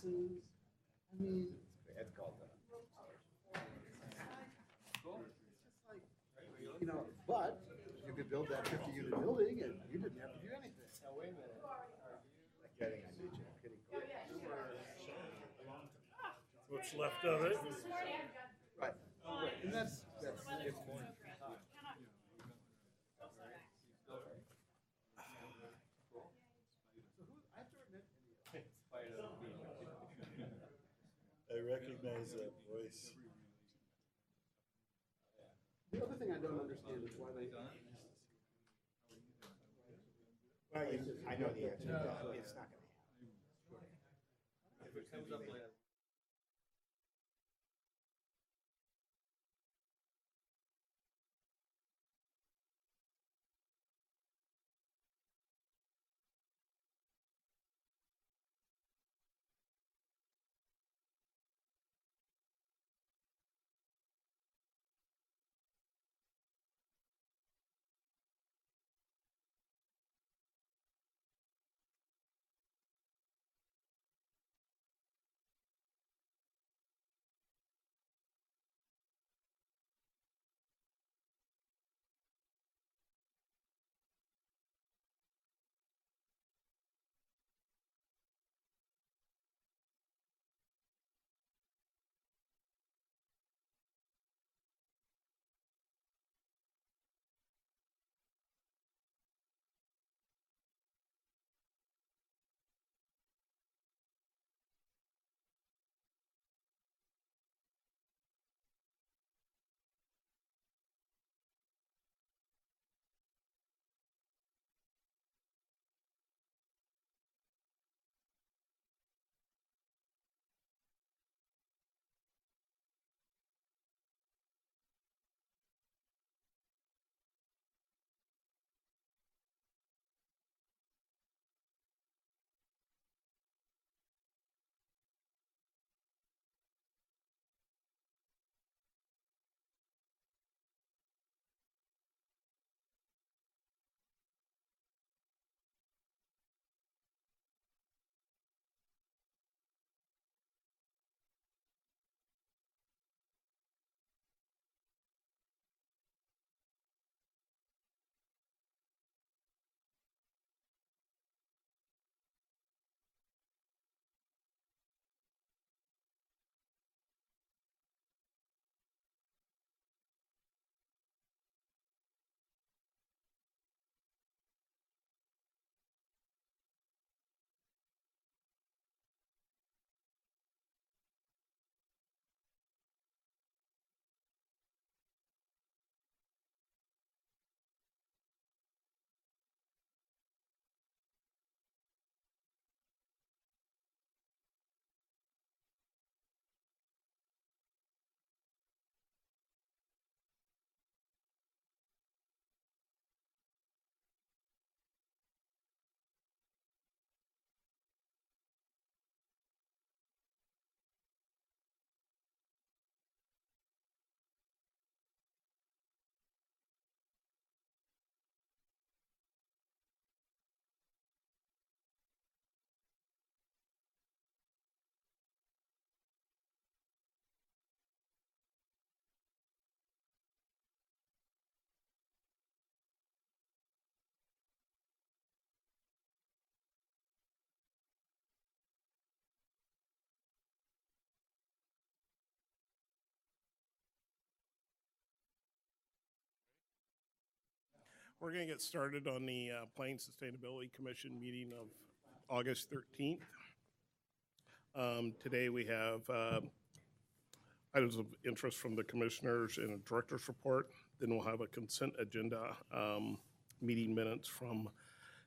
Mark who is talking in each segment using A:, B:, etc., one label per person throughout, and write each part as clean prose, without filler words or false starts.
A: classes. I mean,
B: It's called that.
A: you know, but you could build that 50-unit building and you didn't have to do anything.
B: Now, wait a minute. Kidding, I did you. Kidding.
C: What's left of it?
A: Right. Right. And that's important.
C: I recognize that voice.
A: The other thing I don't understand is why they.
B: Well, I know the answer to that. It's not going to happen.
D: If it comes up later.
C: We're going to get started on the Plain Sustainability Commission meeting of August 13th. Today we have items of interest from the commissioners and a director's report. Then we'll have a consent agenda, meeting minutes from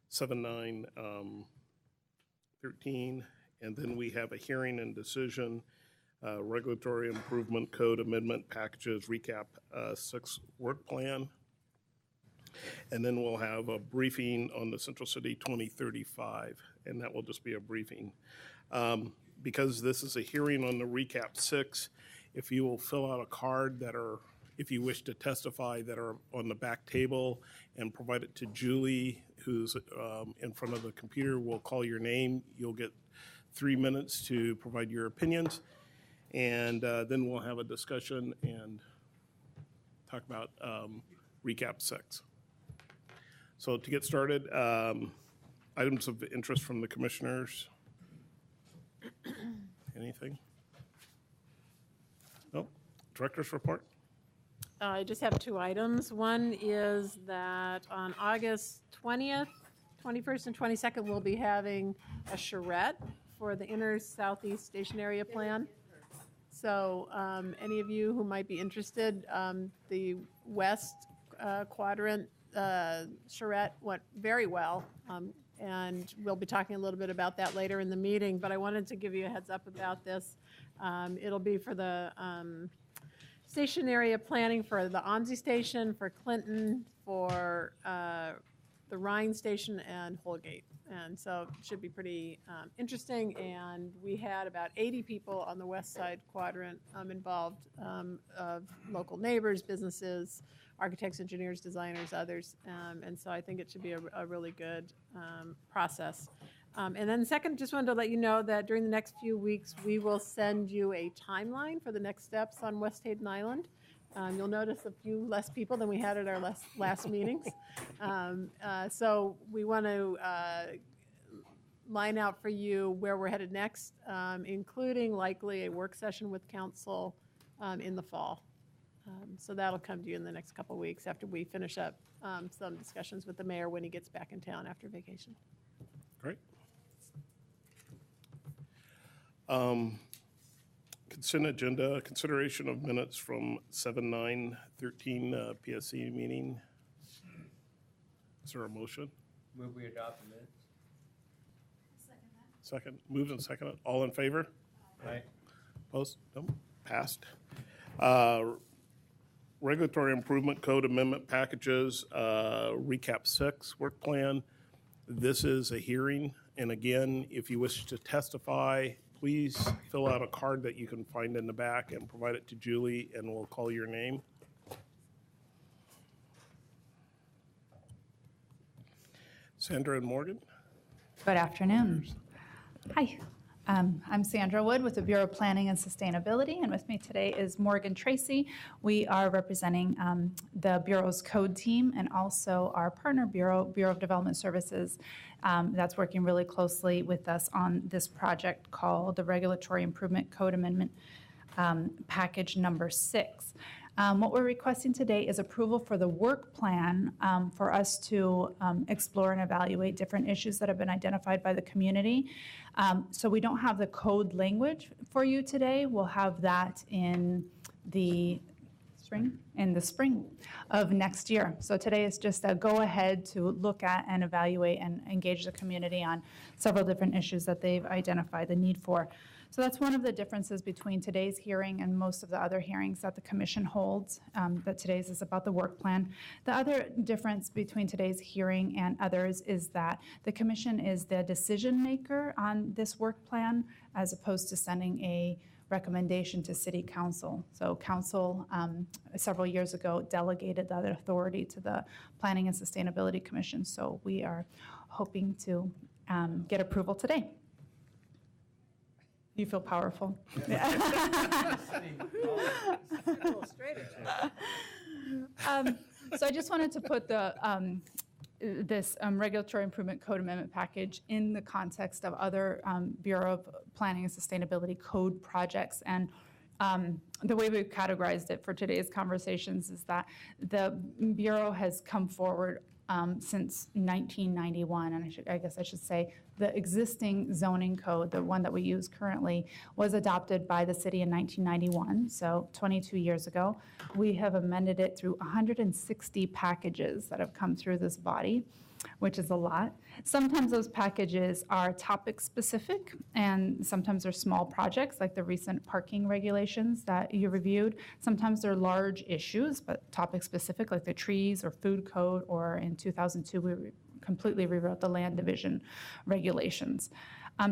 C: 7/9/13. And then we have a hearing and decision, regulatory improvement code amendment packages, RICAP 6 work plan. And then we'll have a briefing on the Central City 2035, and that will just be a briefing. Because this is a hearing on the RICAP 6, if you will fill out a card that are, if you wish to testify, that are on the back table and provide it to Julie, who's in front of the computer, we'll call your name. You'll get 3 minutes to provide your opinions, and then we'll have a discussion and talk about RICAP 6. So to get started, items of interest from the commissioners. Anything? No? Director's report?
E: I just have 2 items. One is that on August 20th, 21st, and 22nd, we'll be having a charrette for the inner southeast station area plan. So any of you who might be interested, the west quadrant charrette went very well. And we'll be talking a little bit about that later in the meeting, but I wanted to give you a heads up about this. It'll be for the station area planning for the ONSI station, for Clinton, for the Rhine station, and Holgate. And so it should be pretty interesting. And we had about 80 people on the west side quadrant involved, of local neighbors, businesses, architects, engineers, designers, others. And so I think it should be a really good process. And then second, just wanted to let you know that during the next few weeks, we will send you a timeline for the next steps on West Hayden Island. You'll notice a few less people than we had at our last meetings. So we want to line out for you where we're headed next, including likely a work session with council in the fall. So that'll come to you in the next couple of weeks after we finish up some discussions with the mayor when he gets back in town after vacation.
C: Great. Consent agenda, consideration of minutes from 7/9/13 PSC meeting. Is there a motion?
D: Move we adopt the minutes.
C: Second, moved and seconded. All in favor?
D: Aye.
C: Opposed? No, passed. Regulatory Improvement Code Amendment Packages, RICAP 6 work plan. This is a hearing, and again, if you wish to testify, please fill out a card that you can find in the back and provide it to Julie, and we'll call your name. Sandra and Morgan?
F: Good afternoon. Hi, I'm Sandra Wood with the Bureau of Planning and Sustainability, and with me today is Morgan Tracy. We are representing the Bureau's code team and also our partner Bureau of Development Services, that's working really closely with us on this project called the Regulatory Improvement Code Amendment Package number 6. What we're requesting today is approval for the work plan for us to explore and evaluate different issues that have been identified by the community. So we don't have the code language for you today. We'll have that in the spring of next year. So today is just a go-ahead to look at and evaluate and engage the community on several different issues that they've identified the need for. So that's one of the differences between today's hearing and most of the other hearings that the commission holds, that today's is about the work plan. The other difference between today's hearing and others is that the commission is the decision maker on this work plan as opposed to sending a recommendation to city council. So council several years ago delegated that authority to the Planning and Sustainability Commission. So we are hoping to get approval today. You feel powerful. So I just wanted to put the this Regulatory Improvement Code Amendment Package in the context of other Bureau of Planning and Sustainability code projects. And the way we've categorized it for today's conversations is that the Bureau has come forward since 1991, and I guess I should say the existing zoning code, the one that we use currently, was adopted by the city in 1991, so 22 years ago. We have amended it through 160 packages that have come through this body, which is a lot. Sometimes those packages are topic specific, and sometimes they're small projects like the recent parking regulations that you reviewed. Sometimes they're large issues, but topic specific like the trees or food code, or in 2002 we completely rewrote the land division regulations.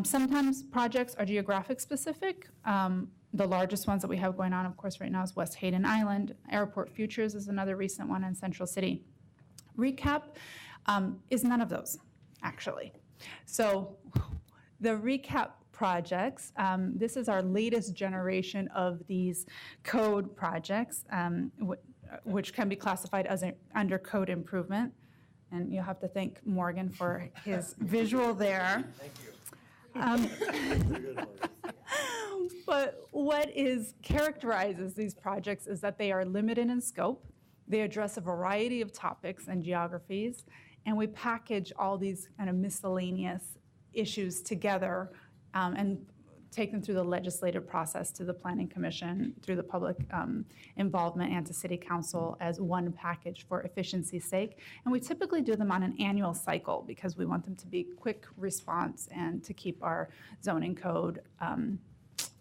F: Sometimes projects are geographic specific. The largest ones that we have going on, of course, right now is West Hayden Island. Airport Futures is another recent one in Central City. RICAP is none of those, actually. So the RICAP Projects. This is our latest generation of these code projects, which can be classified as under code improvement. And you'll have to thank Morgan for his visual there.
D: Thank you.
F: But what characterizes these projects is that they are limited in scope. They address a variety of topics and geographies, and we package all these kind of miscellaneous issues together and take them through the legislative process to the Planning Commission, through the public involvement, and to City Council as one package for efficiency's sake. And we typically do them on an annual cycle because we want them to be quick response and to keep our zoning code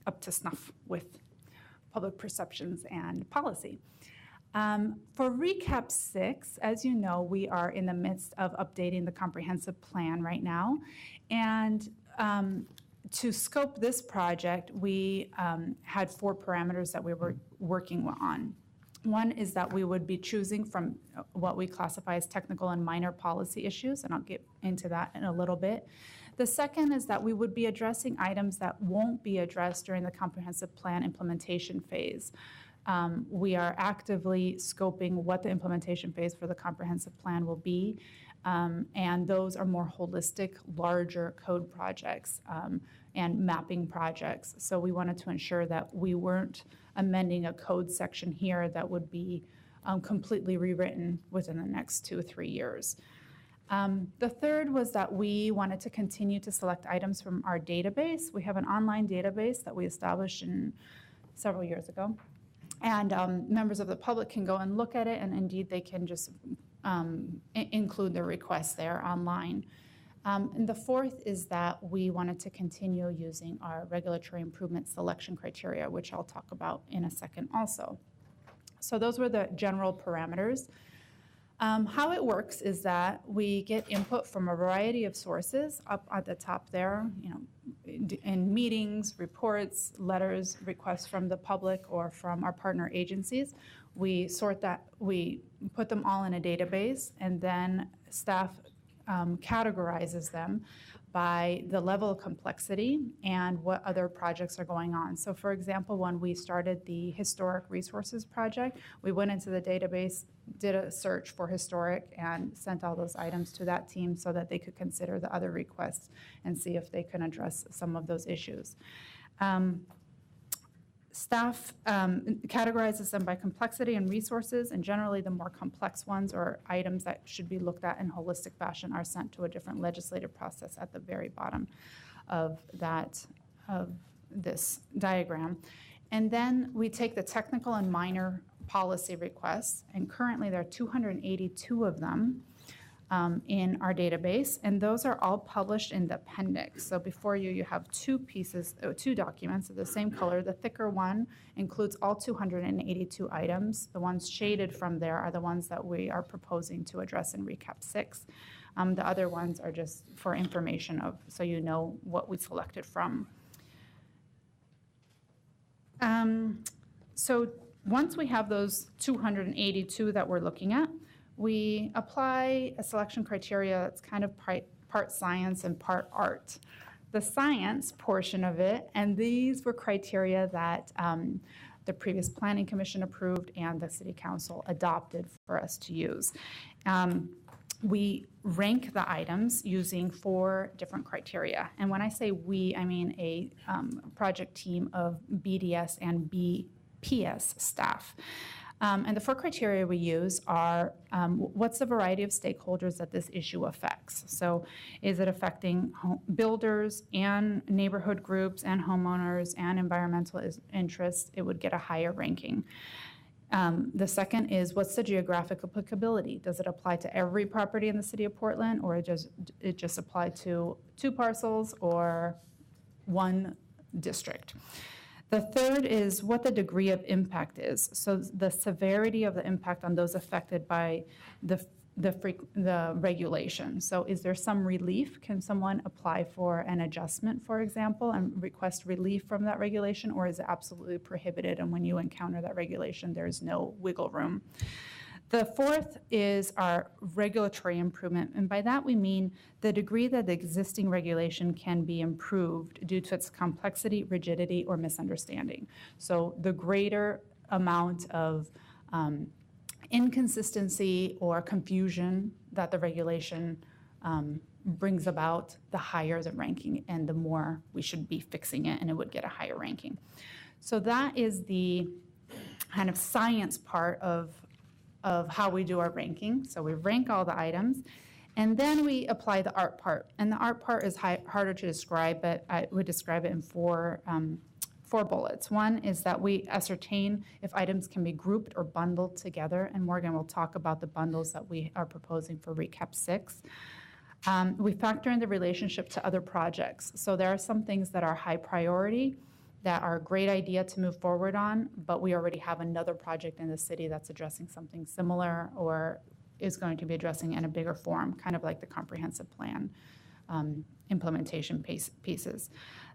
F: up to snuff with public perceptions and policy. For RICAP 6, as you know, we are in the midst of updating the comprehensive plan right now. And to scope this project, we had 4 parameters that we were working on. One is that we would be choosing from what we classify as technical and minor policy issues, and I'll get into that in a little bit. The second is that we would be addressing items that won't be addressed during the comprehensive plan implementation phase. We are actively scoping what the implementation phase for the comprehensive plan will be, and those are more holistic, larger code projects and mapping projects. So we wanted to ensure that we weren't amending a code section here that would be completely rewritten within the next 2 or 3 years. The third was that we wanted to continue to select items from our database. We have an online database that we established several years ago. And members of the public can go and look at it, and indeed they can just include their requests there online. And the fourth is that we wanted to continue using our regulatory improvement selection criteria, which I'll talk about in a second also. So those were the general parameters. How it works is that we get input from a variety of sources up at the top there, in meetings, reports, letters, requests from the public or from our partner agencies. We sort that, we put them all in a database, and then staff categorizes them by the level of complexity and what other projects are going on. So for example, when we started the Historic Resources Project, we went into the database, did a search for historic, and sent all those items to that team so that they could consider the other requests and see if they can address some of those issues. Staff categorizes them by complexity and resources, and generally the more complex ones or items that should be looked at in holistic fashion are sent to a different legislative process at the very bottom of this diagram. And then we take the technical and minor policy requests, and currently there are 282 of them in our database, and those are all published in the appendix. So before you have 2 documents of the same color. The thicker one includes all 282 items. The ones shaded from there are the ones that we are proposing to address in RICAP 6. The other ones are just for information so you know what we selected from. So once we have those 282 that we're looking at, we apply a selection criteria that's kind of part science and part art. The science portion of it, and these were criteria that the previous Planning Commission approved and the City Council adopted for us to use. We rank the items using 4 different criteria. And when I say we, I mean a project team of BDS and BPS staff. And the 4 criteria we use are what's the variety of stakeholders that this issue affects? So is it affecting builders and neighborhood groups and homeowners and environmental interests? It would get a higher ranking. The second is what's the geographic applicability? Does it apply to every property in the city of Portland, or does it just apply to 2 parcels or 1 district? The third is what the degree of impact is. So the severity of the impact on those affected by the regulation. So is there some relief? Can someone apply for an adjustment, for example, and request relief from that regulation, or is it absolutely prohibited, and when you encounter that regulation, there's no wiggle room? The fourth is our regulatory improvement, and by that we mean the degree that the existing regulation can be improved due to its complexity, rigidity, or misunderstanding. So the greater amount of inconsistency or confusion that the regulation brings about, the higher the ranking and the more we should be fixing it, and it would get a higher ranking. So that is the kind of science part of how we do our ranking. So we rank all the items, and then we apply the art part. And the art part is harder to describe, but I would describe it in four bullets. One is that we ascertain if items can be grouped or bundled together, and Morgan will talk about the bundles that we are proposing for RICAP 6. We factor in the relationship to other projects. So there are some things that are high priority, that are a great idea to move forward on, but we already have another project in the city that's addressing something similar or is going to be addressing in a bigger form, kind of like the comprehensive plan implementation pieces.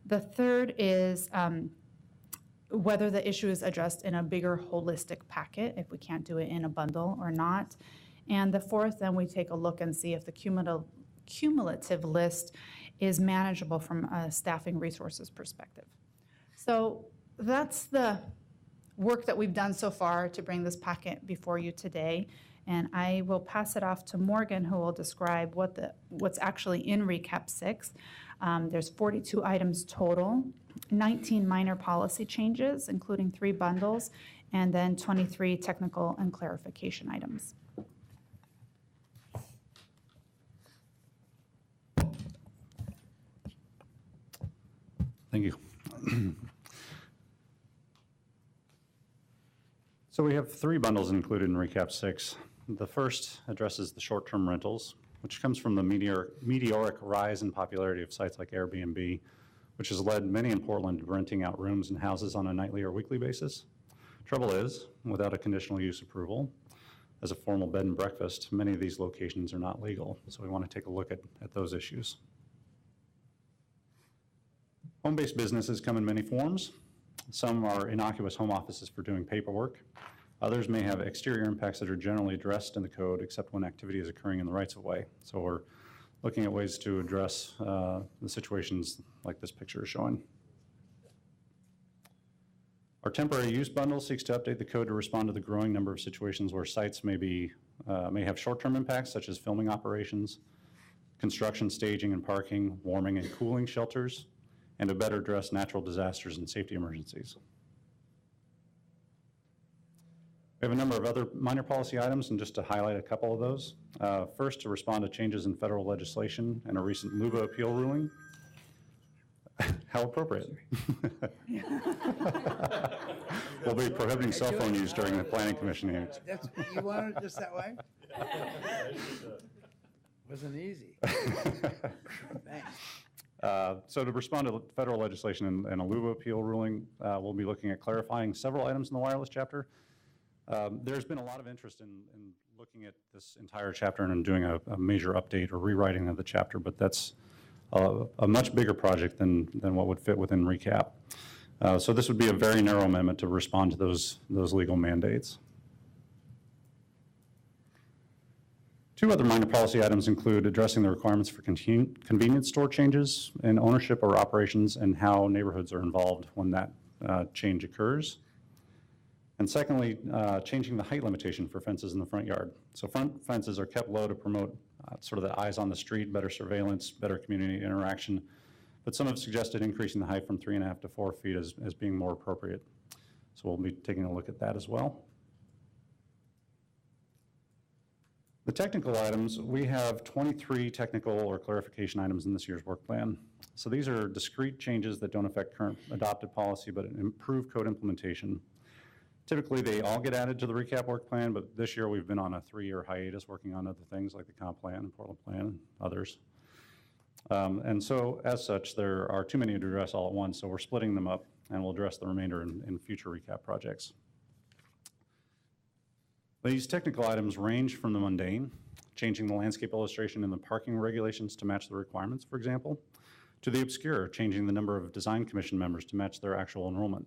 F: The third is whether the issue is addressed in a bigger holistic packet, if we can't do it in a bundle or not. And the fourth, then we take a look and see if the cumulative list is manageable from a staffing resources perspective. So that's the work that we've done so far to bring this packet before you today. And I will pass it off to Morgan, who will describe what's actually in RICAP 6. There's 42 items total, 19 minor policy changes, including 3 bundles, and then 23 technical and clarification items.
G: Thank you. So we have 3 bundles included in RICAP 6. The first addresses the short-term rentals, which comes from the meteoric rise in popularity of sites like Airbnb, which has led many in Portland to renting out rooms and houses on a nightly or weekly basis. Trouble is, without a conditional use approval, as a formal bed and breakfast, many of these locations are not legal. So we want to take a look at those issues. Home-based businesses come in many forms. Some are innocuous home offices for doing paperwork. Others may have exterior impacts that are generally addressed in the code, except when activity is occurring in the rights-of-way. So we're looking at ways to address the situations like this picture is showing. Our temporary use bundle seeks to update the code to respond to the growing number of situations where sites may have short-term impacts, such as filming operations, construction, staging, and parking, warming and cooling shelters, and to better address natural disasters and safety emergencies. We have a number of other minor policy items, and just to highlight a couple of those. First, to respond to changes in federal legislation and a recent LUBA appeal ruling. How appropriate. We'll be prohibiting cell phone use during the Planning Commission hearings.
A: You wanted it just that way? Wasn't easy. Thanks.
G: So to respond to federal legislation and a LUBA appeal ruling, we'll be looking at clarifying several items in the wireless chapter. There's been a lot of interest in looking at this entire chapter and doing a major update or rewriting of the chapter, but that's a much bigger project than what would fit within RICAP. So this would be a very narrow amendment to respond to those legal mandates. 2 other minor policy items include addressing the requirements for convenience store changes in ownership or operations and how neighborhoods are involved when that change occurs. And secondly, changing the height limitation for fences in the front yard. So front fences are kept low to promote sort of the eyes on the street, better surveillance, better community interaction. But some have suggested increasing the height from 3.5 to 4 feet as being more appropriate. So we'll be taking a look at that as well. The technical items, we have 23 technical or clarification items in this year's work plan. So these are discrete changes that don't affect current adopted policy, but improve code implementation. Typically, they all get added to the RICAP work plan, but this year we've been on a 3-year hiatus working on other things like the comp plan and Portland plan and others. And so, as such, there are too many to address all at once, so we're splitting them up, and we'll address the remainder in future RICAP projects. These technical items range from the mundane, changing the landscape illustration in the parking regulations to match the requirements, for example, to the obscure, changing the number of design commission members to match their actual enrollment.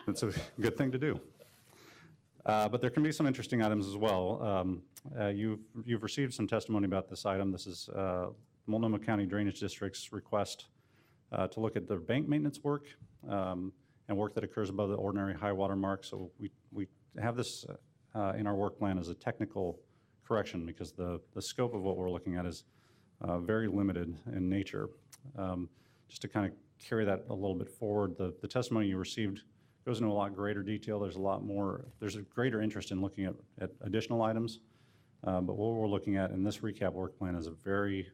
G: That's a good thing to do. But there can be some interesting items as well. You've received some testimony about this item. This is Multnomah County Drainage District's request to look at their bank maintenance work and work that occurs above the ordinary high water mark. So we have this in our work plan as a technical correction because the scope of what we're looking at is very limited in nature. Just to kind of carry that a little bit forward, the testimony you received goes into a lot greater detail. There's a greater interest in looking at additional items. But what we're looking at in this recap work plan is a very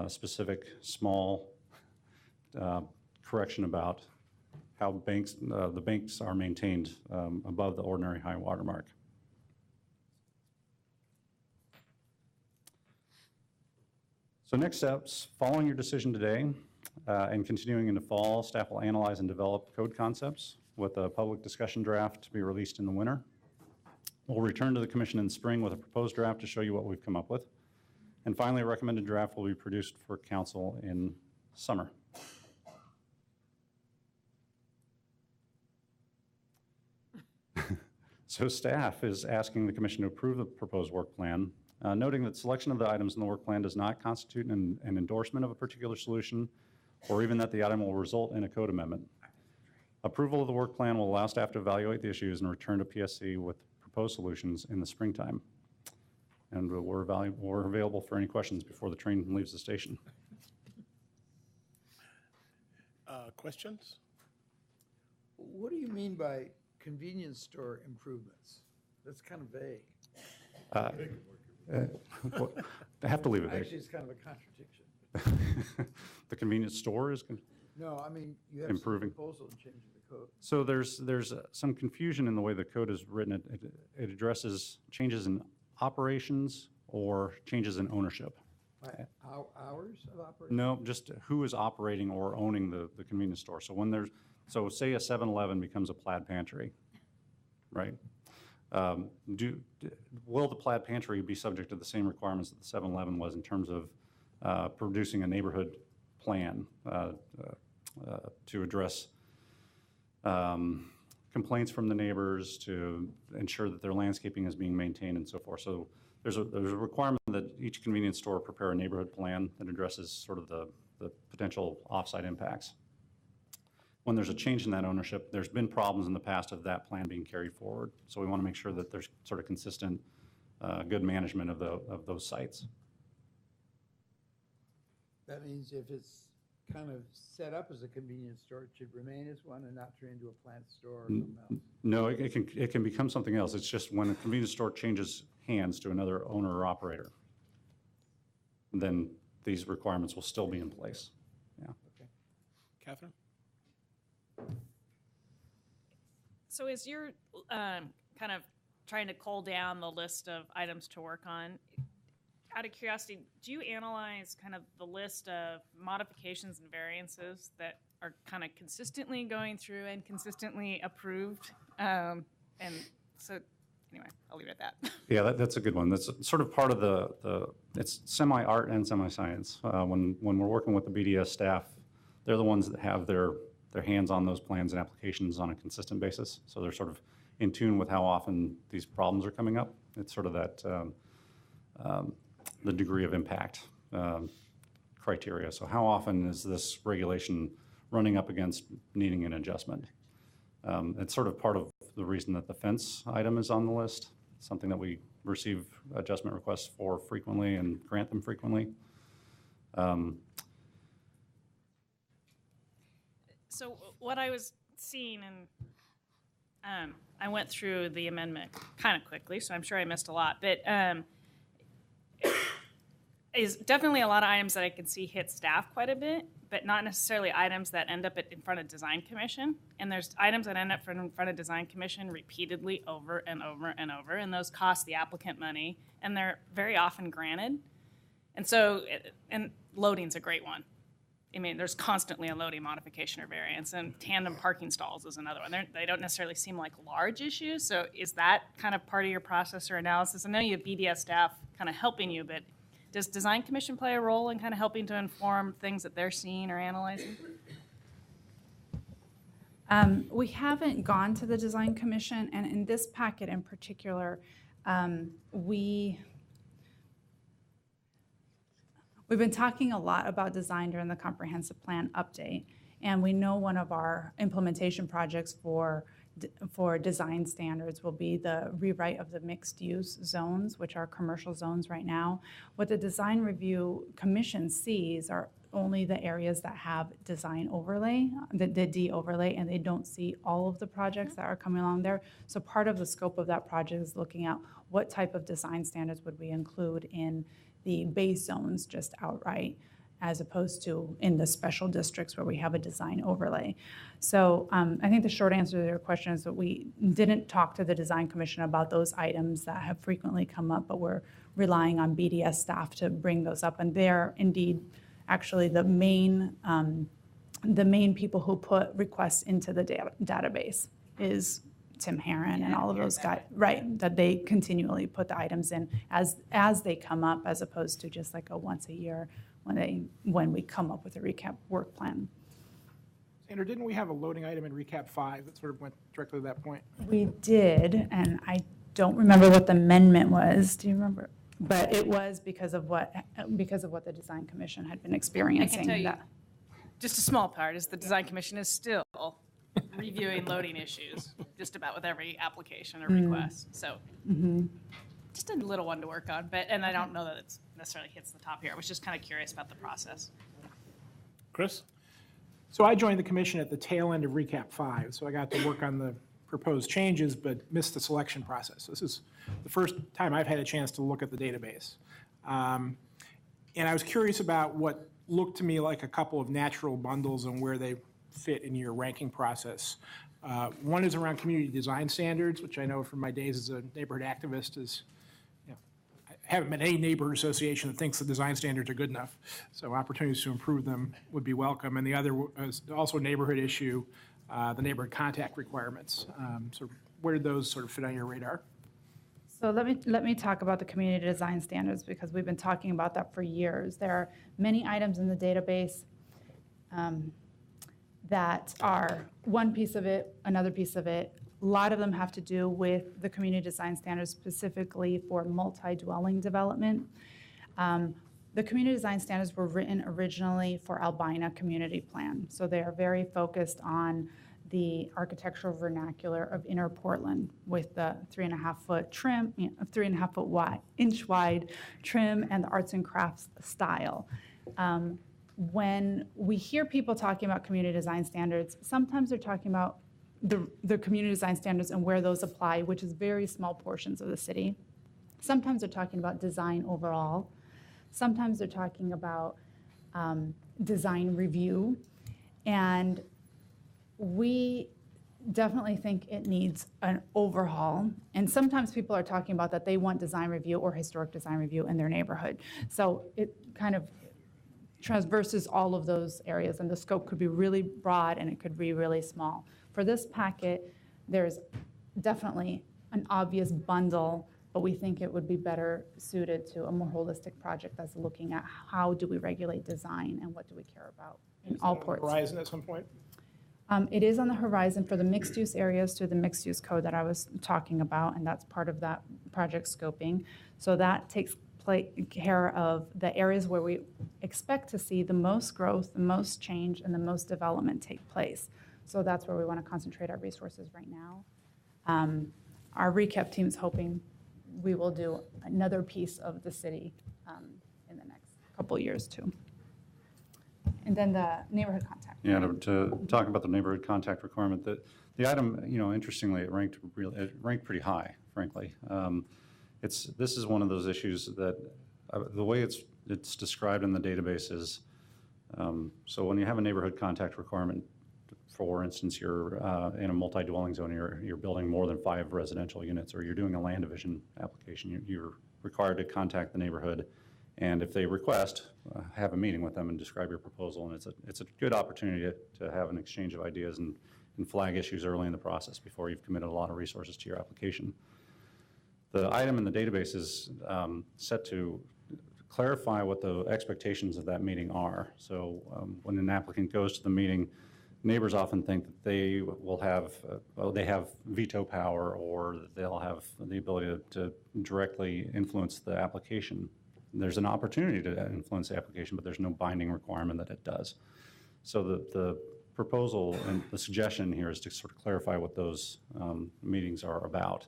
G: specific, small correction about how the banks are maintained above the ordinary high water mark. So next steps, following your decision today and continuing into fall, staff will analyze and develop code concepts with a public discussion draft to be released in the winter. We'll return to the commission in spring with a proposed draft to show you what we've come up with. And finally, a recommended draft will be produced for council in summer. So staff is asking the commission to approve the proposed work plan, noting that selection of the items in the work plan does not constitute an endorsement of a particular solution or even that the item will result in a code amendment. Approval of the work plan will allow staff to evaluate the issues and return to PSC with proposed solutions in the springtime. And we're available for any questions before the train leaves the station.
C: Questions?
A: What do you mean by convenience store improvements? That's kind of vague.
G: I have to leave it
A: Actually,
G: vague.
A: it's kind of a contradiction.
G: The convenience store is
A: No, I mean, you have
G: Improving.
A: some proposal in changing the code.
G: so there's some confusion in the way the code is written. It addresses changes in operations or changes in ownership.
A: By hours of operation?
G: No, just who is operating or owning the convenience store. So so say a 7-Eleven becomes a plaid pantry, right? Will the plaid pantry be subject to the same requirements that the 7-Eleven was in terms of producing a neighborhood plan to address complaints from the neighbors, to ensure that their landscaping is being maintained and so forth? So there's a requirement that each convenience store prepare a neighborhood plan that addresses sort of the potential offsite impacts. When there's a change in that ownership, there's been problems in the past of that plan being carried forward. So we want to make sure that there's sort of consistent, good management of those sites.
A: That means if it's kind of set up as a convenience store, it should remain as one and not turn into a plant store or something else.
G: No, it can become something else. It's just when a convenience store changes hands to another owner or operator, then these requirements will still be in place. Yeah.
A: Okay.
C: Catherine?
H: So as you're kind of trying to cull down the list of items to work on, out of curiosity, do you analyze kind of the list of modifications and variances that are kind of consistently going through and consistently approved? And so anyway, I'll leave it at that.
G: Yeah, that's a good one. That's sort of part of it's semi-art and semi-science. When we're working with the BDS staff, they're the ones that have their hands on those plans and applications on a consistent basis. So they're sort of in tune with how often these problems are coming up. It's sort of that the degree of impact criteria. So how often is this regulation running up against needing an adjustment? It's sort of part of the reason that the fence item is on the list, something that we receive adjustment requests for frequently and grant them frequently.
H: So what I was seeing, and I went through the amendment kind of quickly, so I'm sure I missed a lot, but is definitely a lot of items that I can see hit staff quite a bit, but not necessarily items that end up in front of Design Commission. And there's items that end up in front of Design Commission repeatedly over and over and over, and those cost the applicant money, and they're very often granted. And so, and loading's a great one. I mean, there's constantly a loading modification or variance, and tandem parking stalls is another one. They don't necessarily seem like large issues, so is that kind of part of your process or analysis? I know you have BDS staff kind of helping you, but does Design Commission play a role in kind of helping to inform things that they're seeing or analyzing?
F: We haven't gone to the Design Commission, and in this packet in particular, we've been talking a lot about design during the comprehensive plan update, and we know one of our implementation projects for design standards will be the rewrite of the mixed-use zones, which are commercial zones right now. What the Design Review Commission sees are only the areas that have design overlay, the D overlay, and they don't see all of the projects that are coming along there. So part of the scope of that project is looking at what type of design standards would we include in the base zones just outright, as opposed to in the special districts where we have a design overlay. So I think the short answer to your question is that we didn't talk to the Design Commission about those items that have frequently come up, but we're relying on BDS staff to bring those up. And they're indeed actually the main people who put requests into the database is Tim Herron and all of those guys, right, that they continually put the items in as they come up, as opposed to just like a once a year when we come up with a recap work plan.
I: Sandra, didn't we have a loading item in recap 5 that sort of went directly to that point?
F: We did, and I don't remember what the amendment was. Do you remember? But it was because of what the Design Commission had been experiencing.
H: I can tell you, just a small part is the Design Commission is still reviewing loading issues, just about with every application or request. So just a little one to work on, and I don't know that it's necessarily hits the top here. I was just kind of curious about the process.
C: Chris?
I: So I joined the commission at the tail end of recap 5, so I got to work on the proposed changes, but missed the selection process. This is the first time I've had a chance to look at the database. And I was curious about what looked to me like a couple of natural bundles and where they fit in your ranking process. One is around community design standards, which I know from my days as a neighborhood activist is, I haven't met any neighborhood association that thinks the design standards are good enough. So opportunities to improve them would be welcome. And the other is also a neighborhood issue, the neighborhood contact requirements. So where did those sort of fit on your radar?
F: So let me talk about the community design standards, because we've been talking about that for years. There are many items in the database that are one piece of it, another piece of it. A lot of them have to do with the community design standards specifically for multi-dwelling development. The community design standards were written originally for Albina Community Plan. So they are very focused on the architectural vernacular of inner Portland with the 3.5-foot trim, 3.5-foot inch wide trim, and the arts and crafts style. When we hear people talking about community design standards, sometimes they're talking about the community design standards and where those apply, which is very small portions of the city. Sometimes they're talking about design overall. Sometimes they're talking about design review. And we definitely think it needs an overhaul. And sometimes people are talking about that they want design review or historic design review in their neighborhood. So it kind of transverses all of those areas, and the scope could be really broad and it could be really small. For this packet, there's definitely an obvious bundle, but we think it would be better suited to a more holistic project that's looking at how do we regulate design and what do we care about in all ports.
I: Horizon at some point?
F: It is on the horizon for the mixed-use areas to the mixed-use code that I was talking about, and that's part of that project scoping. So that takes care of the areas where we expect to see the most growth, the most change, and the most development take place. So that's where we want to concentrate our resources right now. Our RICAP team is hoping we will do another piece of the city in the next couple of years too. And then the neighborhood contact.
G: Yeah, to talk about the neighborhood contact requirement, the item, interestingly, it ranked pretty high, frankly. This is one of those issues that the way it's described in the database is, so when you have a neighborhood contact requirement, for instance, you're in a multi-dwelling zone, you're building more than 5 residential units, or you're doing a land division application, you're required to contact the neighborhood, and if they request, have a meeting with them and describe your proposal, and it's a good opportunity to have an exchange of ideas and flag issues early in the process before you've committed a lot of resources to your application. The item in the database is set to clarify what the expectations of that meeting are. So when an applicant goes to the meeting, neighbors often think that they will have, they have veto power, or that they'll have the ability to directly influence the application. There's an opportunity to influence the application, but there's no binding requirement that it does. So the proposal and the suggestion here is to sort of clarify what those meetings are about.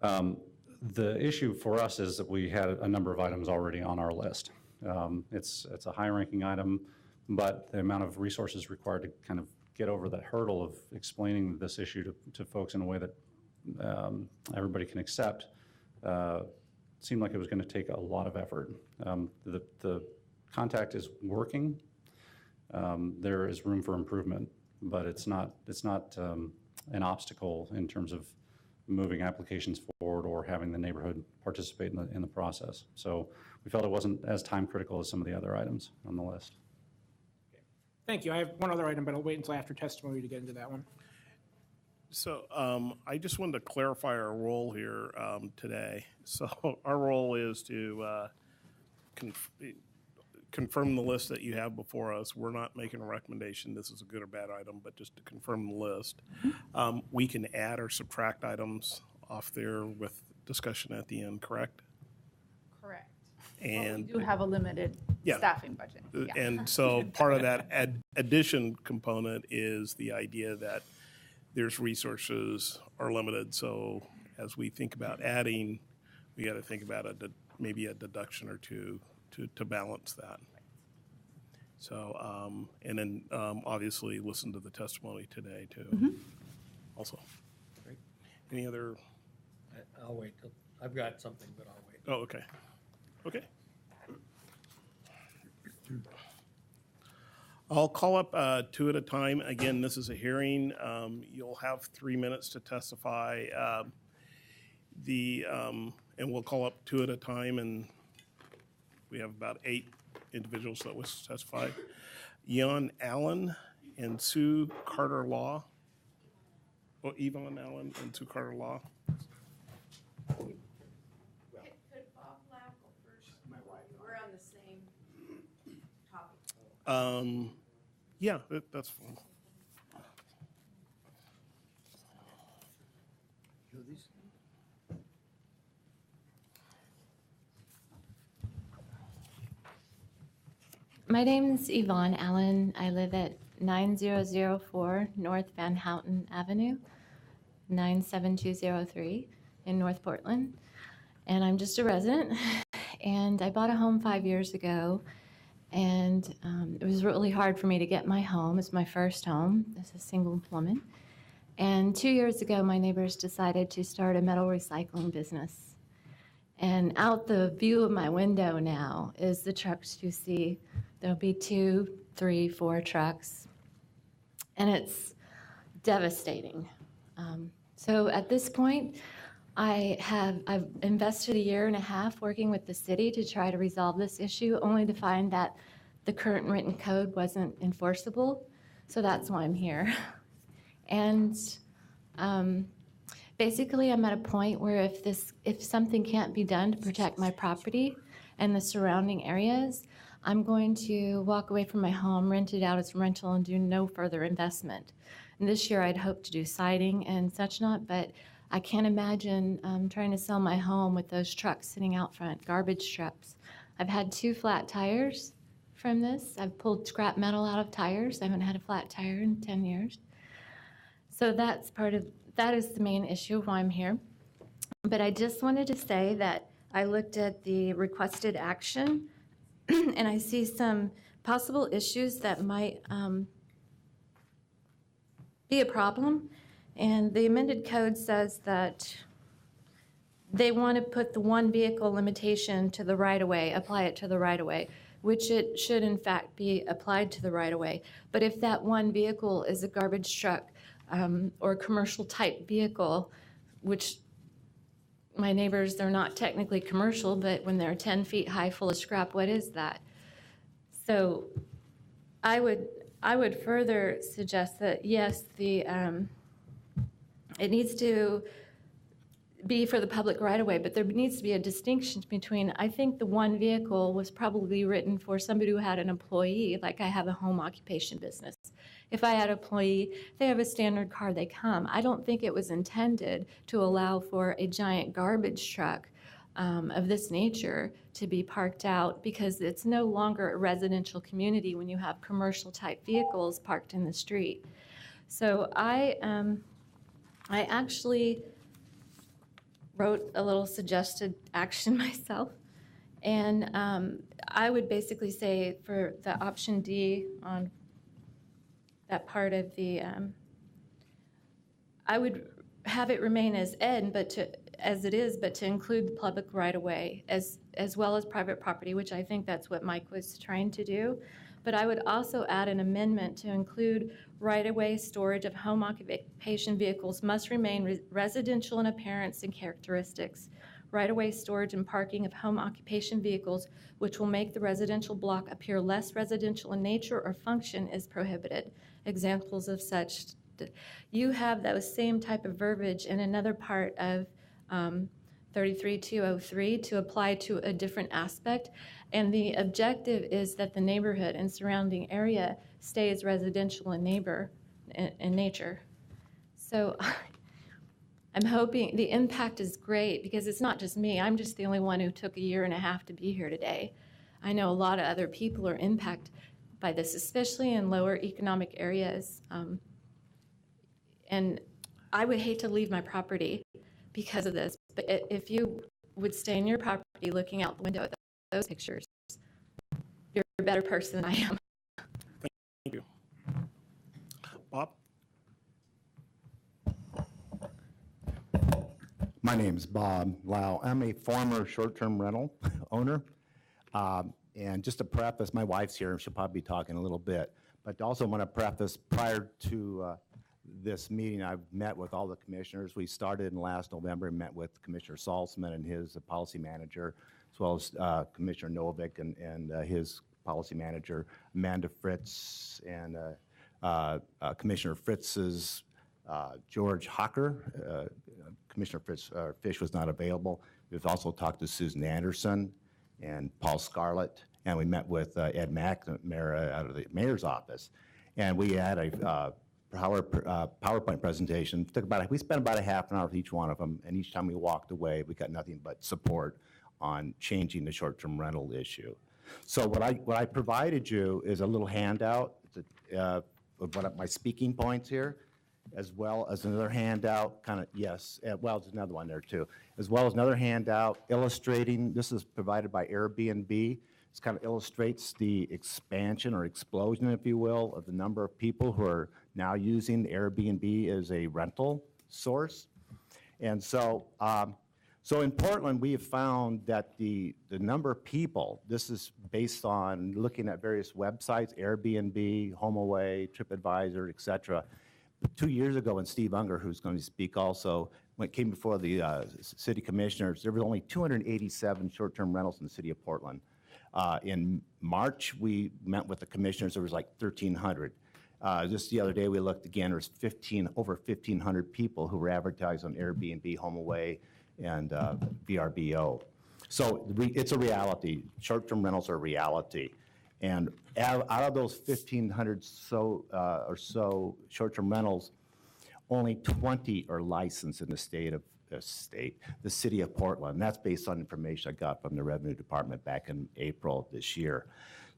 G: The issue for us is that we had a number of items already on our list. It's a high-ranking item, but the amount of resources required to kind of get over that hurdle of explaining this issue to folks in a way that everybody can accept seemed like it was going to take a lot of effort. The contact is working. There is room for improvement, but it's not an obstacle in terms of moving applications forward or having the neighborhood participate in the process. So we felt it wasn't as time critical as some of the other items on the list.
I: Thank you. I have one other item, but I'll wait until after testimony to get into that one.
C: So I just wanted to clarify our role here today. So our role is to confirm the list that you have before us. We're not making a recommendation, this is a good or bad item, but just to confirm the list. We can add or subtract items off there with discussion at the end, correct?
F: Correct.
C: And
F: We do have a limited
C: Yeah.
F: staffing budget. Yeah.
C: And so part of that addition component is the idea that there's resources are limited. So as we think about adding, we got to think about maybe a deduction or two to balance that. So, and then obviously listen to the testimony today too. Also.
J: Great.
C: Any other?
J: I'll wait till, I've got something, but I'll wait.
C: Oh, okay. Okay. I'll call up two at a time. Again, this is a hearing. You'll have 3 minutes to testify. And we'll call up two at a time, and we have about 8 individuals that wish to testify. Yon Allen and Sue Carter Law. Oh, Yvonne Allen and Sue Carter Law. Yeah, that's fine.
K: My name is Yvonne Allen. I live at 9004 North Van Houten Avenue, 97203 in North Portland. And I'm just a resident. And I bought a home 5 years ago. And it was really hard for me to get my home. It's my first home as a single woman. And 2 years ago, my neighbors decided to start a metal recycling business. And out the view of my window now is the trucks you see. There'll be 2, 3, 4 trucks. And it's devastating. So at this point, I've invested 1.5 years working with the city to try to resolve this issue, only to find that the current written code wasn't enforceable. So that's why I'm here. And basically, I'm at a point where if something can't be done to protect my property and the surrounding areas, I'm going to walk away from my home, rent it out as rental, and do no further investment. And this year, I'd hoped to do siding and such not, but I can't imagine trying to sell my home with those trucks sitting out front, garbage trucks. I've had 2 flat tires from this. I've pulled scrap metal out of tires. I haven't had a flat tire in 10 years. So that is the main issue of why I'm here. But I just wanted to say that I looked at the requested action and I see some possible issues that might be a problem. And the amended code says that they want to put the one vehicle limitation to the right-of-way, apply it to the right-of-way, which it should in fact be applied to the right-of-way. But if that one vehicle is a garbage truck or commercial type vehicle, which my neighbors, they're not technically commercial, but when they're 10 feet high full of scrap, what is that? So I would further suggest that yes, it needs to be for the public right-of-way, but there needs to be a distinction between, I think the one vehicle was probably written for somebody who had an employee, like I have a home occupation business, If I had an employee, they have a standard car, they come. I don't think it was intended to allow for a giant garbage truck of this nature to be parked out, because it's no longer a residential community when you have commercial type vehicles parked in the street. So I actually wrote a little suggested action myself, and I would basically say for the option D on that part of the, I would have it remain as N, as it is, but to include the public right-of-way as well as private property, which I think that's what Mike was trying to do. But I would also add an amendment to include right-of-way storage of home occupation vehicles must remain residential in appearance and characteristics. Right-of-way storage and parking of home occupation vehicles, which will make the residential block appear less residential in nature or function, is prohibited. Examples of such, you have those same type of verbiage in another part of 33203 to apply to a different aspect, and the objective is that the neighborhood and surrounding area stays residential in nature. So I'm hoping the impact is great, because it's not just me. I'm just the only one who took a year and a half to be here today. I know a lot of other people are impacted by this, especially in lower economic areas. And I would hate to leave my property because of this, but if you would stay in your property looking out the window at those pictures, you're a better person than I am.
C: Thank you. Bob?
B: My name's Bob Lau. I'm a former short-term rental owner. And just to preface, my wife's here, and she'll probably be talking a little bit. But I also want to preface, prior to this meeting, I've met with all the commissioners. We started in last November and met with Commissioner Salzman and his policy manager, as well as Commissioner Novick and his policy manager, Amanda Fritz, and Commissioner Fritz's George Hocker. Commissioner Fish was not available. We've also talked to Susan Anderson and Paul Scarlett, and we met with Ed McNamara out of the mayor's office. And we had a PowerPoint presentation. We spent about a half an hour with each one of them, and each time we walked away, we got nothing but support on changing the short-term rental issue. So what I provided you is a little handout of my speaking points here, as well as another handout, there's another one there too, as well as another handout illustrating, this is provided by Airbnb. This kind of illustrates the expansion or explosion, if you will, of the number of people who are now using Airbnb as a rental source. And so, so in Portland, we have found that the number of people, this is based on looking at various websites, Airbnb, HomeAway, TripAdvisor, et cetera. 2 years ago, when Steve Unger, who's going to speak also, when it came before the city commissioners, there were only 287 short-term rentals in the city of Portland. In March, we met with the commissioners, there was like 1,300. Just the other day, we looked again, there was over 1,500 people who were advertised on Airbnb, HomeAway, and VRBO. So it's a reality. Short-term rentals are a reality. And out of those 1,500 or so short-term rentals, only 20 are licensed in the the city of Portland. That's based on information I got from the Revenue Department back in April of this year.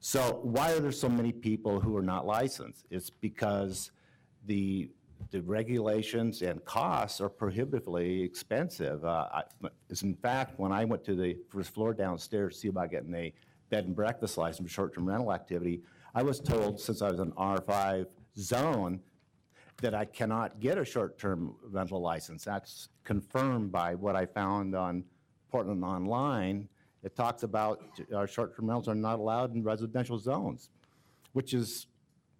B: So why are there so many people who are not licensed? It's because the regulations and costs are prohibitively expensive. As in fact, when I went to the first floor downstairs to see about getting a bed and breakfast license for short-term rental activity, I was told, since I was in R5 zone, that I cannot get a short-term rental license. That's confirmed by what I found on Portland Online. It talks about short-term rentals are not allowed in residential zones, which is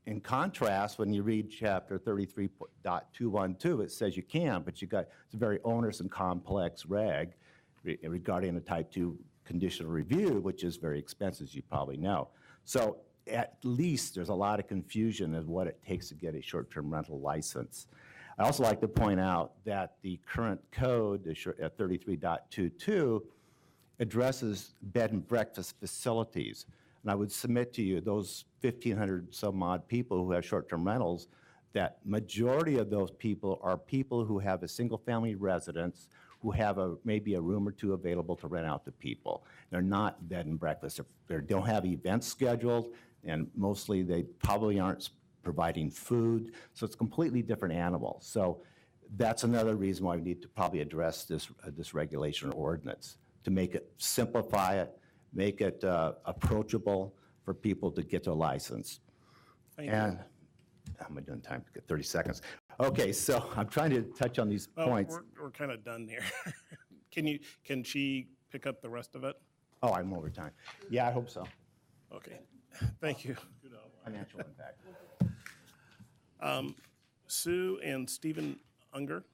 B: in contrast when you read chapter 33.212, it says you can, but it's a very onerous and complex reg regarding a type 2 conditional review, which is very expensive, as you probably know. So at least there's a lot of confusion as what it takes to get a short-term rental license. I also like to point out that the current code, 33.22, addresses bed and breakfast facilities. And I would submit to you, those 1,500 some odd people who have short-term rentals, that majority of those people are people who have a single-family residence, who have maybe a room or two available to rent out to people. They're not bed and breakfast. They don't have events scheduled, and mostly they probably aren't providing food. So it's a completely different animal. So that's another reason why we need to probably address this regulation or ordinance, to make it, simplify it, make it approachable for people to get their license.
C: Thank you.
B: And how am I doing time? 30 seconds. Okay, so I'm trying to touch on these
C: Well,
B: points.
C: we're kind of done here. Can she pick up the rest of it?
B: Oh, I'm over time. Yeah, I hope so.
C: Okay, thank you.
B: Financial impact.
C: Sue and Stephen Unger.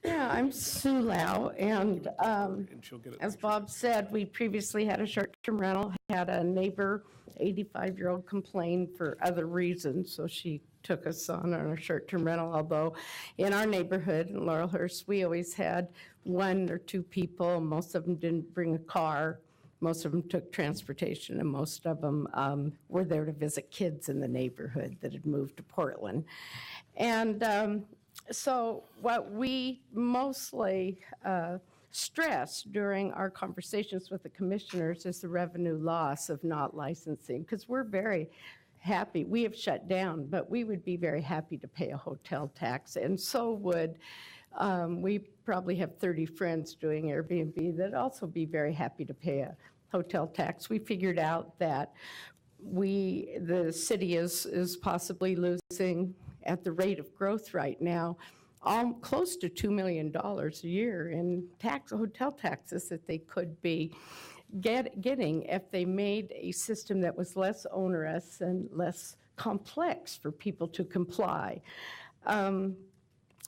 L: Yeah, I'm Sue Lau, and
C: And she'll get it.
L: as Bob said, we previously had a short-term rental, had a neighbor, 85-year-old, complain for other reasons, so she took us on a short-term rental, although in our neighborhood in Laurelhurst, we always had one or two people. Most of them didn't bring a car. Most of them took transportation, and most of them were there to visit kids in the neighborhood that had moved to Portland. And so what we mostly stress during our conversations with the commissioners is the revenue loss of not licensing, because we're very happy. We have shut down, but we would be very happy to pay a hotel tax, and so would we probably have 30 friends doing Airbnb that also be very happy to pay a hotel tax. We figured out that the city is possibly losing, at the rate of growth right now, close to $2 million a year in hotel taxes that they could be getting if they made a system that was less onerous and less complex for people to comply.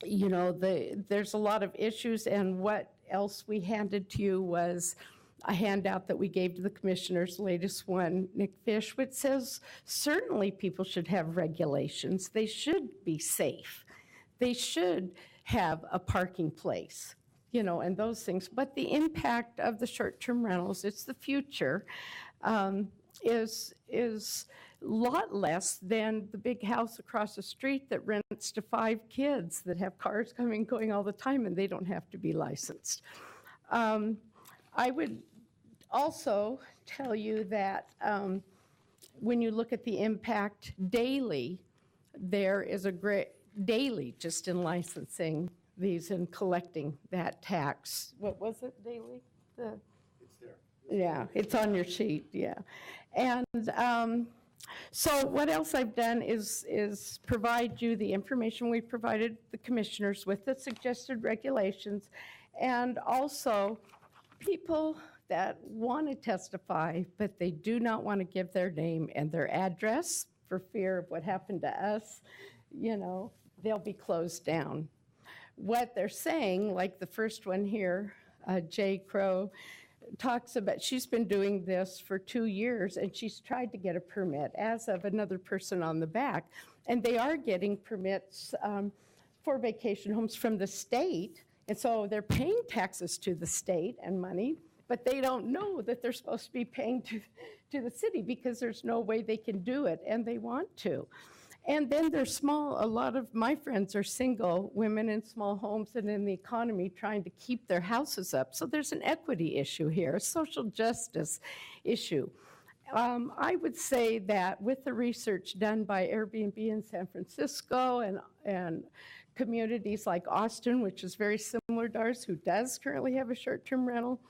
L: You know, there's a lot of issues, and what else we handed to you was a handout that we gave to the commissioners, the latest one, Nick Fish, which says certainly people should have regulations. They should be safe. They should have a parking place, you know, and those things. But the impact of the short-term rentals, it's the future, is a lot less than the big house across the street that rents to 5 kids that have cars coming and going all the time, and they don't have to be licensed. I would also tell you that when you look at the impact daily, there is a great, daily just in licensing these and collecting that tax. What was it, daily?
A: It's there.
L: Yeah, it's on your sheet, yeah. And so what else I've done is provide you the information we provided the commissioners with, the suggested regulations, and also people that want to testify, but they do not want to give their name and their address for fear of what happened to us, you know, they'll be closed down. What they're saying, like the first one here, Jay Crow, talks about, she's been doing this for 2 years, and she's tried to get a permit, as of another person on the back, and they are getting permits for vacation homes from the state, and so they're paying taxes to the state and money, but they don't know that they're supposed to be paying to the city because there's no way they can do it, and they want to. And then they're small, a lot of my friends are single women in small homes and in the economy trying to keep their houses up. So there's an equity issue here, a social justice issue. I would say that with the research done by Airbnb in San Francisco and communities like Austin, which is very similar to ours, who does currently have a short-term rental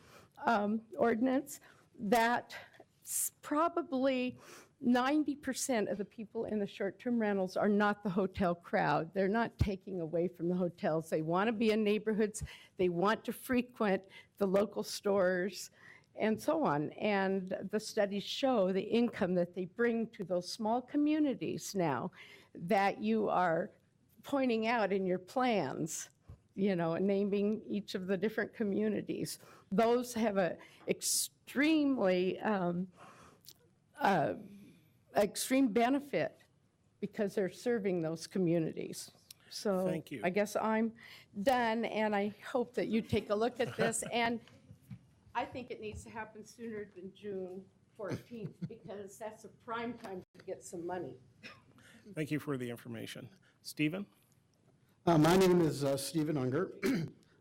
L: ordinance, that probably 90% of the people in the short-term rentals are not the hotel crowd. They're not taking away from the hotels. They want to be in neighborhoods. They want to frequent the local stores and so on. And the studies show the income that they bring to those small communities now that you are pointing out in your plans, you know, naming each of the different communities. Those have a extremely extreme benefit because they're serving those communities. So
C: Thank you.
L: I guess I'm done, and I hope that you take a look at this. And I think it needs to happen sooner than June 14th because that's a prime time to get some money.
C: Thank you for the information. Stephen?
M: My name is Stephen Unger.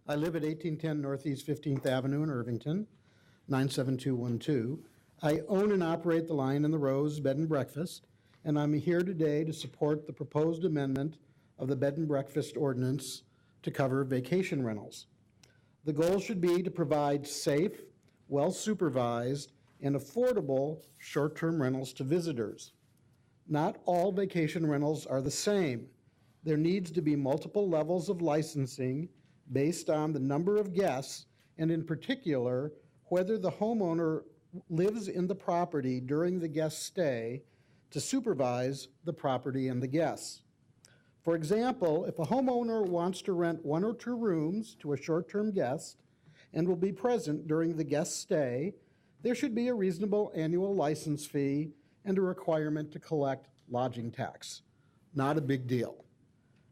M: I live at 1810 Northeast 15th Avenue in Irvington, 97212. I own and operate the Lion and the Rose Bed and Breakfast, and I'm here today to support the proposed amendment of the Bed and Breakfast Ordinance to cover vacation rentals. The goal should be to provide safe, well-supervised, and affordable short-term rentals to visitors. Not all vacation rentals are the same. There needs to be multiple levels of licensing based on the number of guests, and in particular, whether the homeowner lives in the property during the guest stay to supervise the property and the guests. For example, if a homeowner wants to rent 1 or 2 rooms to a short-term guest and will be present during the guest stay, there should be a reasonable annual license fee and a requirement to collect lodging tax. Not a big deal.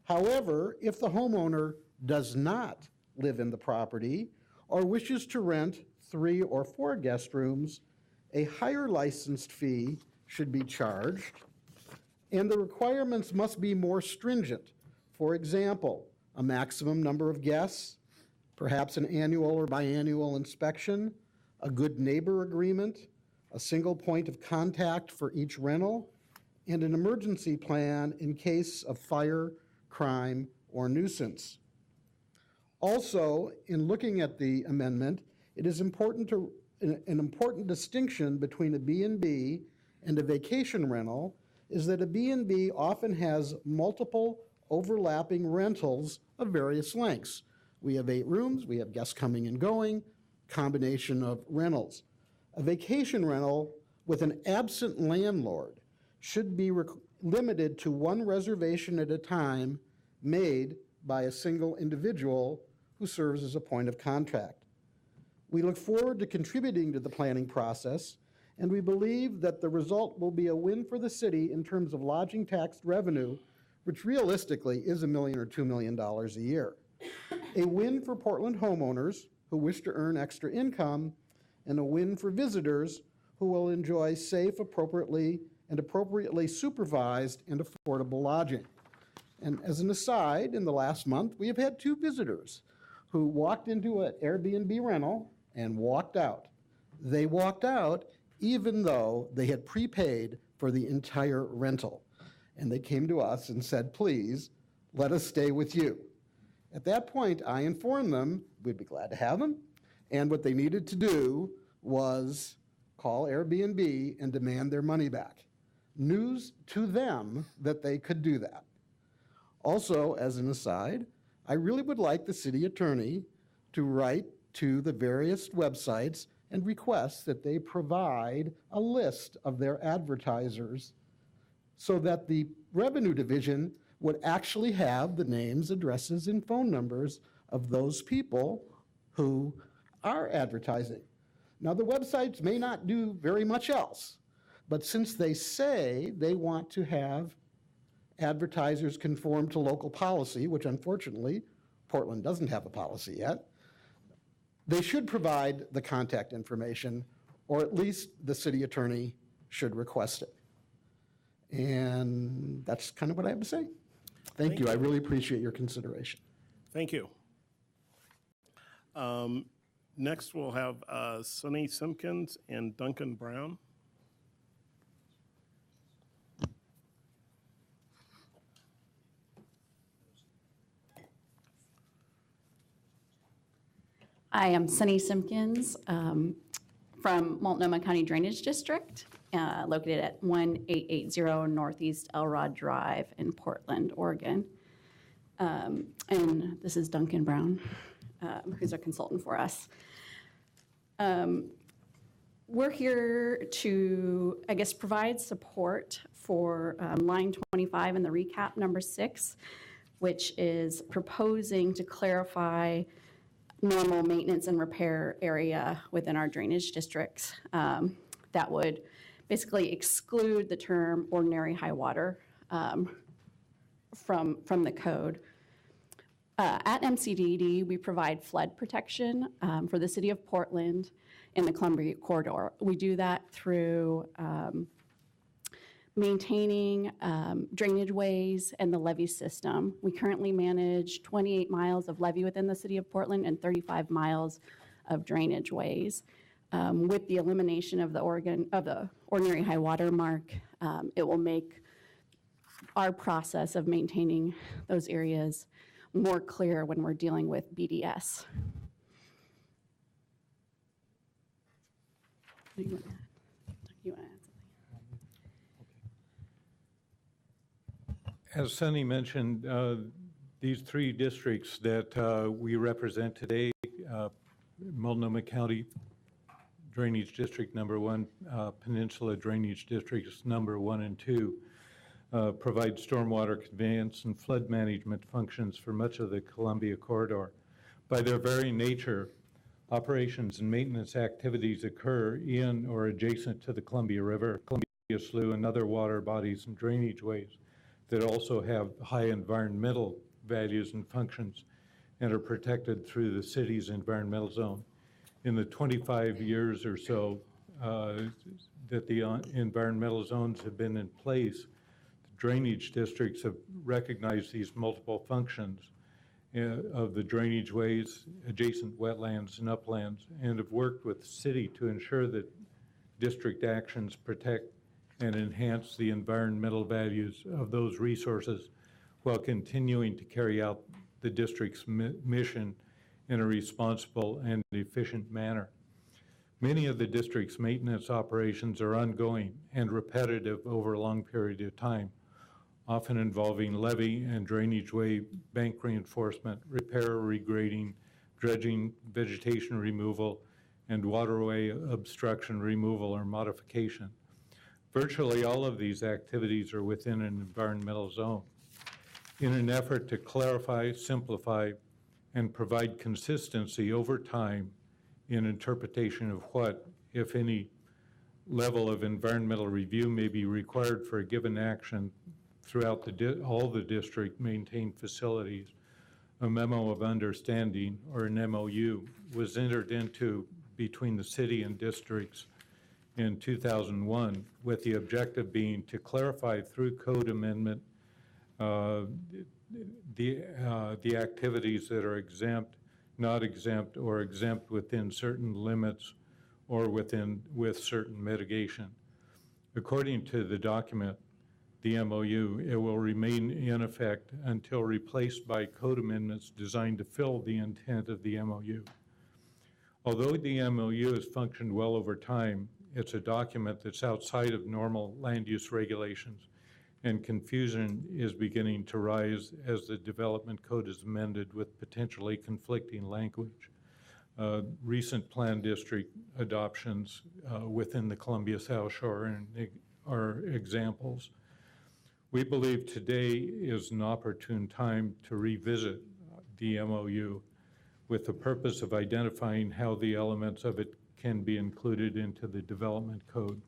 M: However, if the homeowner does not live in the property or wishes to rent 3 or 4 guest rooms, a higher licensed fee should be charged, and the requirements must be more stringent. For example, a maximum number of guests, perhaps an annual or biannual inspection, a good neighbor agreement, a single point of contact for each rental, and an emergency plan in case of fire, crime, or nuisance. Also, in looking at the amendment, it is important an important distinction between a B&B and a vacation rental is that a B&B often has multiple overlapping rentals of various lengths. We have 8 rooms, we have guests coming and going, combination of rentals. A vacation rental with an absent landlord should be limited to 1 reservation at a time made by a single individual who serves as a point of contact. We look forward to contributing to the planning process, and we believe that the result will be a win for the city in terms of lodging tax revenue, which realistically is $1 million or $2 million a year. A win for Portland homeowners who wish to earn extra income, and a win for visitors who will enjoy safe, appropriately supervised and affordable lodging. And as an aside, in the last month, we have had 2 visitors who walked into an Airbnb rental and walked out. They walked out even though they had prepaid for the entire rental. And they came to us and said, please, let us stay with you. At that point, I informed them we'd be glad to have them, and what they needed to do was call Airbnb and demand their money back. News to them that they could do that. Also, as an aside, I really would like the city attorney to write to the various websites and request that they provide a list of their advertisers so that the revenue division would actually have the names, addresses, and phone numbers of those people who are advertising. Now, the websites may not do very much else, but since they say they want to have advertisers conform to local policy, which unfortunately Portland doesn't have a policy yet, they should provide the contact information, or at least the city attorney should request it. And that's kind of what I have to say. Thank you. I really appreciate your consideration.
C: Thank you. Next, we'll have Sonny Simpkins and Duncan Brown.
N: I am Sunny Simpkins from Multnomah County Drainage District, located at 1880 Northeast Elrod Drive in Portland, Oregon. And this is Duncan Brown, who's a consultant for us. We're here to, I guess, provide support for line 25 in the recap number 6, which is proposing to clarify normal maintenance and repair area within our drainage districts. That would basically exclude the term ordinary high water from the code. At MCDD, we provide flood protection for the city of Portland in the Columbia corridor. We do that through maintaining drainage ways and the levee system. We currently manage 28 miles of levee within the city of Portland and 35 miles of drainage ways. With the elimination of the ordinary high water mark, it will make our process of maintaining those areas more clear when we're dealing with BDS. You want to add something?
O: As Sunny mentioned, these three districts that we represent today, Multnomah County Drainage District number 1, Peninsula Drainage Districts number 1 and 2, provide stormwater conveyance and flood management functions for much of the Columbia corridor. By their very nature, operations and maintenance activities occur in or adjacent to the Columbia River, Columbia Slough, and other water bodies and drainage ways that also have high environmental values and functions and are protected through the city's environmental zone. In the 25 years or so that the environmental zones have been in place, the drainage districts have recognized these multiple functions of the drainage ways, adjacent wetlands and uplands, and have worked with the city to ensure that district actions protect and enhance the environmental values of those resources while continuing to carry out the district's mission in a responsible and efficient manner. Many of the district's maintenance operations are ongoing and repetitive over a long period of time, often involving levee and drainage way bank reinforcement, repair or regrading, dredging, vegetation removal, and waterway obstruction removal or modification. Virtually all of these activities are within an environmental zone. In an effort to clarify, simplify, and provide consistency over time in interpretation of what, if any, level of environmental review may be required for a given action throughout all the district maintained facilities, a memo of understanding, or an MOU, was entered into between the city and districts in 2001, with the objective being to clarify through code amendment the activities that are exempt, not exempt, or exempt within certain limits or with certain mitigation. According to the document, the MOU, it will remain in effect until replaced by code amendments designed to fill the intent of the MOU. Although the MOU has functioned well over time, it's a document that's outside of normal land use regulations, and confusion is beginning to rise as the development code is amended with potentially conflicting language. Recent plan district adoptions within the Columbia South Shore are examples. We believe today is an opportune time to revisit the MOU with the purpose of identifying how the elements of it can be included into the development code.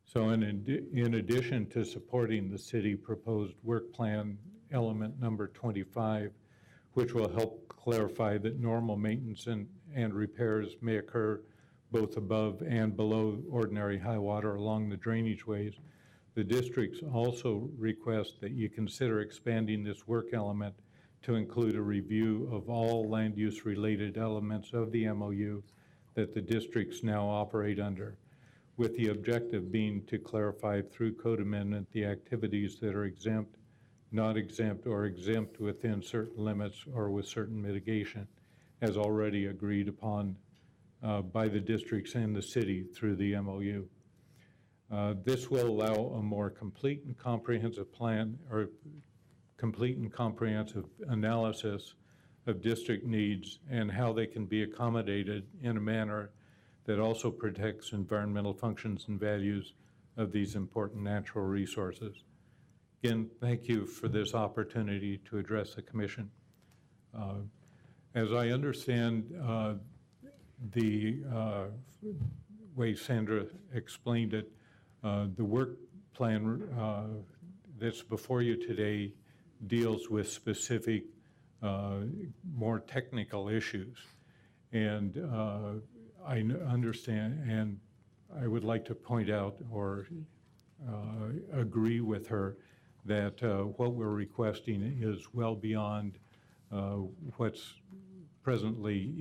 O: So in addition to supporting the city proposed work plan element number 25, which will help clarify that normal maintenance and repairs may occur both above and below ordinary high water along the drainage ways, the districts also request that you consider expanding this work element to include a review of all land use related elements of the MOU that the districts now operate under, with the objective being to clarify through code amendment the activities that are exempt, not exempt, or exempt within certain limits or with certain mitigation, as already agreed upon by the districts and the city through the MOU. This will allow a more complete and comprehensive plan, or complete and comprehensive analysis of district needs and how they can be accommodated in a manner that also protects environmental functions and values of these important natural resources. Again, thank you for this opportunity to address the Commission. As I understand the way Sandra explained it, the work plan that's before you today deals with specific, more technical issues. And understand, and I would like to point out or agree with her that what we're requesting is well beyond what's presently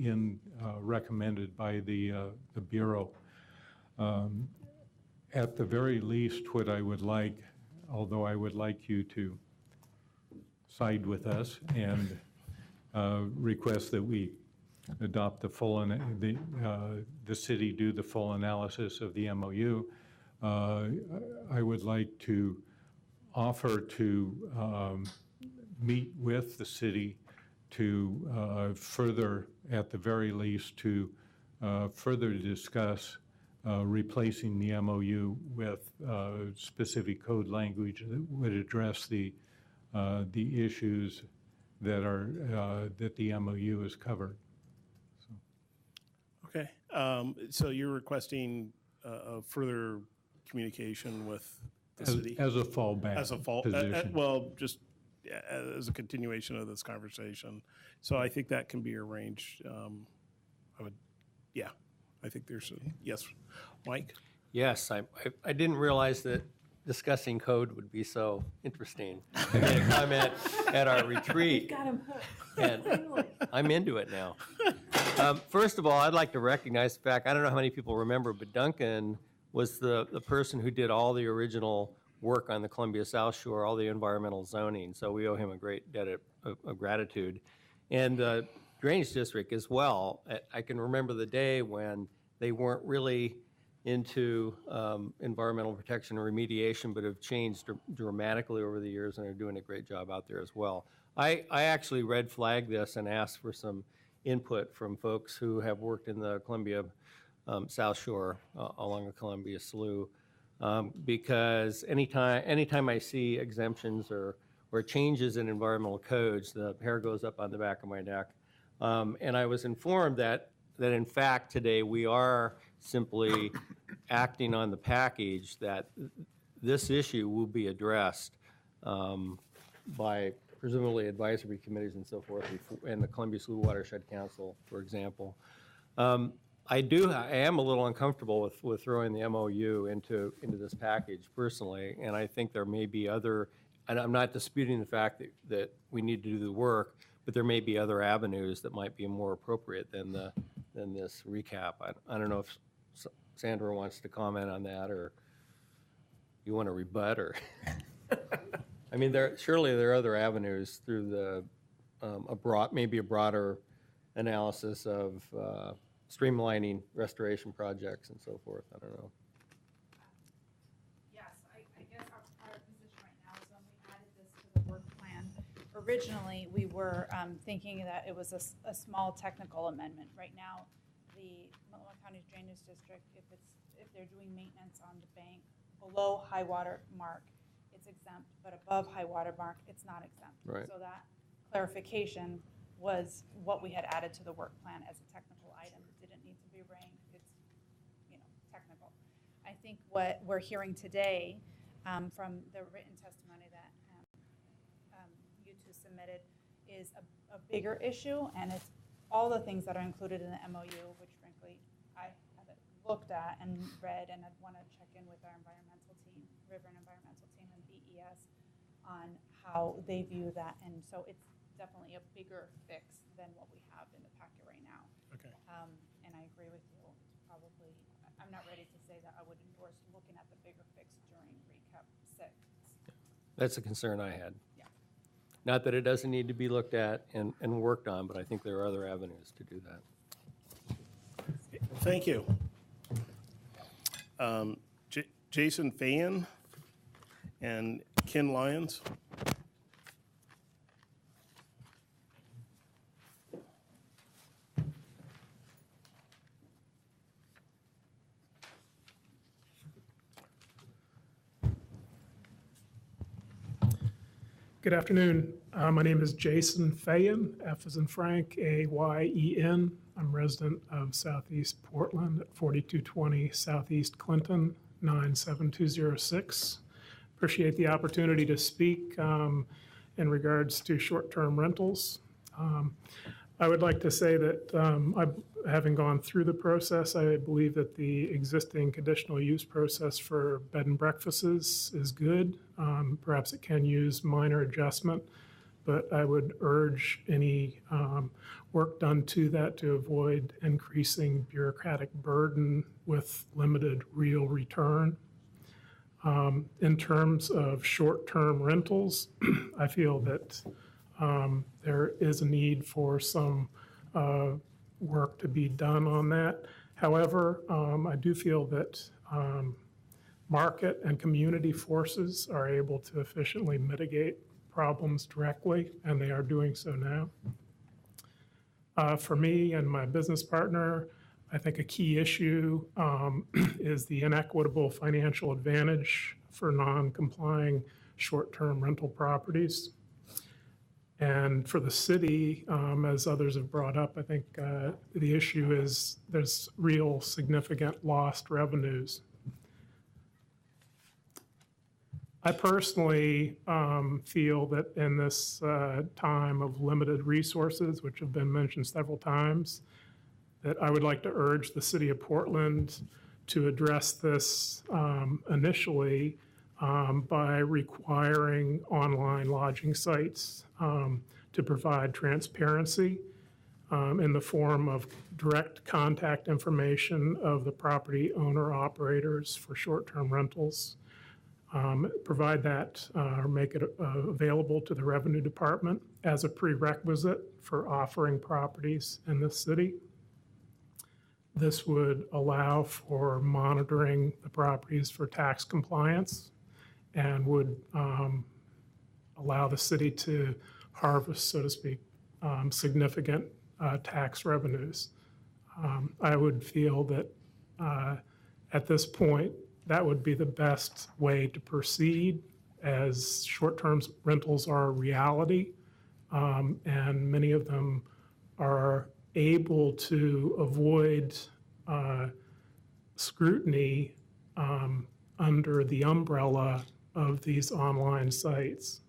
O: recommended by the Bureau. At the very least, what I would like, although I would like you to side with us and request that we adopt the full, the city do the full analysis of the MOU, I would like to offer to meet with the city to further, at the very least, to further discuss replacing the MOU with specific code language that would address the issues that are that the MOU has covered.
C: Okay, so you're requesting a further communication with the city?
O: As a fallback
C: As a
O: position.
C: well, just as a continuation of this conversation. So I think that can be arranged. I think there's yes. Mike?
J: Yes, I didn't realize that discussing code would be so interesting. I made a comment at our retreat.
E: Got him hooked.
J: And I'm into it now. First of all, I'd like to recognize the fact, I don't know how many people remember, but Duncan was the person who did all the original work on the Columbia South Shore, all the environmental zoning. So we owe him a great debt of gratitude. And Drainage District as well. I can remember the day when they weren't really into environmental protection and remediation, but have changed dramatically over the years and are doing a great job out there as well. I actually red flagged this and asked for some input from folks who have worked in the Columbia South Shore along the Columbia Slough, because anytime I see exemptions or changes in environmental codes, the hair goes up on the back of my neck. And I was informed that in fact today we are simply acting on the package, that this issue will be addressed by presumably advisory committees and so forth, and the Columbia Slough Watershed Council, for example. I am a little uncomfortable with throwing the MOU into this package personally, and I think there may be other, and I'm not disputing the fact that we need to do the work, but there may be other avenues that might be more appropriate than this recap. I don't know if Sandra wants to comment on that, or you want to rebut, or I mean, surely there are other avenues through the maybe a broader analysis of streamlining restoration projects and so forth. I don't know.
F: Yes, I guess our position right now is when we added this to the work plan, originally we were thinking that it was a small technical amendment. Right now, the Multnomah County Drainage District, if they're doing maintenance on the bank below high water mark, it's exempt, but above high water mark, it's not exempt.
J: Right.
F: So that clarification was what we had added to the work plan as a technical item. It didn't need to be ranked. It's, technical. I think what we're hearing today from the written testimony that you two submitted is a bigger issue, and it's all the things that are included in the MOU, which frankly I haven't looked at and read, and I'd want to check in with our environmental team, River and Environmental Team, and BES on how they view that. And so it's definitely a bigger fix than what we have in the packet right now.
C: Okay.
F: And I agree with you. It's probably, I'm not ready to say that I would endorse looking at the bigger fix during RICAP 6.
J: That's a concern I had.
F: Yeah.
J: Not that it doesn't need to be looked at and worked on, but I think there are other avenues to do that.
C: Thank you. Jason Fayan and Ken Lyons.
P: Good afternoon. My name is Jason Fayan, F as in Frank, A-Y-E-N. I'm resident of Southeast Portland at 4220 Southeast Clinton, 97206. Appreciate the opportunity to speak in regards to short-term rentals. I would like to say that having gone through the process, I believe that the existing conditional use process for bed and breakfasts is good. Perhaps it can use minor adjustment, but I would urge any work done to that to avoid increasing bureaucratic burden with limited real return. In terms of short-term rentals, I feel that there is a need for some work to be done on that. However, I do feel that market and community forces are able to efficiently mitigate problems directly, and they are doing so now. For me and my business partner, I think a key issue is the inequitable financial advantage for non-complying short-term rental properties. And for the city, as others have brought up, I think the issue is there's real significant lost revenues. I personally feel that in this time of limited resources, which have been mentioned several times, that I would like to urge the city of Portland to address this initially by requiring online lodging sites to provide transparency in the form of direct contact information of the property owner operators for short-term rentals. Provide that or make it available to the Revenue Department as a prerequisite for offering properties in the city. This would allow for monitoring the properties for tax compliance and would allow the city to harvest, so to speak, significant tax revenues. I would feel that at this point, that would be the best way to proceed, as short-term rentals are a reality, and many of them are able to avoid scrutiny under the umbrella of these online sites.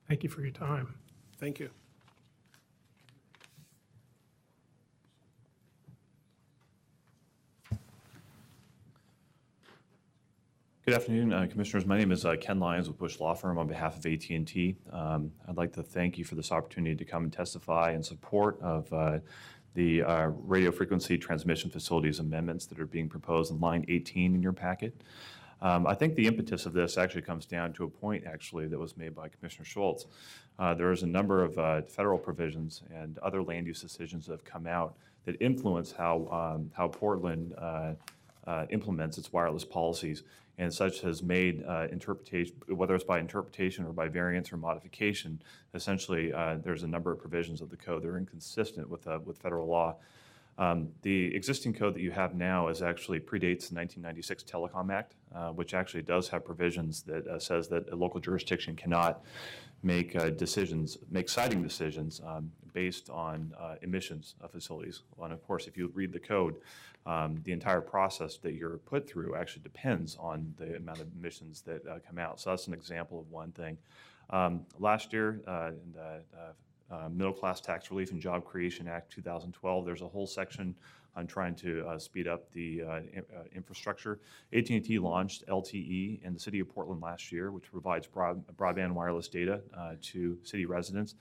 P: Thank you for your time.
C: Thank you.
Q: Good afternoon, Commissioners. My name is Ken Lyons with Bush Law Firm on behalf of AT&T. I'd like to thank you for this opportunity to come and testify in support of the radio frequency transmission facilities amendments that are being proposed in line 18 in your packet. I think the impetus of this actually comes down to a point that was made by Commissioner Schultz. There is a number of federal provisions and other land use decisions that have come out that influence how Portland implements its wireless policies, and such has made interpretation, whether it's by interpretation or by variance or modification, essentially there's a number of provisions of the code that are inconsistent with federal law. The existing code that you have now actually predates the 1996 Telecom Act, which actually does have provisions that says that a local jurisdiction cannot make siting decisions based on emissions of facilities. And of course, if you read the code, the entire process that you're put through actually depends on the amount of emissions that come out. So that's an example of one thing. Last year, in the Middle Class Tax Relief and Job Creation Act 2012, there's a whole section on trying to speed up the infrastructure. AT&T launched LTE in the city of Portland last year, which provides broadband wireless data to city residents.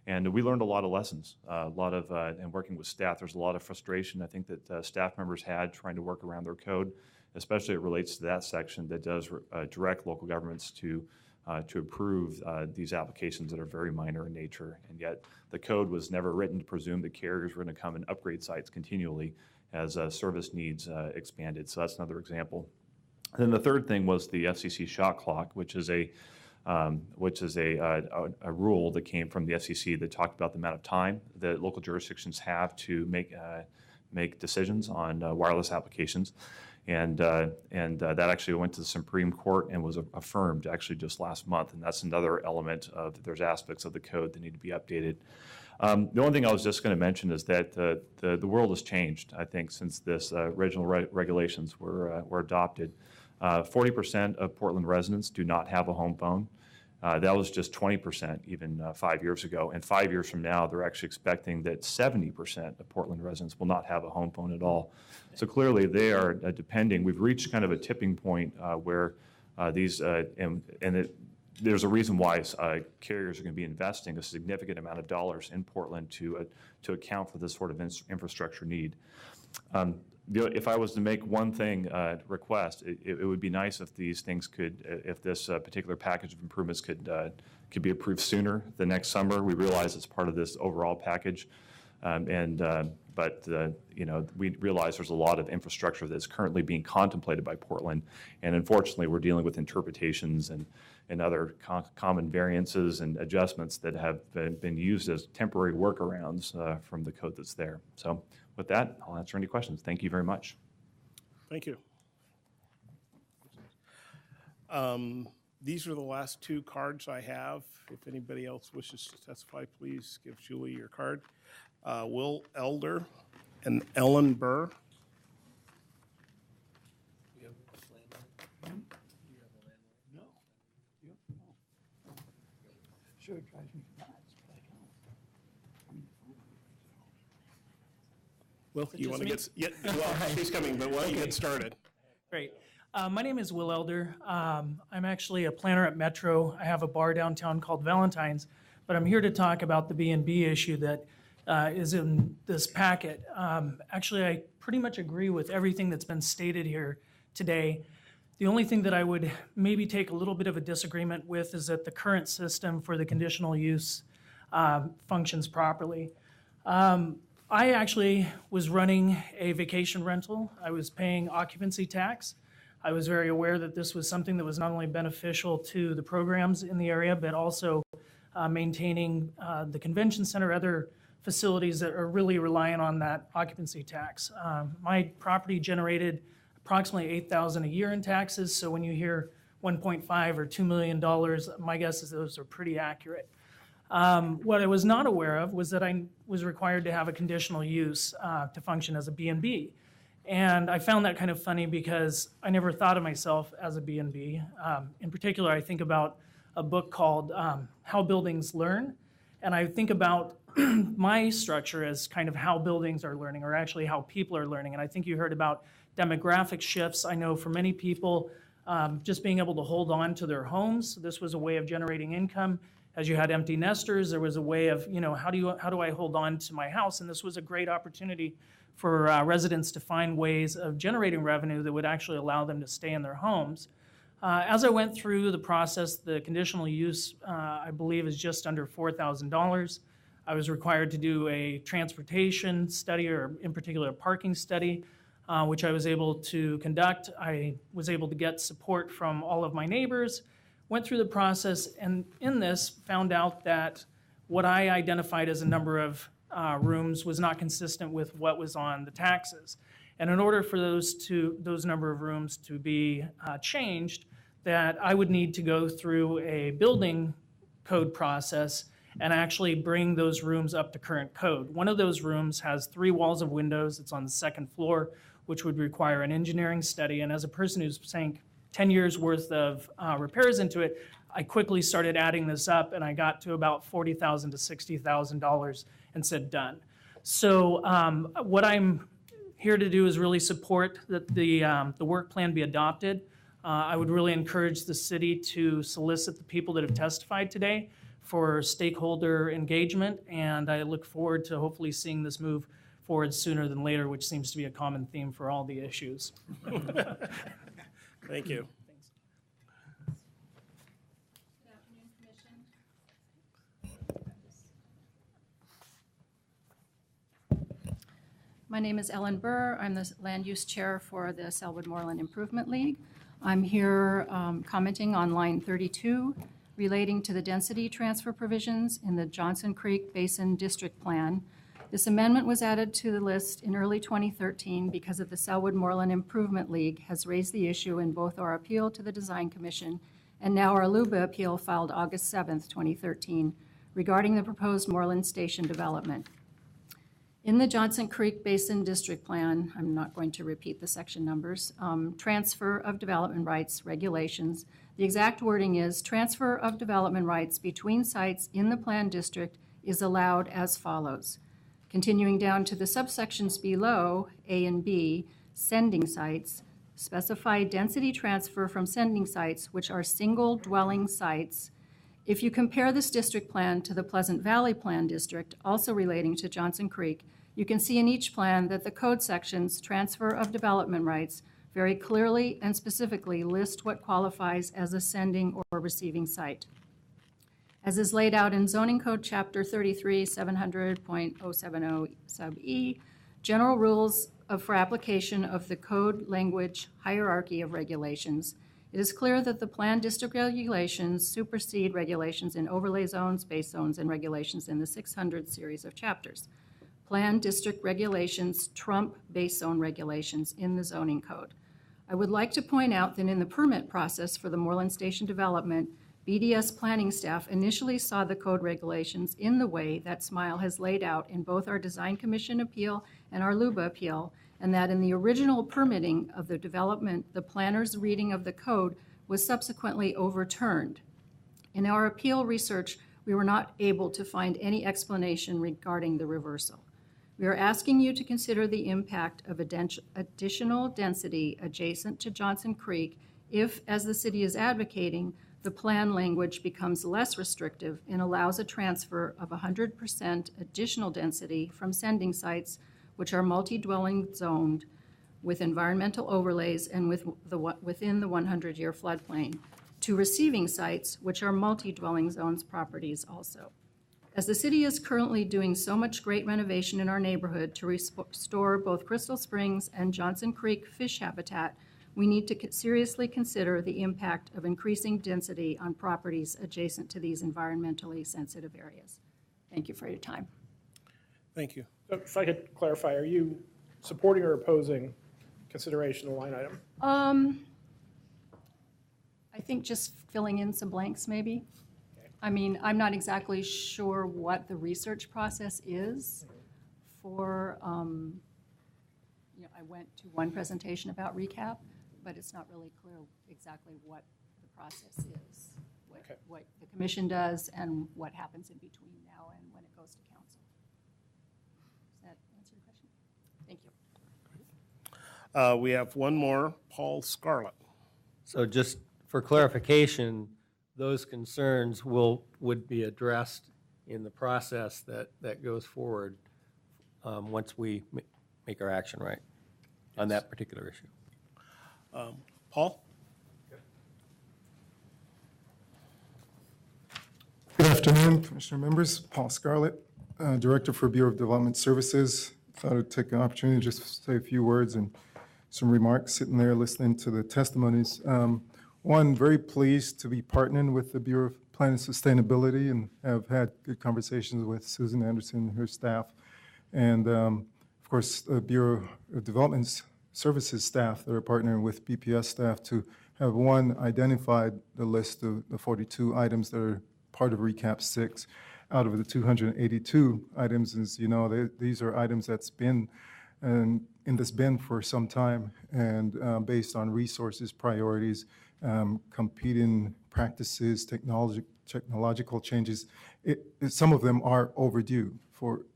Q: And we learned a lot of lessons, and working with staff, there's a lot of frustration I think that staff members had trying to work around their code, especially it relates to that section that does direct local governments to approve these applications that are very minor in nature. And yet the code was never written to presume that carriers were going to come and upgrade sites continually as service needs expanded. So that's another example. And then the third thing was the FCC shot clock, which is a rule that came from the FCC that talked about the amount of time that local jurisdictions have to make decisions on wireless applications. And that actually went to the Supreme Court and was affirmed actually just last month. And that's another element of there's aspects of the code that need to be updated. The only thing I was just going to mention is that the world has changed, I think, since this original regulations were adopted. 40% of Portland residents do not have a home phone. That was just 20% even 5 years ago. And 5 years from now, they're actually expecting that 70% of Portland residents will not have a home phone at all. So clearly they are depending. We've reached kind of a tipping point where there's a reason why carriers are going to be investing a significant amount of dollars in Portland to account for this sort of infrastructure need. If I was to make one thing request, it would be nice if these things if this particular package of improvements could be approved sooner than next summer. We realize it's part of this overall package, but we realize there's a lot of infrastructure that's currently being contemplated by Portland, and unfortunately, we're dealing with interpretations and other common variances and adjustments that have been used as temporary workarounds from the code that's there. So with that, I'll answer any questions. Thank you very much.
C: Thank you. These are the last two cards I have. If anybody else wishes to testify, please give Julie your card. Will Elder and Ellen Burr.
A: Sure, it drives me nuts, but I don't.
C: Will, you want to he's coming, but why don't you get started?
R: Great. My name is Will Elder. I'm actually a planner at Metro. I have a bar downtown called Valentine's, but I'm here to talk about the B&B issue that is in this packet. Actually, I pretty much agree with everything that's been stated here today. The only thing that I would maybe take a little bit of a disagreement with is that the current system for the conditional use functions properly. I actually was running a vacation rental. I was paying occupancy tax. I was very aware that this was something that was not only beneficial to the programs in the area, but also maintaining the convention center, other facilities that are really reliant on that occupancy tax. My property generated approximately $8,000 a year in taxes, so when you hear $1.5 or $2 million, my guess is those are pretty accurate. What I was not aware of was that I was required to have a conditional use to function as a B&B. And I found that kind of funny because I never thought of myself as a B&B. In particular, I think about a book called How Buildings Learn, and I think about my structure as kind of how buildings are learning, or actually how people are learning. And I think you heard about demographic shifts. I know for many people, just being able to hold on to their homes, this was a way of generating income. As you had empty nesters, there was a way of, how do I hold on to my house? And this was a great opportunity for residents to find ways of generating revenue that would actually allow them to stay in their homes. As I went through the process, the conditional use, I believe, is just under $4,000. I was required to do a transportation study, or in particular a parking study, which I was able to conduct. I was able to get support from all of my neighbors, went through the process, and in this found out that what I identified as a number of rooms was not consistent with what was on the taxes. And in order for those number of rooms to be changed, that I would need to go through a building code process and actually bring those rooms up to current code. One of those rooms has 3 walls of windows. It's on the 2nd floor, which would require an engineering study. And as a person who's sank 10 years worth of repairs into it, I quickly started adding this up, and I got to about $40,000 to $60,000 and said done. So what I'm here to do is really support that the work plan be adopted. I would really encourage the city to solicit the people that have testified today for stakeholder engagement, and I look forward to hopefully seeing this move forward sooner than later, which seems to be a common theme for all the issues.
C: Thank you.
S: My name is Ellen Burr. I'm the Land Use Chair for the Selwood Moreland Improvement League. I'm here commenting on line 32 relating to the density transfer provisions in the Johnson Creek Basin District Plan. This amendment was added to the list in early 2013 because of the Selwood Moreland Improvement League has raised the issue in both our appeal to the Design Commission and now our LUBA appeal filed August 7th, 2013, regarding the proposed Moreland Station development. In the Johnson Creek Basin District Plan, I'm not going to repeat the section numbers, transfer of development rights regulations. The exact wording is, transfer of development rights between sites in the planned district is allowed as follows. Continuing down to the subsections below, A and B, sending sites, specify density transfer from sending sites, which are single dwelling sites. If you compare this district plan to the Pleasant Valley Plan District, also relating to Johnson Creek, you can see in each plan that the code sections, transfer of development rights, very clearly and specifically list what qualifies as a sending or receiving site. As is laid out in Zoning Code Chapter 33, 700.070 sub E, general rules for application of the code language hierarchy of regulations, it is clear that the planned district regulations supersede regulations in overlay zones, base zones, and regulations in the 600 series of chapters. Planned district regulations trump base zone regulations in the zoning code. I would like to point out that in the permit process for the Moreland Station development, BDS planning staff initially saw the code regulations in the way that Smile has laid out in both our Design Commission appeal and our LUBA appeal, and that in the original permitting of the development, the planner's reading of the code was subsequently overturned. In our appeal research, we were not able to find any explanation regarding the reversal. We are asking you to consider the impact of additional density adjacent to Johnson Creek if, as the city is advocating, the plan language becomes less restrictive and allows a transfer of 100% additional density from sending sites, which are multi-dwelling zoned with environmental overlays and within the 100-year floodplain, to receiving sites, which are multi-dwelling zones properties also. As the city is currently doing so much great renovation in our neighborhood to restore both Crystal Springs and Johnson Creek fish habitat, we need to seriously consider the impact of increasing density on properties adjacent to these environmentally sensitive areas. Thank you for your time.
C: Thank you.
I: So if I could clarify, are you supporting or opposing consideration of the line item?
S: I think just filling in some blanks, maybe. I mean, I'm not exactly sure what the research process is for, I went to one presentation about RICAP, but it's not really clear exactly what the process is, what the commission does and what happens in between now and when it goes to council. Does that answer your question? Thank you.
C: We have one more, Paul Scarlett.
J: So just for clarification, those concerns would be addressed in the process that goes forward once we make our action right on that particular issue.
C: Paul?
T: Good afternoon, Commissioner members. Paul Scarlett, Director for Bureau of Development Services. Thought I'd take an opportunity just to say a few words and some remarks sitting there listening to the testimonies. One, very pleased to be partnering with the Bureau of Planning and Sustainability and have had good conversations with Susan Anderson and her staff. And of course, the Bureau of Development Services staff that are partnering with BPS staff to have one, identified the list of the 42 items that are part of RICAP 6 out of the 282 items. As you know, these are items that's been in this bin for some time and based on resources, priorities, competing practices, technological changes. Some of them are overdue for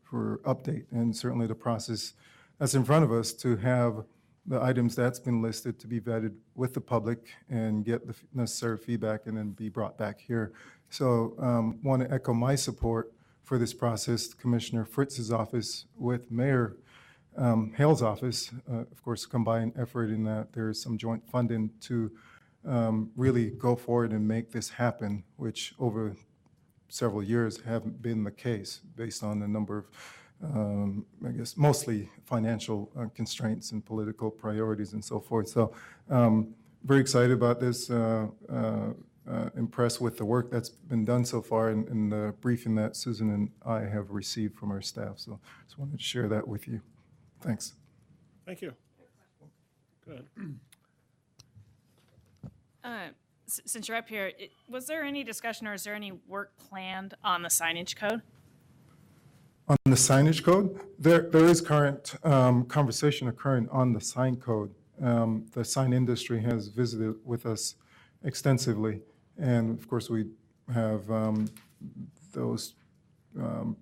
T: update, and certainly the process that's in front of us to have the items that's been listed to be vetted with the public and get the necessary feedback and then be brought back here. So want to echo my support for this process. Commissioner Fritz's office with Mayor Hale's office, of course, combined effort in that there is some joint funding to really go forward and make this happen, which over several years haven't been the case based on a number of, I guess, mostly financial constraints and political priorities and so forth. So very excited about this, impressed with the work that's been done so far in the briefing that Susan and I have received from our staff. So just wanted to share that with you. Thanks.
C: Thank you. Good.
H: Since you're up here, was there any discussion or is there any work planned on the signage code?
T: On the signage code, there is current conversation occurring on the sign code. The sign industry has visited with us extensively, and of course, we have those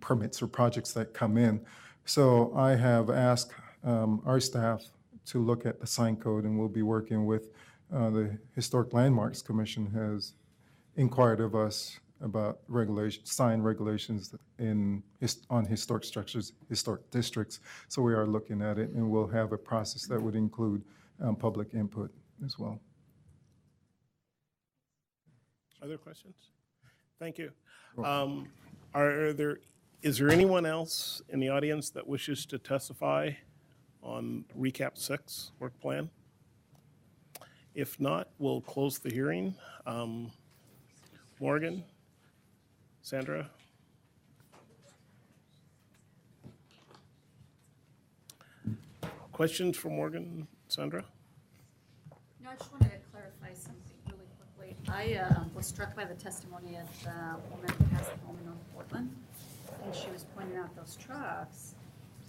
T: permits or projects that come in. So I have asked our staff to look at the sign code, and we'll be working with the Historic Landmarks Commission has inquired of us about sign regulations on historic structures, historic districts. So we are looking at it, and we'll have a process that would include public input as well.
C: Other questions? Thank you. Is there anyone else in the audience that wishes to testify on RICAP 6 work plan? If not, we'll close the hearing. Morgan, Sandra? Questions for Morgan, Sandra?
S: No, I just wanted to clarify something really quickly. I was struck by the testimony of the woman who has a home in North Portland, and she was pointing out those trucks.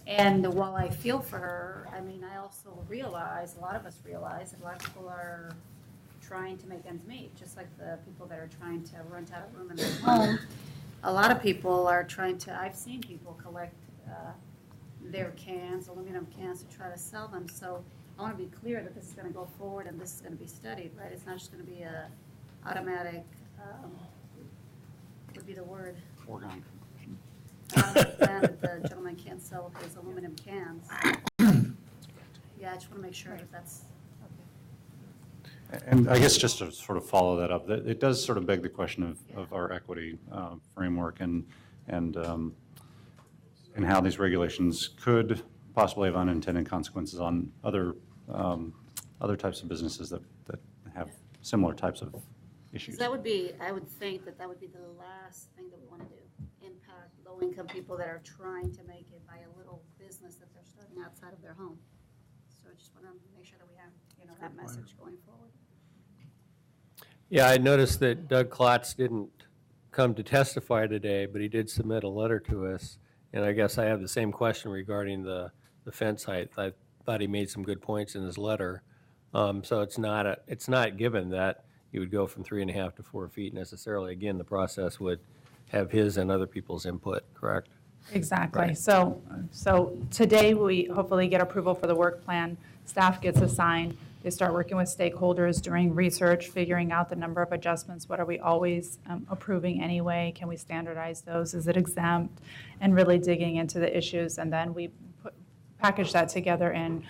S: And while I feel for her, I mean, I also realize, a lot of us realize, that a lot of people are trying to make ends meet, just like the people that are trying to rent out a room in their home. A lot of people are trying to, I've seen people collect their cans, aluminum cans, to try to sell them. So I want to be clear that this is going to go forward and this is going to be studied, right? It's not just going to be a automatic, what would be the word?
G: Foregone.
S: And the gentleman can't sell his aluminum cans. Yeah, I just want to make sure that that's okay.
G: And I guess just to sort of follow that up, it does sort of beg the question of our equity framework and how these regulations could possibly have unintended consequences on other types of businesses that have similar types of issues.
S: So that would be, I would think that would be the last thing that we want to do, impact low-income people that are trying to make it by a little business that they're starting outside of their home. So I just want to make sure that we have, that message going forward.
J: Yeah, I noticed that Doug Klotz didn't come to testify today, but he did submit a letter to us. And I guess I have the same question regarding the fence height. I thought he made some good points in his letter. So it's not given that you would go from 3.5 to 4 feet necessarily. Again, the process would have his and other people's input, correct?
F: Exactly.
J: Right.
F: So today, we hopefully get approval for the work plan. Staff gets assigned. They start working with stakeholders, doing research, figuring out the number of adjustments. What are we always approving anyway? Can we standardize those? Is it exempt? And really digging into the issues. And then we package that together in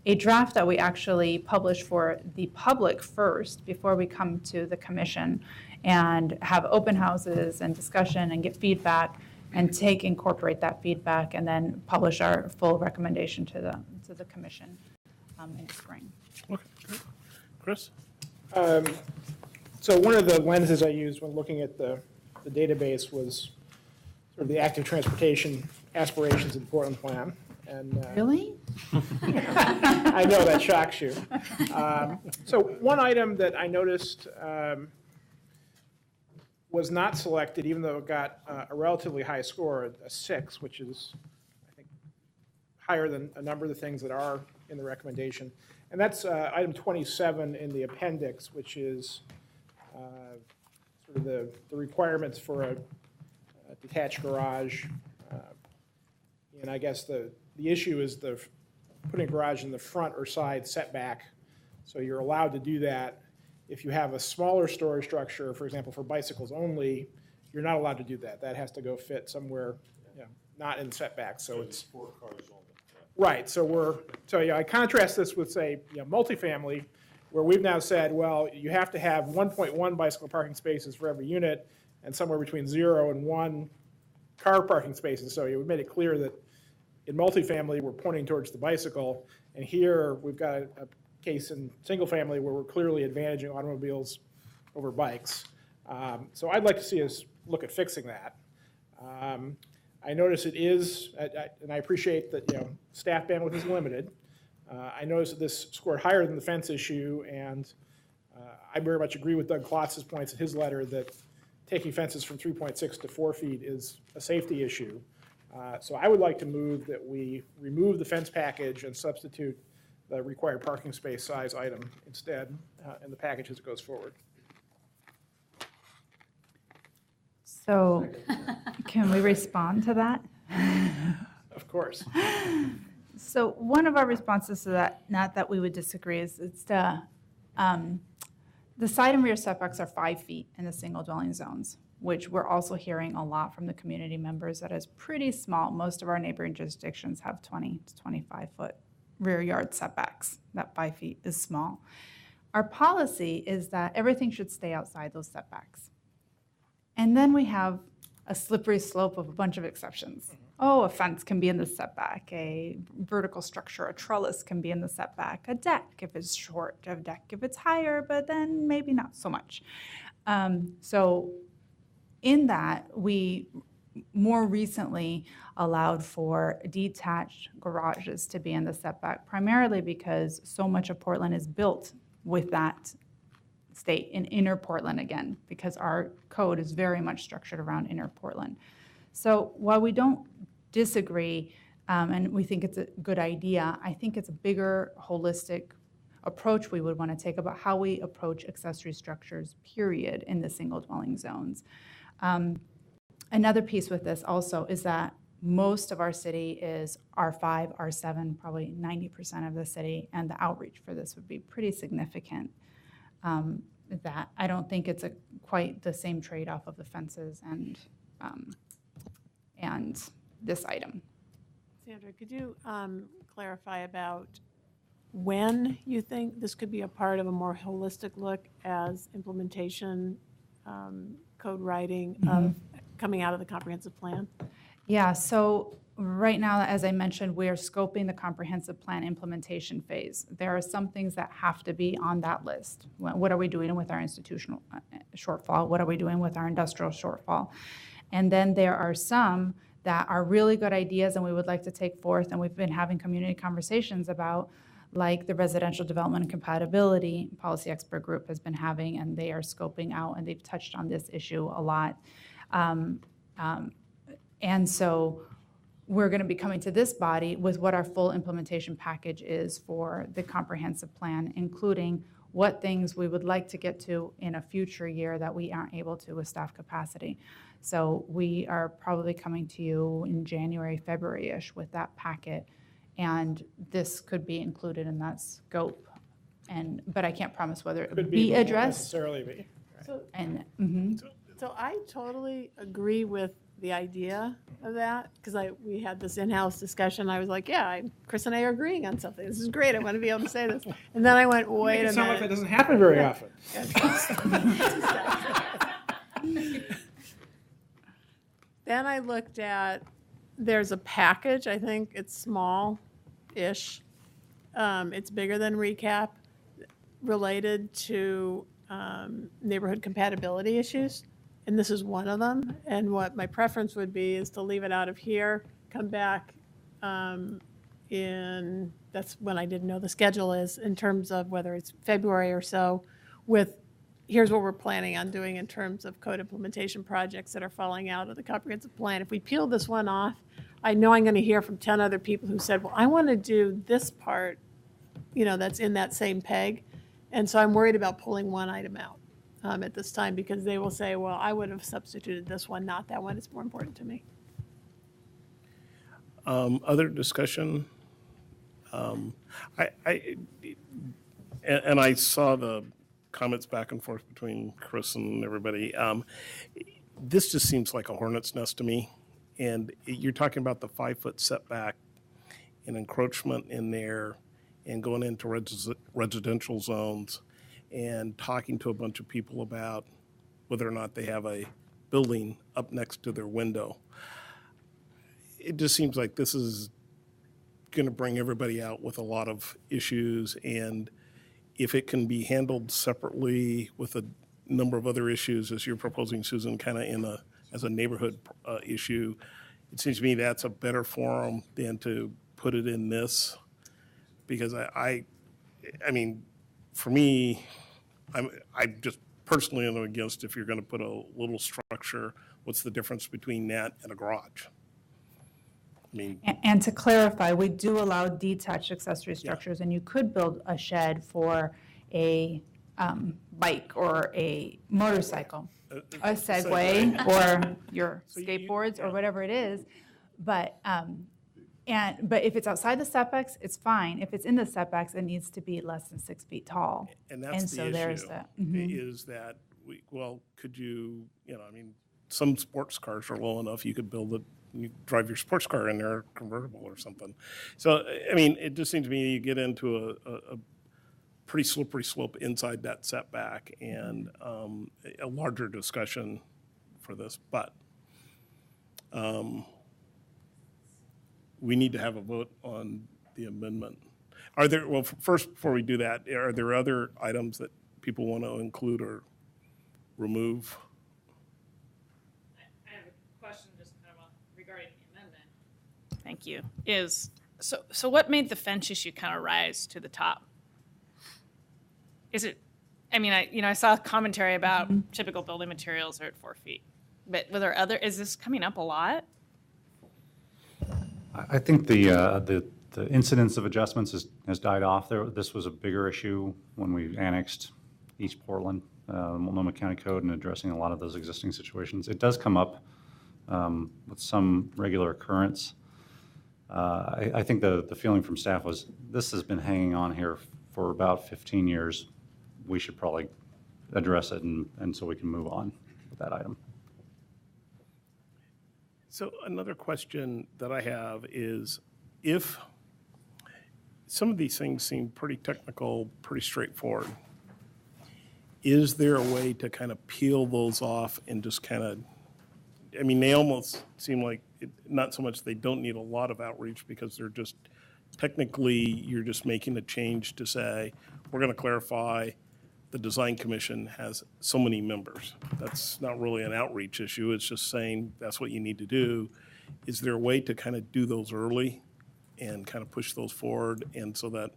F: a draft that we actually publish for the public first before we come to the commission and have open houses and discussion and get feedback and incorporate that feedback and then publish our full recommendation to the commission in spring.
C: Okay, great. Chris?
I: So one of the lenses I used when looking at the database was sort of the active transportation aspirations in the Portland plan. And
F: Really?
I: I know that shocks you. So one item that I noticed was not selected, even though it got a relatively high score, a 6, which is, I think, higher than a number of the things that are in the recommendation. And that's item 27 in the appendix, which is sort of the requirements for a detached garage. And I guess the issue is putting a garage in the front or side setback. So you're allowed to do that. If you have a smaller storage structure, for example, for bicycles only, you're not allowed to do that. That has to go fit somewhere, not in setback. So it's 4 cars only. Right. So I contrast this with, say, multifamily, where we've now said, well, you have to have 1.1 bicycle parking spaces for every unit, and somewhere between 0 and 1 car parking spaces. So we made it clear that in multifamily, we're pointing towards the bicycle, and here we've got a case in single family where we're clearly advantaging automobiles over bikes. So I'd like to see us look at fixing that. I notice it is, and I appreciate that staff bandwidth is limited. I notice that this scored higher than the fence issue, and I very much agree with Doug Klotz's points in his letter that taking fences from 3.6 to 4 feet is a safety issue. So I would like to move that we remove the fence package and substitute the required parking space size item instead in the package as it goes forward.
F: So can we respond to that?
I: Of course.
F: So one of our responses to that, not that we would disagree, is it's the side and rear setbacks are 5 feet in the single dwelling zones, which we're also hearing a lot from the community members that is pretty small. Most of our neighboring jurisdictions have 20 to 25 foot rear yard setbacks. That 5 feet is small. Our policy is that everything should stay outside those setbacks. And then we have a slippery slope of a bunch of exceptions. Oh, a fence can be in the setback, a vertical structure, a trellis can be in the setback, a deck if it's short, a deck if it's higher, but then maybe not so much. So in that, we more recently allowed for detached garages to be in the setback, primarily because so much of Portland is built with that state in inner Portland again, because our code is very much structured around inner Portland. So while we don't disagree and we think it's a good idea, I think it's a bigger holistic approach we would want to take about how we approach accessory structures, period, in the single dwelling zones. Another piece with this also is that most of our city is R5, R7, probably 90% of the city, and the outreach for this would be pretty significant. That I don't think it's quite the same trade-off of the fences and this item.
E: Sandra, could you clarify about when you think this could be a part of a more holistic look as implementation, code writing of coming out of the comprehensive plan?
F: Yeah, so right now, as I mentioned, we are scoping the comprehensive plan implementation phase. There are some things that have to be on that list. What are we doing with our institutional shortfall? What are we doing with our industrial shortfall? And then there are some that are really good ideas and we would like to take forth, and we've been having community conversations about, like the residential development and compatibility policy expert group has been having, and they are scoping out, and they've touched on this issue a lot. And so we're going to be coming to this body with what our full implementation package is for the comprehensive plan, including what things we would like to get to in a future year that we aren't able to with staff capacity. So we are probably coming to you in January, February-ish with that packet, and this could be included in that scope. But I can't promise whether it would be addressed.
I: Necessarily be.
E: So,
F: And
E: so I totally agree with the idea of that, because we had this in-house discussion. I was like, yeah, Chris and I are agreeing on something. This is great. I want to be able to say this. And then I went, wait a minute.
I: It sounds like that doesn't happen very often.
E: Then I looked at, there's a package, I think it's small-ish. It's bigger than RICAP, related to neighborhood compatibility issues. And this is one of them. And what my preference would be is to leave it out of here, come back that's when I didn't know the schedule is, in terms of whether it's February or so, with here's what we're planning on doing in terms of code implementation projects that are falling out of the comprehensive plan. If we peel this one off, I know I'm going to hear from 10 other people who said, well, I want to do this part, that's in that same peg. And so I'm worried about pulling one item out at this time, because they will say, well, I would have substituted this one, not that one. It's more important to me.
C: Other discussion? I saw the comments back and forth between Chris and everybody. This just seems like a hornet's nest to me. And you're talking about the 5-foot setback and encroachment in there and going into residential zones and talking to a bunch of people about whether or not they have a building up next to their window. It just seems like this is going to bring everybody out with a lot of issues, and if it can be handled separately with a number of other issues, as you're proposing, Susan, kind of as a neighborhood issue, it seems to me that's a better forum than to put it in this, because I mean, for me, I just personally am against, if you're going to put a little structure, what's the difference between that and a garage? I mean,
F: And to clarify, we do allow detached accessory structures, and you could build a shed for a bike or a motorcycle, a Segway, or your skateboards, or whatever it is. But if it's outside the setbacks, it's fine. If it's in the setbacks, it needs to be less than 6 feet tall.
C: and that's the
F: so there's
C: issue,
F: that.
C: is that, could you, I mean, some sports cars are low enough, you could build it, you drive your sports car in there, convertible or something. So, I mean, it just seems to me you get into a pretty slippery slope inside that setback, and a larger discussion for this, but we need to have a vote on the amendment. Are there, first, before we do that, are there other items that people want to include or remove?
H: I have a question just kind of regarding the amendment. Thank you. So what made the fence issue kind of rise to the top? Is it, I mean, I saw commentary about typical building materials are at 4 feet, but were there is this coming up a lot?
G: I think the incidence of adjustments has died off. This was a bigger issue when we annexed East Portland, Multnomah County Code, and addressing a lot of those existing situations. It does come up with some regular occurrence. I think the feeling from staff was this has been hanging on here for about 15 years. We should probably address it, and so we can move on with that item.
C: So another question that I have is, if some of these things seem pretty technical, pretty straightforward, is there a way to kind of peel those off and just kind of, I mean, they almost seem like, not so much they don't need a lot of outreach because they're just, technically, you're just making a change to say, we're going to clarify the design commission has so many members. That's not really an outreach issue. It's just saying that's what you need to do. Is there a way to kind of do those early and kind of push those forward? And so that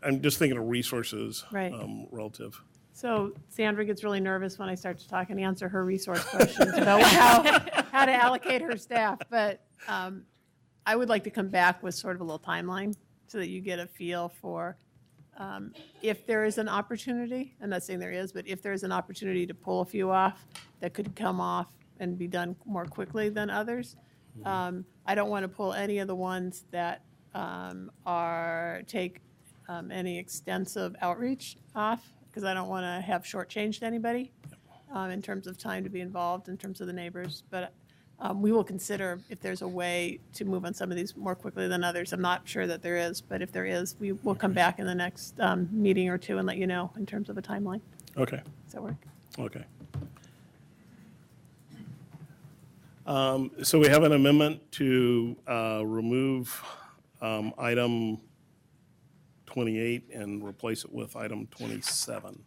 C: I'm just thinking of resources relative.
E: So Sandra gets really nervous when I start to talk and answer her resource questions about how to allocate her staff. But I would like to come back with sort of a little timeline so that you get a feel for if there is an opportunity. I'm not saying there is, but if there is an opportunity to pull a few off that could come off and be done more quickly than others. I don't want to pull any of the ones that take any extensive outreach off, because I don't want to have shortchanged anybody in terms of time to be involved, in terms of the neighbors. But we will consider if there's a way to move on some of these more quickly than others. I'm not sure that there is, but if there is, we will come back in the next meeting or two and let you know in terms of a timeline.
C: Okay.
E: Does that work?
C: Okay. So we have an amendment to remove item 28 and replace it with item 27.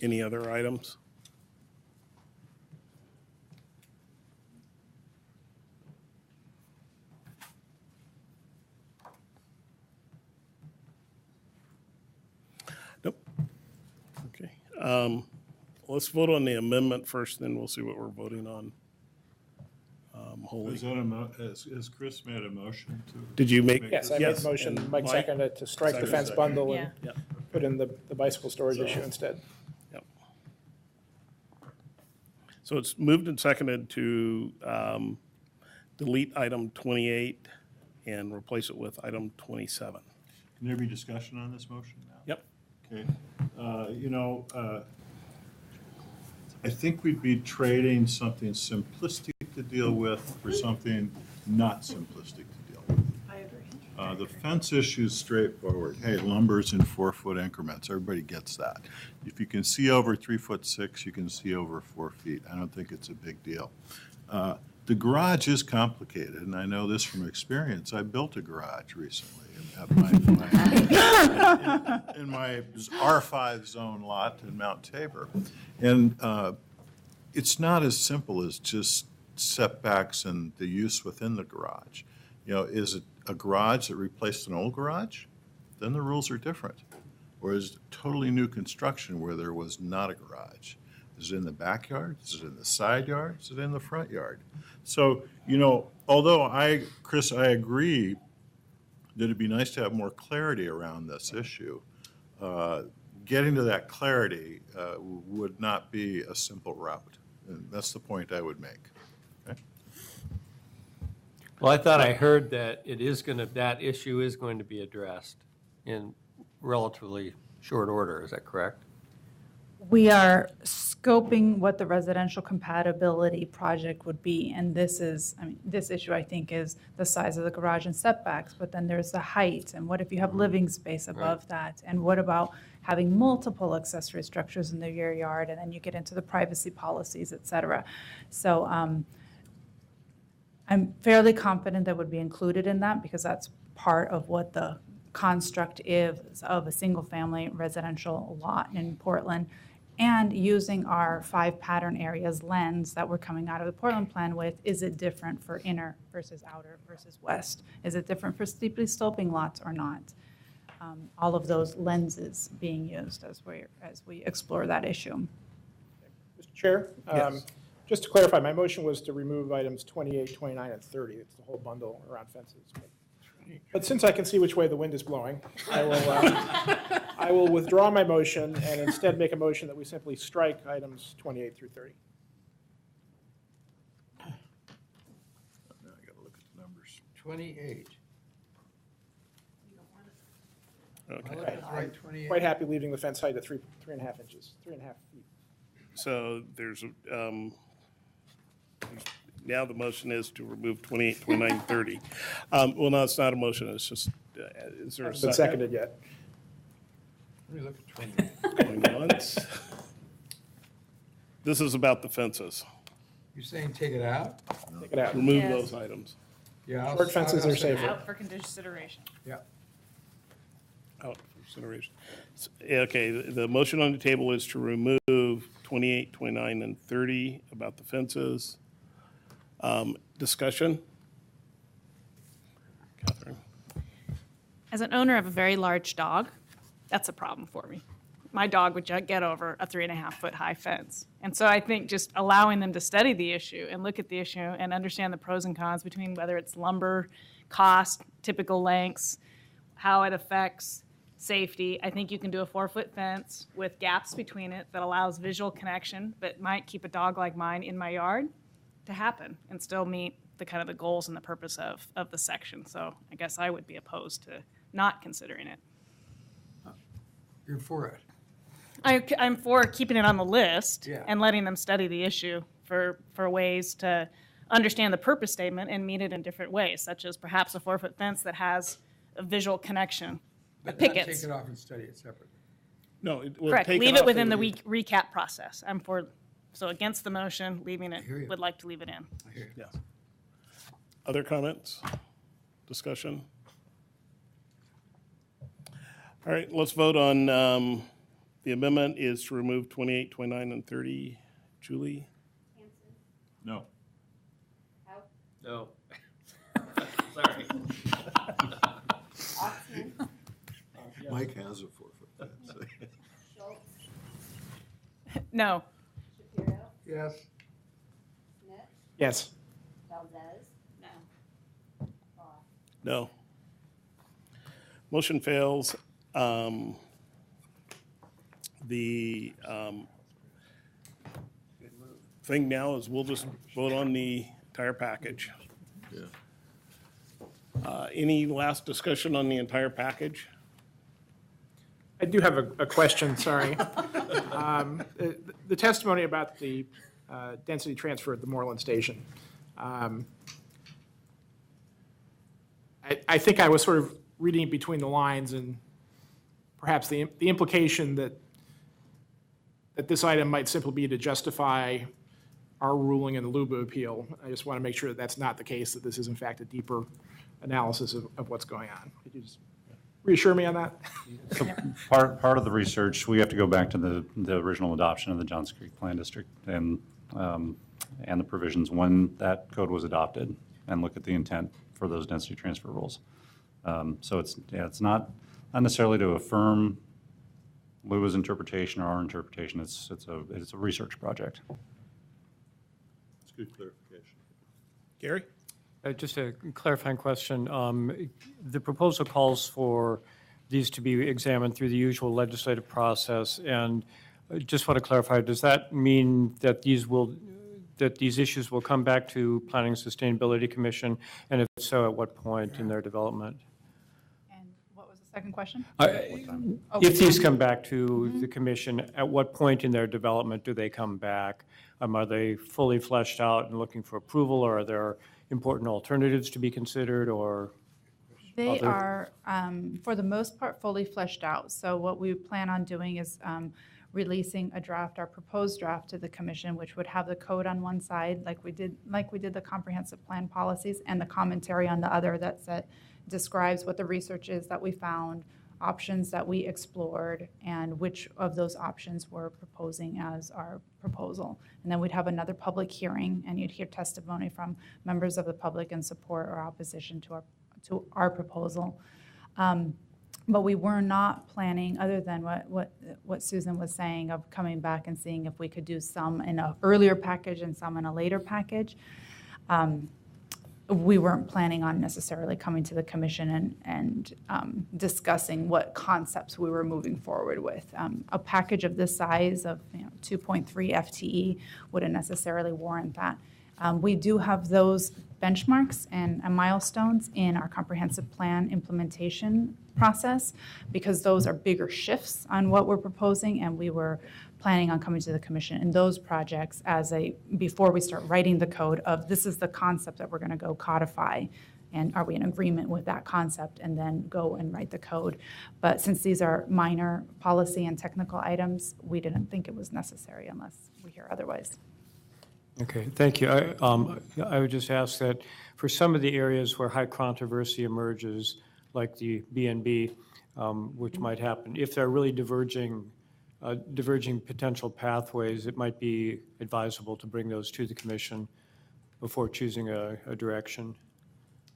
C: Any other items? Nope. Okay. Let's vote on the amendment first, then we'll see what we're voting on. Wholly.
O: Is that has Chris made a motion to?
C: Did you make?
I: Yes, I made the motion. Mike seconded it to strike the fence bundle and put in the bicycle storage issue instead.
C: Yep. So it's moved and seconded to delete item 28 and replace it with item 27.
O: Can there be discussion on this motion now?
C: Yep.
O: Okay. I think we'd be trading something simplistic to deal with for something not simplistic to deal with.
E: I agree.
O: The fence issue is straightforward. Hey, lumber's in 4-foot increments. Everybody gets that. If you can see over 3'6", you can see over 4 feet. I don't think it's a big deal. The garage is complicated, and I know this from experience. I built a garage recently in my R5 zone lot in Mount Tabor. And it's not as simple as just setbacks and the use within the garage. Is it a garage that replaced an old garage? Then the rules are different. Or is it totally new construction where there was not a garage?
U: Is it in the backyard? Is it in the side yard? Is it in the front yard? So, although Chris, I agree that it'd be nice to have more clarity around this issue, getting to that clarity would not be a simple route. And that's the point I would make. Okay?
J: Well, I thought I heard that that issue is going to be addressed in relatively short order. Is that correct?
F: We are scoping what the residential compatibility project would be, and this issue, I think, is the size of the garage and setbacks, but then there's the height, and what if you have living space above that, and what about having multiple accessory structures in the rear yard, and then you get into the privacy policies, et cetera. So I'm fairly confident that would be included in that, because that's part of what the construct is of a single-family residential lot in Portland, and using our 5 pattern areas lens that we're coming out of the Portland plan with. Is it different for inner versus outer versus west? Is it different for steeply sloping lots or not? All of those lenses being used as we explore that issue.
I: Mr. Chair?
A: Yes.
I: Just to clarify, my motion was to remove items 28, 29, and 30. It's the whole bundle around fences. But since I can see which way the wind is blowing, I will withdraw my motion and instead make a motion that we simply strike items 28 through 30.
U: Now I got to look at the numbers.
A: 28.
C: Okay.
I: I'm quite happy leaving the fence height at 3.5 inches, 3.5 feet.
C: So there's, now the motion is to remove 28, 29, 30. Well, no, it's not a motion, it's just, is there a
I: Hasn't been
C: second?
I: seconded yet.
A: Let me look at 28.
C: Going once. This is about the fences.
A: You're saying take it out?
I: Take it out.
C: Remove
H: Yes.
C: those items.
A: Yeah.
I: Short fences are safer.
H: Out for consideration.
A: Yeah.
C: Out for consideration. Okay, the motion on the table is to remove 28, 29, and 30 about the fences. Discussion? Catherine?
H: As an owner of a very large dog, that's a problem for me. My dog would get over a 3.5-foot high fence. And so I think just allowing them to study the issue and look at the issue and understand the pros and cons between whether it's lumber, cost, typical lengths, how it affects safety. I think you can do a 4-foot fence with gaps between it that allows visual connection, but might keep a dog like mine in my yard to happen and still meet the kind of the goals and the purpose of the section. So I guess I would be opposed to not considering it.
A: You're for it.
H: I'm for keeping it on the list
A: Yeah.
H: and letting them study the issue for ways to understand the purpose statement and meet it in different ways, such as perhaps a 4-foot fence that has a visual connection.
A: But not
H: Pickets.
A: take it off and study it separately.
C: No, we'll
H: Correct.
C: take
H: Leave
C: off
H: it within the
C: and
H: recap process. I'm for, so against the motion, leaving it,
A: hear you.
H: would like to leave it in.
A: I hear you.
C: Yes. Other comments? Discussion? All right, let's vote on, the amendment is to remove 28, 29, and 30. Julie?
U: No.
J: No. Sorry.
U: Mike has a 4-foot fence.
H: No.
A: Yes.
I: Yes.
C: No. Motion fails. The thing now is we'll just vote on the entire package.
U: Yeah.
C: Any last discussion on the entire package?
I: I do have a question, sorry. The testimony about the density transfer at the Moreland Station. I think I was sort of reading between the lines and perhaps the implication that this item might simply be to justify our ruling in the Luba appeal. I just want to make sure that that's not the case, that this is in fact a deeper analysis of what's going on. Could you just reassure me on that?
G: So part of the research, we have to go back to the original adoption of the Johnson Creek Plan District and the provisions when that code was adopted and look at the intent for those density transfer rules. So it's not necessarily to affirm Lou's interpretation or our interpretation. It's a research project.
U: It's good clarification.
C: Gary?
D: Just a clarifying question. The proposal calls for these to be examined through the usual legislative process, and I just want to clarify, does that mean that these issues will come back to Planning and Sustainability Commission, and if so, at what point in their development?
F: And what was the second question?
D: If these come back to the commission, at what point in their development do they come back? Are they fully fleshed out and looking for approval, or are there important alternatives to be considered, or?
F: They are, for the most part, fully fleshed out. So what we plan on doing is releasing a draft, our proposed draft to the commission, which would have the code on one side, like we did the comprehensive plan policies, and the commentary on the other that describes what the research is that we found, options that we explored, and which of those options we're proposing as our proposal. And then we'd have another public hearing, and you'd hear testimony from members of the public in support or opposition to our proposal. But we were not planning, other than what Susan was saying, of coming back and seeing if we could do some in an earlier package and some in a later package. We weren't planning on necessarily coming to the commission and discussing what concepts we were moving forward with. A package of this size of 2.3 FTE wouldn't necessarily warrant that. We do have those benchmarks and milestones in our comprehensive plan implementation process, because those are bigger shifts on what we're proposing, and we were planning on coming to the commission in those projects before we start writing the code of this is the concept that we're going to go codify, and are we in agreement with that concept, and then go and write the code. But since these are minor policy and technical items, we didn't think it was necessary unless we hear otherwise.
D: Okay, thank you. I would just ask that for some of the areas where high controversy emerges, like the B&B, which might happen, if there are really diverging potential pathways, it might be advisable to bring those to the commission before choosing a direction.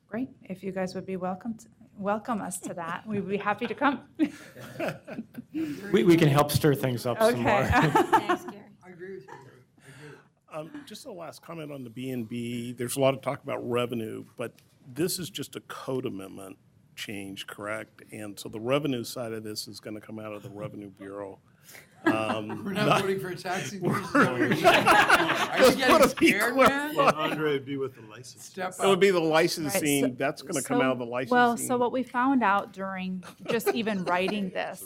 F: Great. If you guys would be welcome us to that, we'd be happy to come.
D: We can help stir things up some more.
F: Thanks,
A: Gary. I agree with you.
C: Just a last comment on the B&B. There's a lot of talk about revenue, but this is just a code amendment change, correct? And so the revenue side of this is going to come out of the Revenue Bureau.
A: We're not voting for a tax increase. Are you getting scared, man?
U: Well, Andre would be with the licensing.
C: It would be the licensing.
F: Right,
C: That's going to come out of the licensing.
F: Well, so what we found out during just even writing this,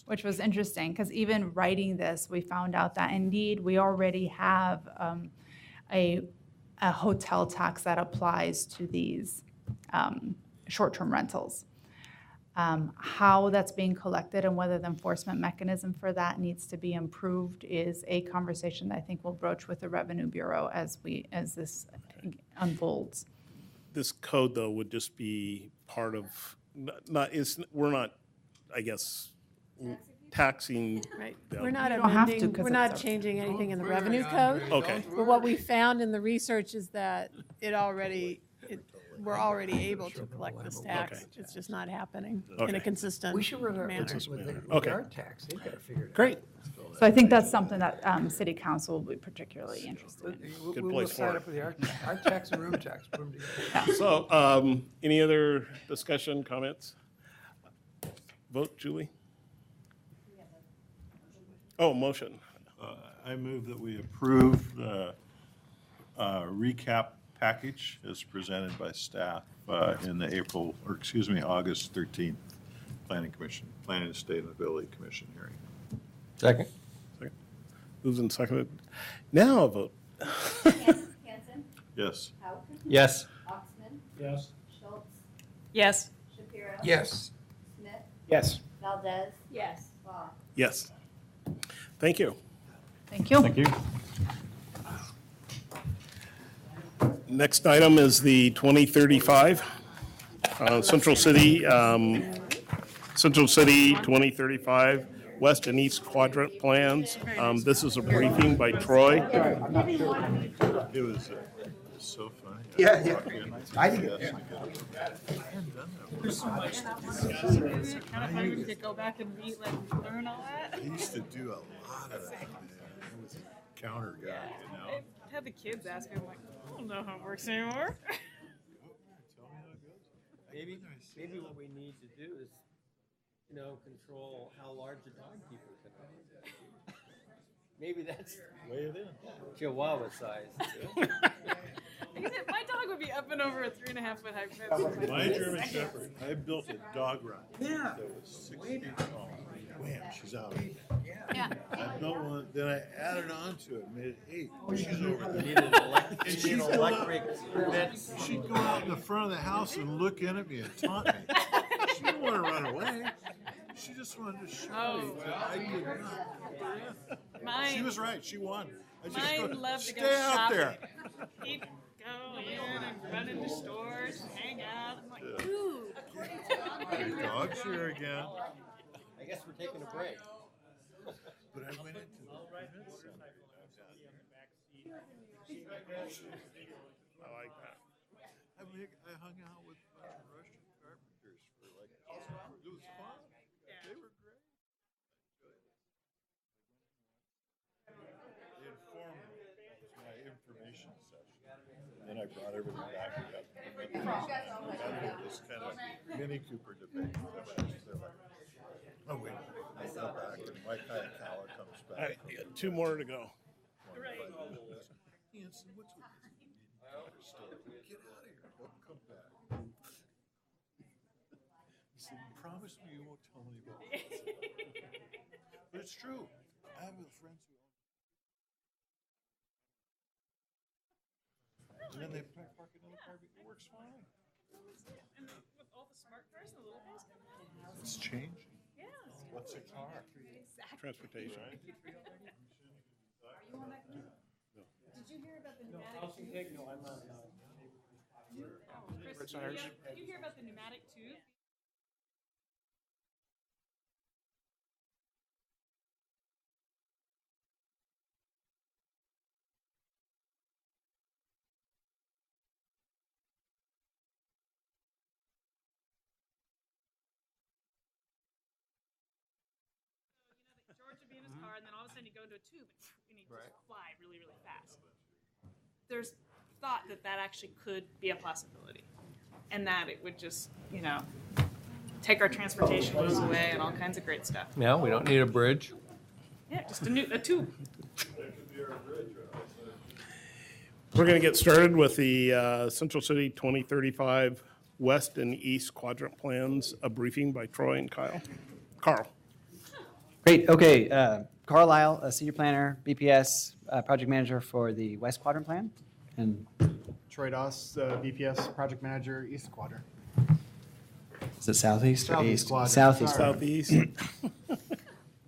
F: which was interesting, because even writing this, we found out that indeed we already have a hotel tax that applies to these short-term rentals. How that's being collected and whether the enforcement mechanism for that needs to be improved is a conversation that I think we'll broach with the Revenue Bureau as this unfolds.
C: This code, though, would just be part of, we're not, I guess, taxing.
E: Right.
C: them.
E: We're not
F: You don't have to,
E: amending,
F: 'cause
E: we're
F: it's
E: not
F: a-
E: changing anything in the revenue code.
C: Okay.
E: But what we found in the research is that we're already able to collect this tax.
C: Okay.
E: It's just not happening in
C: Okay.
E: a consistent
A: We should run
E: manner.
A: with our tax. They've got to figure it out.
C: Great.
F: So I think that's something that City Council will be particularly interested in.
C: Good
A: We'll
C: place
A: sign
C: for
A: up with our tax and room tax. Put them together.
C: So, any other discussion, comments? Vote, Julie? Oh, motion.
U: I move that we approve the recap package as presented by staff in the August 13th Planning and Sustainability Commission hearing.
J: Second.
C: Moved and seconded. Now a vote.
V: Hanson?
U: Yes.
V: Houghton?
J: Yes.
V: Oxman?
P: Yes.
V: Schultz?
H: Yes.
V: Shapiro?
A: Yes.
V: Smith?
I: Yes.
V: Valdez? Yes. Vaughn?
C: Yes. Thank you.
F: Thank you.
G: Thank you.
C: Next item is the 2035 Central City 2035 West and East Quadrant Plans. This is a briefing by Troy.
U: It was is so funny.
B: Yeah, yeah. I think
U: Yes,
B: it-
U: I get it. I hadn't done that
H: There's so
U: before.
H: much to discuss. It's kind of funny when you could go back and learn all that.
U: I used to do a lot of that, man. I was a counter guy, you know?
H: I had the kids ask me, I'm like, I don't know how it works anymore.
J: Maybe what we need to do is, control how large a dog people can have. Maybe that's
U: Weigh it in.
J: Chihuahua size.
H: My dog would be up and over a 3.5 foot high fence.
U: My German Shepherd, I built a dog run.
B: Yeah.
U: That was 6 feet tall. Wham, she's out.
E: Yeah.
U: I built one, then I added on to it, made it 8. She's over
J: You
U: there.
J: need an electric,
U: And
J: you
U: she'd
J: need an
U: go out-
J: electric fence.
U: She'd go out in the front of the house and look in at me and taunt me. She didn't want to run away. She just wanted to show me that I could not. She was right. She won. I just
H: Mine loved to go
U: stay out
H: shopping.
U: there.
H: He'd go in and run into stores and hang out. I'm like, ooh.
U: Your dog's here again.
J: I guess we're taking a break.
U: But I went into the fitness center. I like that. I hung out with Russian carpenters for like, it was fun. They were great. They informed me. It was my information session. Then I brought everything back up. This kind of Mini Cooper debate. They're like, oh, wait, I come back and my kind of collar comes back.
C: All right, you got 2 more to go.
U: Hanson, what's with this Cooper store? Get out of here. Don't come back. He said, promise me you won't tell anybody. But it's true. I have friends who own. And then they park it in the parking. It works fine.
H: And with all the smart cars, the little guys coming out.
U: It's changing.
H: Yeah.
U: What's a car?
C: Transportation.
H: Did you hear about the pneumatic tube?
D: No, I'm not.
H: Chris, did you hear about the pneumatic tube? George would be in his car, and then all of a sudden you go into a tube, and you just fly really, really fast. There's thought that that actually could be a possibility, and that it would just, take our transportation woes away and all kinds of great stuff.
J: No, we don't need a bridge.
H: Yeah, just a tube.
C: We're going to get started with the Central City 2035 West and East Quadrant Plans, a briefing by Troy and Kyle. Carl.
K: Great, okay. Carlisle, a senior planner, BPS, project manager for the West Quadrant Plan. And
W: Troy Doss, BPS project manager, East Quadrant.
K: is it southeast or
W: Southeast
K: east?
W: quadrant,
K: Southeast.
W: sorry.
C: Southeast.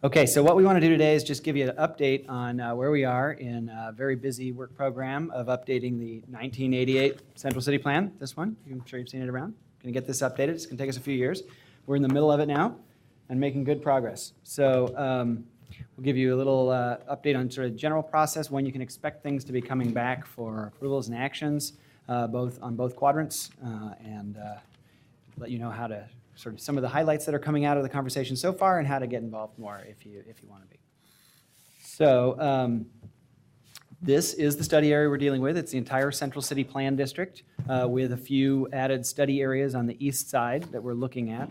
K: Okay, so what we want to do today is just give you an update on where we are in a very busy work program of updating the 1988 Central City Plan, this one. I'm sure you've seen it around. Going to get this updated. It's going to take us a few years. We're in the middle of it now and making good progress. So we'll give you a little update on sort of general process, when you can expect things to be coming back for approvals and actions, on both quadrants, and let you know how to sort of some of the highlights that are coming out of the conversation so far and how to get involved more if you want to be. So this is the study area we're dealing with. It's the entire Central City Plan District with a few added study areas on the east side that we're looking at.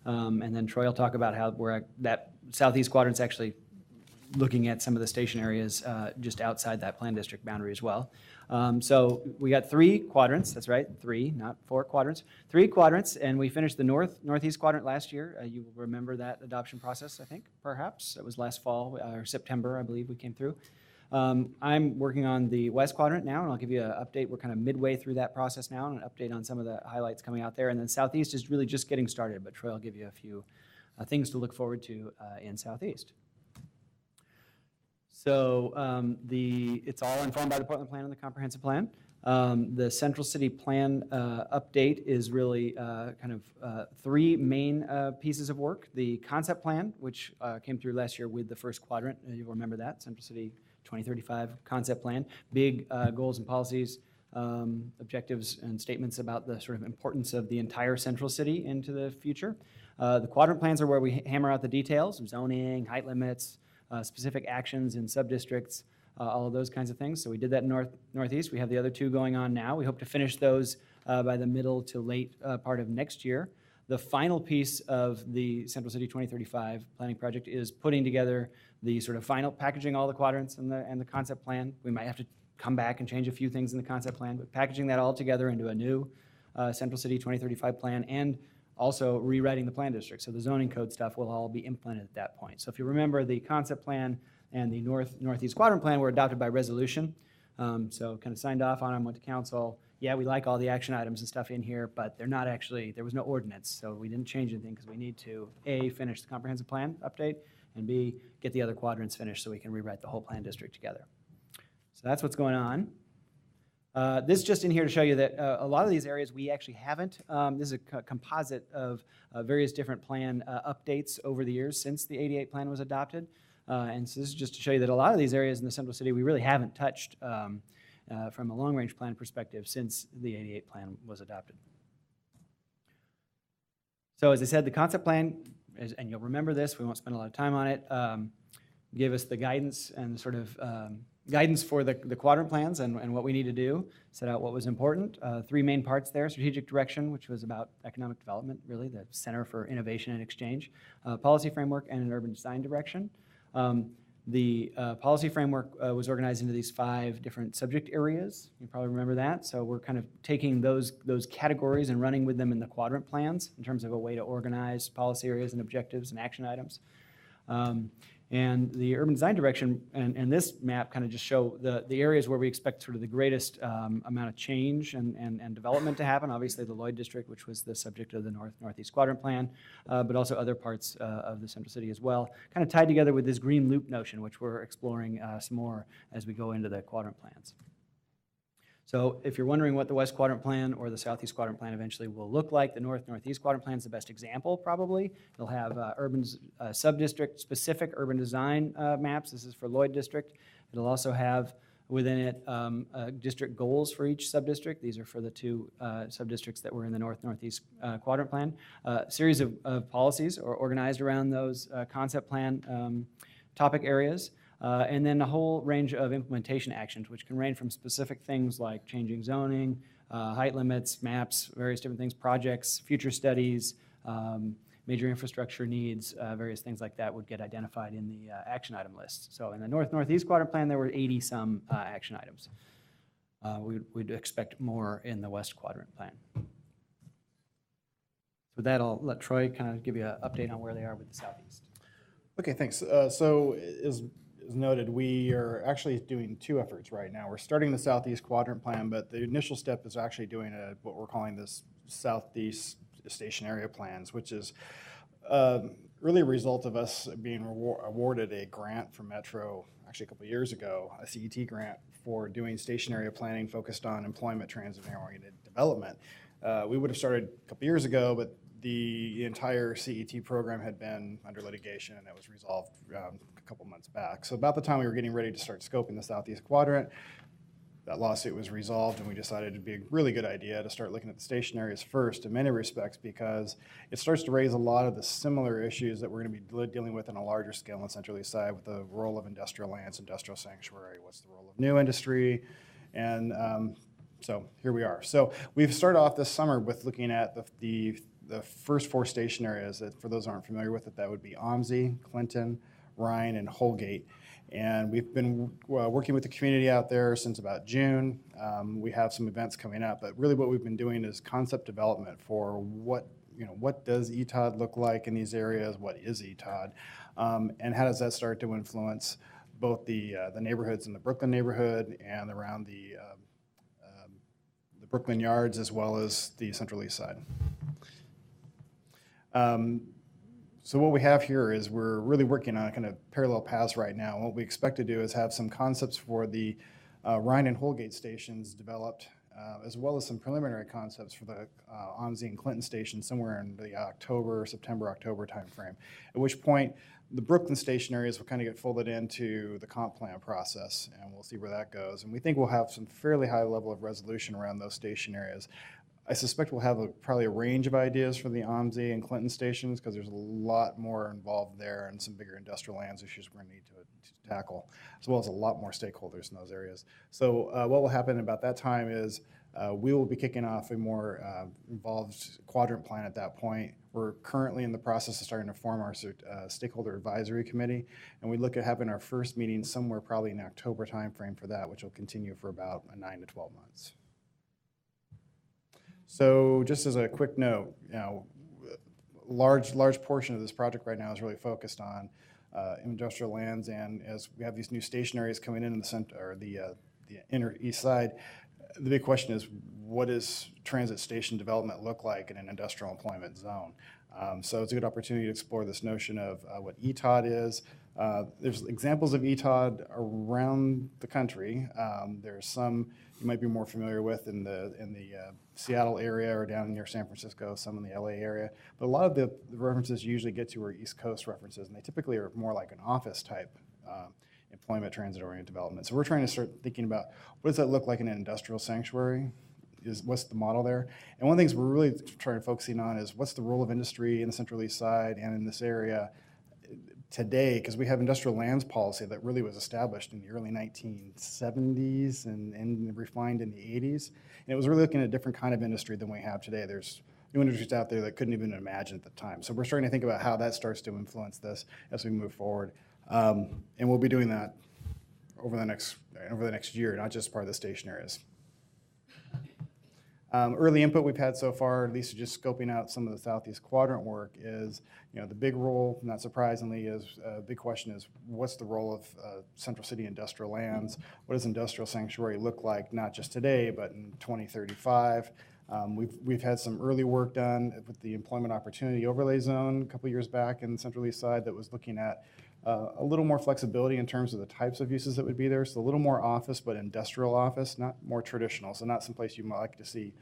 K: And then Troy will talk about how that southeast quadrant's actually looking at some of the station areas just outside that plan district boundary as well. So we got 3 quadrants, that's right, 3, not 4 quadrants. 3 quadrants, and we finished the northeast quadrant last year. You will remember that adoption process, I think, perhaps. It was last fall, or September, I believe we came through. I'm working on the west quadrant now, and I'll give you an update. We're kind of midway through that process now, and an update on some of the highlights coming out there. And then southeast is really just getting started, but Troy will give you a few things to look forward to in southeast. So it's all informed by the Portland Plan and the Comprehensive Plan. The Central City Plan update is really kind of 3 main pieces of work. The concept plan, which came through last year with the first quadrant. You'll remember that, Central City 2035 concept plan. Big goals and policies objectives and statements about the sort of importance of the entire central city into the future. The quadrant plans are where we hammer out the details, zoning, height limits, specific actions in sub-districts, all of those kinds of things. So we did that in Northeast. We have the other two going on now. We hope to finish those by the middle to late part of next year. The final piece of the Central City 2035 planning project is putting together the sort of final packaging all the quadrants and the concept plan. We might have to come back and change a few things in the concept plan, but packaging that all together into a new Central City 2035 plan and also rewriting the plan district. So the zoning code stuff will all be implemented at that point. So if you remember, the concept plan and the Northeast Quadrant Plan were adopted by resolution. So kind of signed off on them, went to council. Yeah, we like all the action items and stuff in here, but they're not actually, there was no ordinance. So we didn't change anything because we need to, A, finish the comprehensive plan update, and B, get the other quadrants finished so we can rewrite the whole plan district together. So that's what's going on. This is just in here to show you that a lot of these areas we actually haven't. This is a composite of various different plan updates over the years since the 88 plan was adopted. And so this is just to show you that a lot of these areas in the Central City we really haven't touched from a long-range plan perspective since the 88 plan was adopted. So as I said, the concept plan, and you'll remember this, we won't spend a lot of time on it, gave us the guidance and sort of guidance for the quadrant plans and what we need to do, set out what was important. Three main parts there: strategic direction, which was about economic development, really the center for innovation and exchange, policy framework, and an urban design direction. The policy framework was organized into these 5 different subject areas. You probably remember that. So we're kind of taking those categories and running with them in the quadrant plans in terms of a way to organize policy areas and objectives and action items. And the urban design direction and this map kind of just show the areas where we expect sort of the greatest amount of change and development to happen. Obviously the Lloyd District, which was the subject of the Northeast Quadrant Plan, but also other parts of the Central City as well, kind of tied together with this green loop notion, which we're exploring some more as we go into the quadrant plans. So if you're wondering what the West Quadrant Plan or the Southeast Quadrant Plan eventually will look like, the Northeast Quadrant Plan is the best example, probably. It'll have urban sub-district specific urban design maps. This is for Lloyd District. It'll also have within it district goals for each sub-district. These are for the 2 sub-districts that were in the Northeast Quadrant Plan. Series of policies are organized around those concept plan topic areas. And then a whole range of implementation actions, which can range from specific things like changing zoning, height limits, maps, various different things, projects, future studies, major infrastructure needs, various things like that would get identified in the action item list. So in the Northeast Quadrant Plan, there were 80-some action items. We'd expect more in the West Quadrant Plan. With that, I'll let Troy kind of give you an update on where they are with the Southeast.
W: Okay, thanks. So as noted, we are actually doing 2 efforts right now. We're starting the Southeast Quadrant Plan, but the initial step is actually doing what we're calling this Southeast Station Area Plans, which is really a result of us being awarded a grant from Metro actually a couple of years ago, a CET grant for doing station area planning focused on employment, transit, and oriented development. We would have started a couple of years ago, but the entire CET program had been under litigation, and that was resolved a couple months back. So about the time we were getting ready to start scoping the Southeast Quadrant, that lawsuit was resolved, and we decided it'd be a really good idea to start looking at the station areas first in many respects, because it starts to raise a lot of the similar issues that we're going to be dealing with on a larger scale on the Central East Side with the role of industrial lands, industrial sanctuary, what's the role of new industry, and so here we are. So we've started off this summer with looking at the first 4 station areas. That, for those who aren't familiar with it, that would be OMSI, Clinton, Ryan, and Holgate. And we've been working with the community out there since about June. We have some events coming up, but really what we've been doing is concept development for what does ETOD look like in these areas, what is ETOD, and how does that start to influence both the neighborhoods in the Brooklyn neighborhood and around the Brooklyn Yards, as well as the Central East Side. So what we have here is we're really working on kind of parallel paths right now. What we expect to do is have some concepts for the Ryan and Holgate stations developed, as well as some preliminary concepts for the OMSI and Clinton stations somewhere in the September, October timeframe, at which point The Brooklyn station areas will kind of get folded into the comp plan process, and we'll see where that goes. And we think we'll have some fairly high level of resolution around those station areas. I suspect we'll have probably a range of ideas for the OMSI and Clinton stations, because there's a lot more involved there and some bigger industrial lands issues we're going to need to tackle, as well as a lot more stakeholders in those areas. So what will happen about that time is we will be kicking off a more involved quadrant plan at that point. We're currently in the process of starting to form our stakeholder advisory committee, and we look at having our first meeting somewhere probably in the October timeframe for that, which will continue for about 9 to 12 months. So just as a quick note, large portion of this project right now is really focused on industrial lands, and as we have these new station areas coming in the center, or the inner east side, the big question is, what does transit station development look like in an industrial employment zone? So it's a good opportunity to explore this notion of what ETOD is. There's examples of ETOD around the country. There's some you might be more familiar with in the Seattle area or down near San Francisco, some in the LA area. But a lot of the references you usually get to are East Coast references, and they typically are more like an office type employment transit-oriented development. So we're trying to start thinking about what does that look like in an industrial sanctuary? What's the model there? And one of the things we're really trying to focusing on is what's the role of industry in the Central East Side and in this area today, because we have industrial lands policy that really was established in the early 1970s and refined in the 80s. And it was really looking at a different kind of industry than we have today. There's new industries out there that couldn't even imagine at the time. So we're starting to think about how that starts to influence this as we move forward. And we'll be doing that over the next year, not just part of the station areas. Early input we've had so far, at least just scoping out some of the Southeast Quadrant work, is the big role, not surprisingly, is a big question is what's the role of Central City industrial lands? What does industrial sanctuary look like, not just today, but in 2035? We've had some early work done with the Employment Opportunity Overlay Zone a couple years back in the Central East Side that was looking at a little more flexibility in terms of the types of uses that would be there. So a little more office, but industrial office, not more traditional. So not someplace you might like to see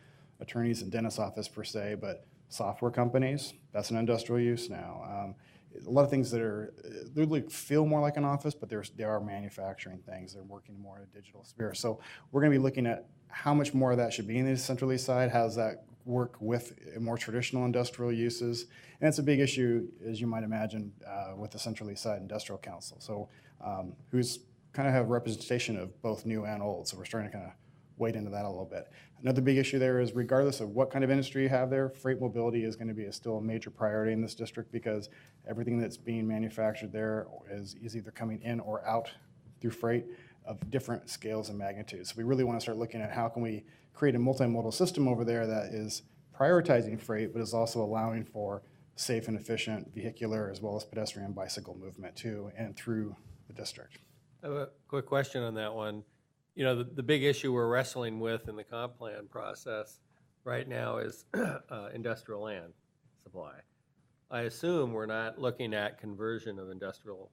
W: attorneys and dentist office per se, but software companies, that's an industrial use now. A lot of things that they feel more like an office, but they are manufacturing things. They're working more in a digital sphere. So we're going to be looking at how much more of that should be in the Central East Side. How does that work with more traditional industrial uses? And it's a big issue, as you might imagine, with the Central East Side Industrial Council. So who's kind of have representation of both new and old. So we're starting to kind of wade into that a little bit. Another big issue there is regardless of what kind of industry you have there, freight mobility is going to be still a major priority in this district because everything that's being manufactured there is either coming in or out through freight of different scales and magnitudes. So we really want to start looking at how can we create a multimodal system over there that is prioritizing freight, but is also allowing for safe and efficient vehicular as well as pedestrian bicycle movement too and through the district.
J: I have a quick question on that one. The big issue we're wrestling with in the comp plan process right now is industrial land supply. I assume we're not looking at conversion of industrial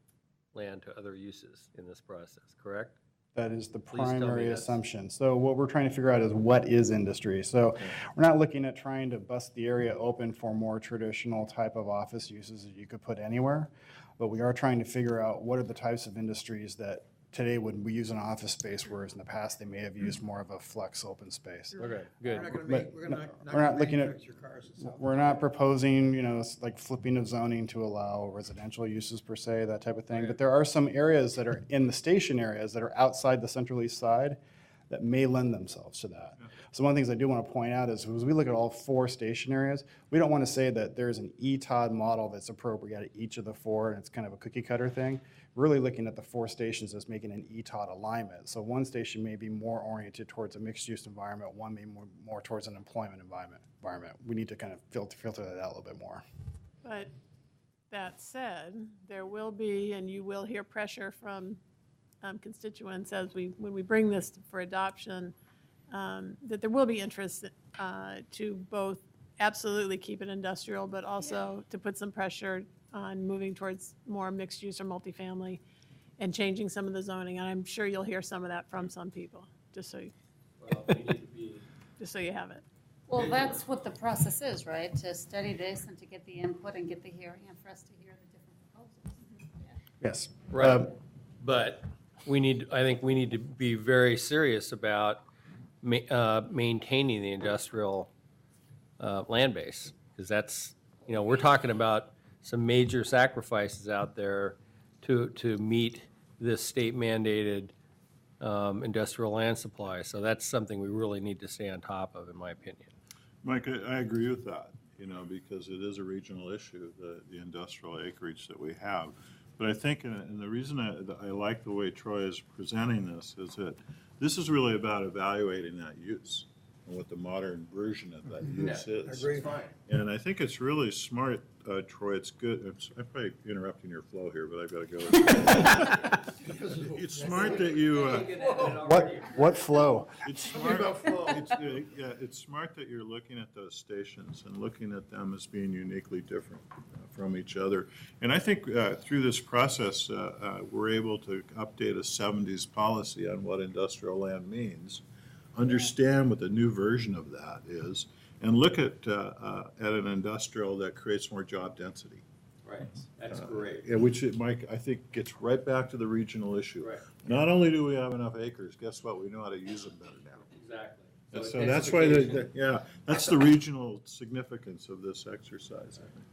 J: land to other uses in this process, correct?
W: That is the
J: Please tell me
W: primary
J: that's-
W: assumption. So what we're trying to figure out is what is industry. So we're not looking at trying to bust the area open for more traditional type of office uses that you could put anywhere, but we are trying to figure out what are the types of industries that today when we use an office space, whereas in the past they may have used more of a flex open space.
J: Okay, good.
W: We're not proposing, like flipping of zoning to allow residential uses per se, that type of thing. But there are some areas that are in the station areas that are outside the Central East Side that may lend themselves to that. So one of the things I do want to point out is as we look at all 4 station areas, we don't want to say that there's an ETOD model that's appropriate at each of the 4 and it's kind of a cookie cutter thing. We're really looking at the 4 stations as making an ETOD alignment. So one station may be more oriented towards a mixed use environment, one may be more towards an employment environment. We need to kind of filter that out a little bit more.
E: But that said, there will be, and you will hear pressure from constituents when we bring this for adoption, that there will be interest to both absolutely keep it industrial, but also to put some pressure on moving towards more mixed use or multifamily and changing some of the zoning. And I'm sure you'll hear some of that from some people, just so you have it.
V: Well, that's what the process is, right? To study this and to get the input and get the hearing and for us to hear the different proposals.
K: Yes.
J: Right. But I think we need to be very serious about maintaining the industrial land base, because that's, we're talking about some major sacrifices out there to meet this state mandated industrial land supply. So that's something we really need to stay on top of, in my opinion.
U: Mike, I agree with that, because it is a regional issue, the industrial acreage that we have. But I think, and the reason I like the way Troy is presenting this is that this is really about evaluating that use and what the modern version of that use is.
A: Agreed.
U: And I think it's really smart, Troy. It's good. I'm probably interrupting your flow here, but I've got to go. It's smart that you.
W: What flow?
U: It's smart. It's smart that you're looking at those stations and looking at them as being uniquely different from each other. And I think through this process, we're able to update a 70s policy on what industrial land means, understand what the new version of that is, and look at an industrial that creates more job density.
J: Right, that's great.
U: Which, Mike, I think gets right back to the regional issue.
J: Right.
U: Not only do we have enough acres, guess what? We know how to use them better now.
J: Exactly.
U: And so that's why, that's the regional significance of this exercise, I think.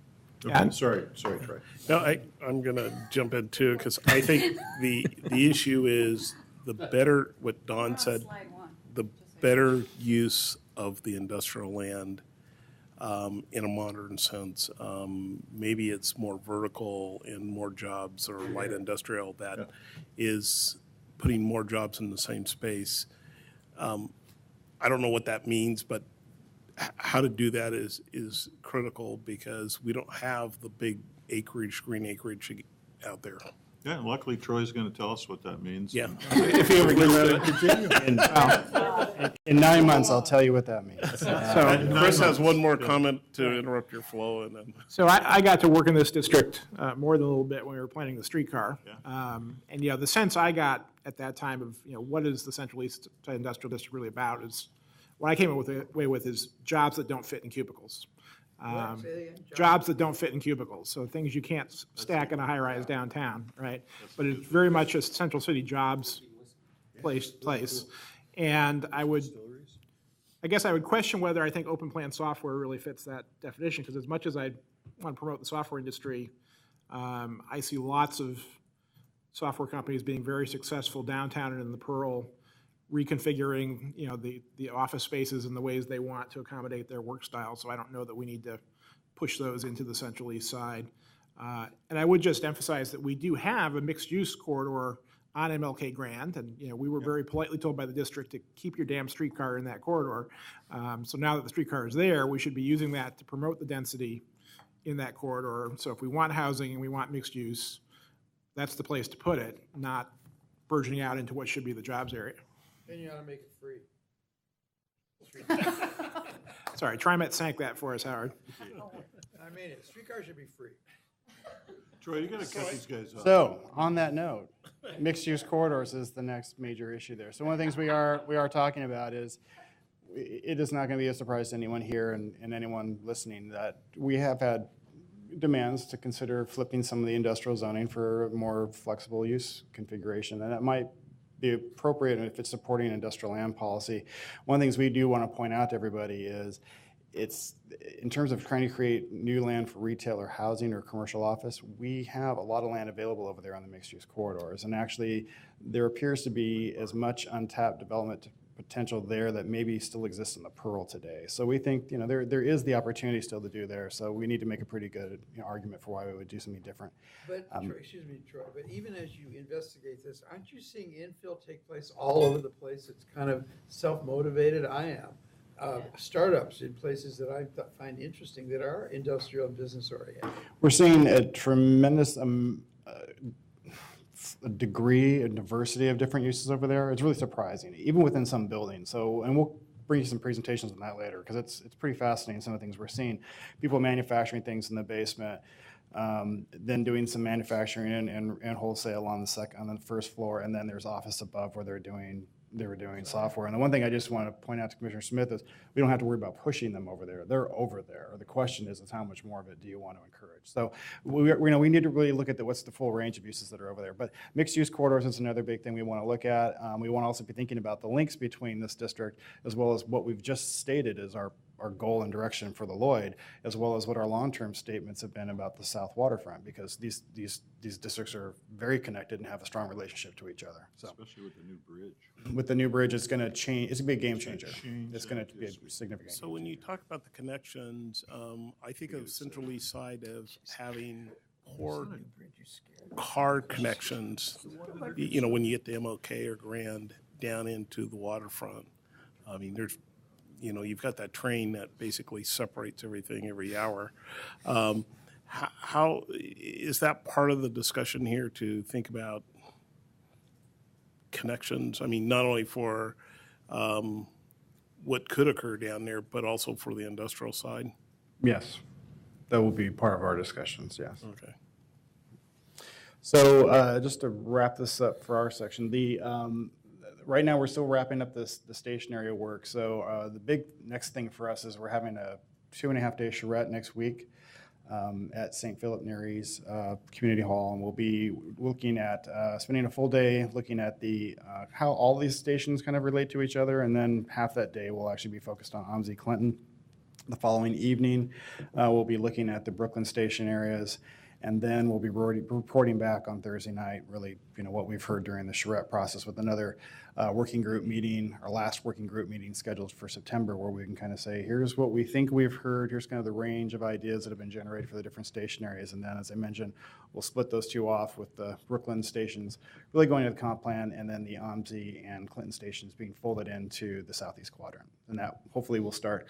U: Okay, sorry, Troy.
C: No, I'm going to jump in too, because I think the issue is the better, what Don said, the better use of the industrial land in a modern sense. Maybe it's more vertical and more jobs, or light industrial that is putting more jobs in the same space. I don't know what that means, but how to do that is critical, because we don't have the big acreage, green acreage out there.
U: Yeah, and luckily Troy's going to tell us what that means.
C: Yeah.
W: If you ever in 9 months, I'll tell you what that means.
C: So Chris has one more comment to interrupt your flow, and then.
I: So I got to work in this district more than a little bit when we were planning the streetcar. And the sense I got at that time of, what is the Central East Industrial District really about is, what I came away with is jobs that don't fit in cubicles. Jobs that don't fit in cubicles, so things you can't stack in a high-rise downtown, right? But it's very much a central city jobs place. And I guess I would question whether I think open plan software really fits that definition, because as much as I want to promote the software industry, I see lots of software companies being very successful downtown and in the Pearl, reconfiguring, the office spaces in the ways they want to accommodate their work style. So I don't know that we need to push those into the Central East Side. And I would just emphasize that we do have a mixed-use corridor on MLK Grand, and we were very politely told by the district to keep your damn streetcar in that corridor. So now that the streetcar is there, we should be using that to promote the density in that corridor. So if we want housing and we want mixed use, that's the place to put it, not burgeoning out into what should be the jobs area.
A: Then you ought to make it free.
I: Sorry, TriMet sank that for us, Howard.
A: I mean it. Streetcar should be free.
U: Troy, you got to cut these guys off.
W: So, on that note, mixed-use corridors is the next major issue there. So one of the things we are talking about is, it is not going to be a surprise to anyone here and anyone listening that we have had demands to consider flipping some of the industrial zoning for a more flexible use configuration, and that might be appropriate if it's supporting industrial land policy. One of the things we do want to point out to everybody is, it's in terms of trying to create new land for retail or housing or commercial office, we have a lot of land available over there on the mixed-use corridors. And actually, there appears to be as much untapped development potential there that maybe still exists in the Pearl today. So we think there is the opportunity still to do there. So we need to make a pretty good argument for why we would do something different.
A: But Troy, but even as you investigate this, aren't you seeing infill take place all over the place? It's kind of self-motivated. I am. Startups in places that I find interesting that are industrial and business oriented.
W: We're seeing a tremendous degree and diversity of different uses over there. It's really surprising, even within some buildings. So, and we'll bring you some presentations on that later, because it's pretty fascinating, some of the things we're seeing. People manufacturing things in the basement, then doing some manufacturing and wholesale on the first floor, and then there's office above where they're doing doing software. And the one thing I just want to point out to Commissioner Smith is we don't have to worry about pushing them over there. They're over there. The question is how much more of it do you want to encourage? So we need to really look at what's the full range of uses that are over there. But mixed use corridors is another big thing we want to look at. We want to also be thinking about the links between this district as well as what we've just stated as our goal and direction for the Lloyd, as well as what our long-term statements have been about the South Waterfront, because these districts are very connected and have a strong relationship to each other. So,
U: especially with the new bridge.
W: With the new bridge, it's going to change. It's going to be a game changer. It's going to be a significant.
C: So when you talk about the connections, I think of Central East Side as having poor car connections. You know, when you get to MLK or Grand down into the waterfront, I mean, you've got that train that basically separates everything every hour. How is that part of the discussion here to think about connections? I mean, not only for what could occur down there, but also for the industrial side?
W: Yes, that will be part of our discussions, yes.
C: Okay.
W: So just to wrap this up for our section, right now we're still wrapping up the station area work. So the big next thing for us is we're having a 2.5-day charrette next week at St. Philip Nery's Community Hall, and we'll be looking at spending a full day looking at how all these stations kind of relate to each other, and then half that day will actually be focused on OMSI Clinton. The following evening, we'll be looking at the Brooklyn station areas, and then we'll be reporting back on Thursday night, really, what we've heard during the charrette process with another working group meeting, our last working group meeting scheduled for September, where we can kind of say, here's what we think we've heard, here's kind of the range of ideas that have been generated for the different station areas. And then, as I mentioned, we'll split those two off with the Brooklyn stations really going to the comp plan, and then the OMSI and Clinton stations being folded into the Southeast Quadrant. And that hopefully will start,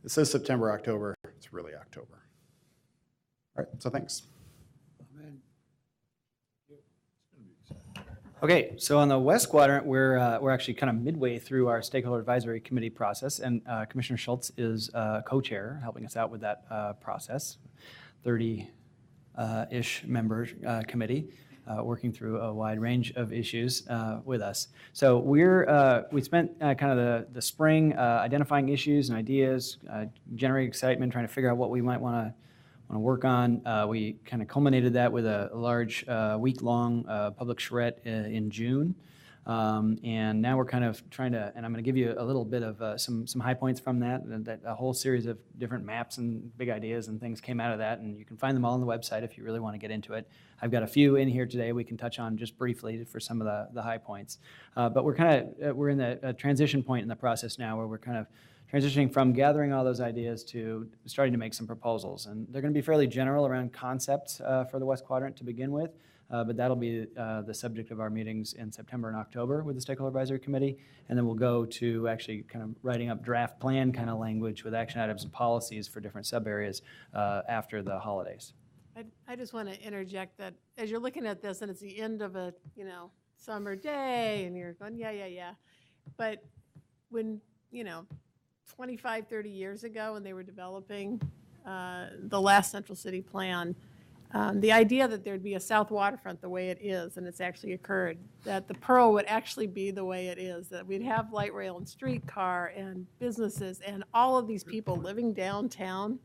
W: it says September, October, it's really October. All right, so thanks. Okay, so on the West Quadrant, we're actually kind of midway through our Stakeholder Advisory Committee process, and Commissioner Schultz is co-chair, helping us out with that process. 30-ish member committee, working through a wide range of issues with us. So we spent kind of the spring identifying issues and ideas, generating excitement, trying to figure out what we might want to work on. We kind of culminated that with a large week-long public charrette in June. And now we're kind of trying to, and I'm going to give you a little bit of some high points from that, and that a whole series of different maps and big ideas and things came out of that, and you can find them all on the website if you really want to get into it. I've got a few in here today we can touch on just briefly for some of the high points. But we're in the transition point in the process now where we're kind of transitioning from gathering all those ideas to starting to make some proposals. And they're going to be fairly general around concepts for the West Quadrant to begin with, but that'll be the subject of our meetings in September and October with the Stakeholder Advisory Committee. And then we'll go to actually kind of writing up draft plan kind of language with action items and policies for different sub areas after the holidays.
E: I just want to interject that as you're looking at this and it's the end of a, summer day and you're going, yeah. But when, 25, 30 years ago when they were developing the last Central City Plan, the idea that there'd be a South Waterfront the way it is, and it's actually occurred, that the Pearl would actually be the way it is, that we'd have light rail and streetcar and businesses and all of these people living downtown,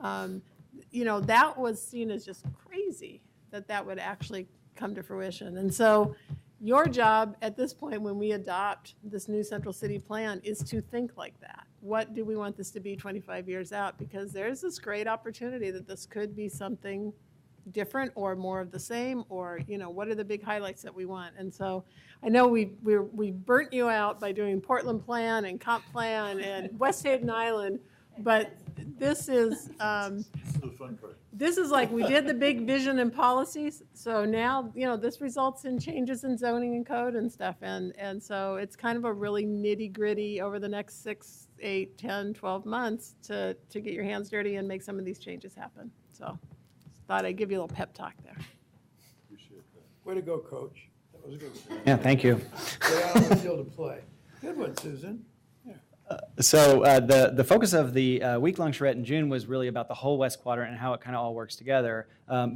E: that was seen as just crazy that would actually come to fruition. And so your job at this point when we adopt this new Central City Plan is to think like that. What do we want this to be 25 years out? Because there's this great opportunity that this could be something different or more of the same, or what are the big highlights that we want? And so I know we burnt you out by doing Portland Plan and Comp Plan and West Hayden Island, but this is
U: the fun part.
E: This is like we did the big vision and policies. So now this results in changes in zoning and code and stuff, and so it's kind of a really nitty gritty over the next 6, 8, 10, 12 months to get your hands dirty and make some of these changes happen. So thought I'd give you a little pep talk there.
U: Appreciate that.
A: Way to go, Coach. That was good.
W: Yeah, thank you.
A: Get out on the field to play. Good one, Susan.
K: The focus of the week-long charrette in June was really about the whole West Quadrant and how it kind of all works together.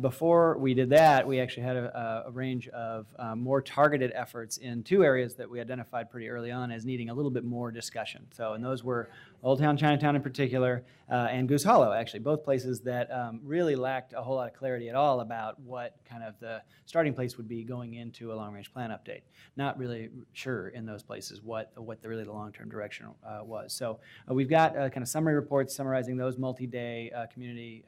K: Before we did that, we actually had a range of more targeted efforts in 2 areas that we identified pretty early on as needing a little bit more discussion. And those were Old Town Chinatown in particular, and Goose Hollow, actually, both places that really lacked a whole lot of clarity at all about what kind of the starting place would be going into a long-range plan update. Not really sure in those places what the really the long-term direction was. So we've got kind of summary reports summarizing those multi-day community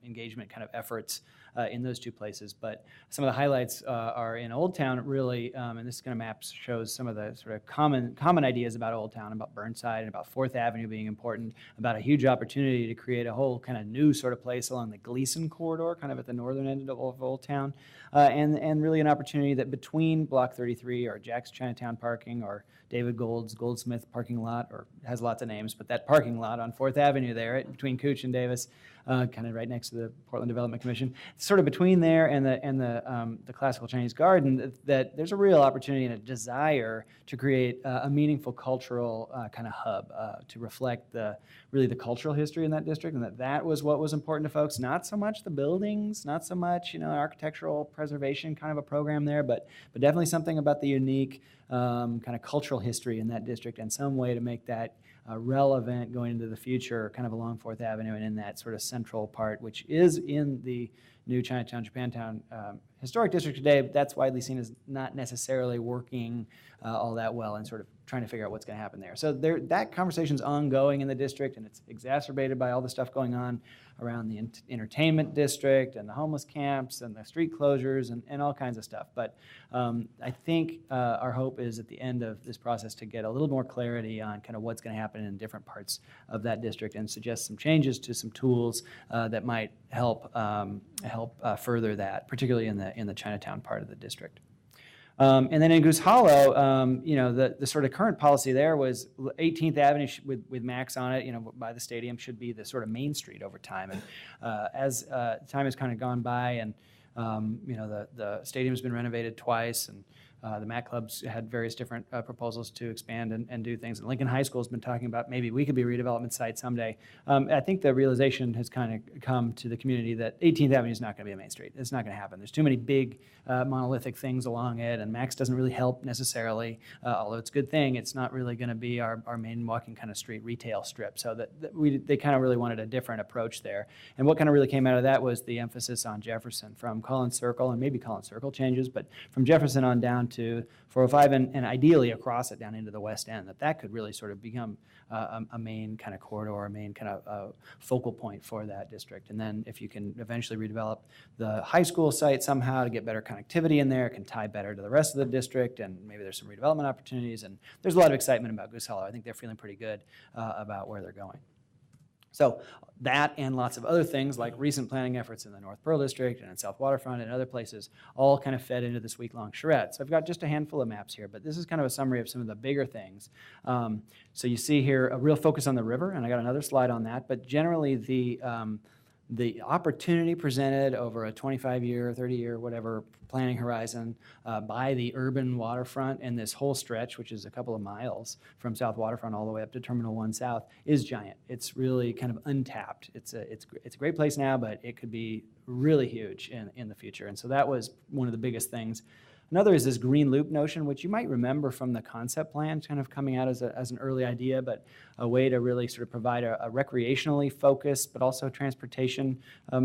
K: engagement kind of efforts in those 2 places. But some of the highlights are in Old Town, really, and this kind of map shows some of the sort of common ideas about Old Town, about Burnside and about 4th Avenue being important, about a huge opportunity to create a whole kind of new sort of place along the Gleason corridor, kind of at the northern end of Old Town, and really an opportunity that between Block 33 or Jack's Chinatown parking or David Goldsmith parking lot, or has lots of names, but that parking lot on 4th Avenue there, right, between Cooch and Davis, kind of right next to the Portland Development Commission, sort of between there and the Classical Chinese Garden, that there's a real opportunity and a desire to create a meaningful cultural kind of hub to reflect really the cultural history in that district, and that was what was important to folks. Not so much the buildings, not so much architectural preservation kind of a program there, but definitely something about the unique kind of cultural history in that district and some way to make that relevant going into the future, kind of along 4th Avenue and in that sort of central part, which is in the new Chinatown, Japantown historic district today. That's widely seen as not necessarily working all that well and sort of trying to figure out what's going to happen there. So that conversation's ongoing in the district, and it's exacerbated by all the stuff going on around the entertainment district and the homeless camps and the street closures and all kinds of stuff. But I think our hope is at the end of this process to get a little more clarity on kind of what's going to happen in different parts of that district and suggest some changes to some tools that might help further that, particularly in the Chinatown part of the district. And then in Goose Hollow, the sort of current policy there was 18th Avenue with Max on it, by the stadium, should be the sort of main street over time. And as time has kind of gone by and, the stadium's been renovated twice, and the Mac Club's had various different proposals to expand and do things. And Lincoln High School's been talking about maybe we could be a redevelopment site someday. I think the realization has kind of come to the community that 18th Avenue is not going to be a main street. It's not going to happen. There's too many big monolithic things along it, and Max doesn't really help necessarily. Although it's a good thing, it's not really going to be our main walking kind of street retail strip. So they kind of really wanted a different approach there. And what kind of really came out of that was the emphasis on Jefferson from Collins Circle, and maybe Collins Circle changes, but from Jefferson on down to 405 and ideally across it down into the west end, that could really sort of become a main kind of corridor, a main kind of focal point for that district. And then if you can eventually redevelop the high school site somehow to get better connectivity in there, it can tie better to the rest of the district, and maybe there's some redevelopment opportunities. And there's a lot of excitement about Goose Hollow. I think they're feeling pretty good about where they're going. So that and lots of other things like recent planning efforts in the North Pearl District and in South Waterfront and other places all kind of fed into this week-long charrette. So I've got just a handful of maps here, but this is kind of a summary of some of the bigger things. So you see here a real focus on the river, and I got another slide on that, but generally the opportunity presented over a 25-year, 30-year, whatever planning horizon by the urban waterfront and this whole stretch, which is a couple of miles from South Waterfront all the way up to Terminal 1 South, is giant. It's really kind of untapped. It's a great place now, but it could be really huge in the future. And so that was one of the biggest things. Another is this green loop notion, which you might remember from the concept plan, kind of coming out as an early idea, but a way to really sort of provide a recreationally focused, but also transportation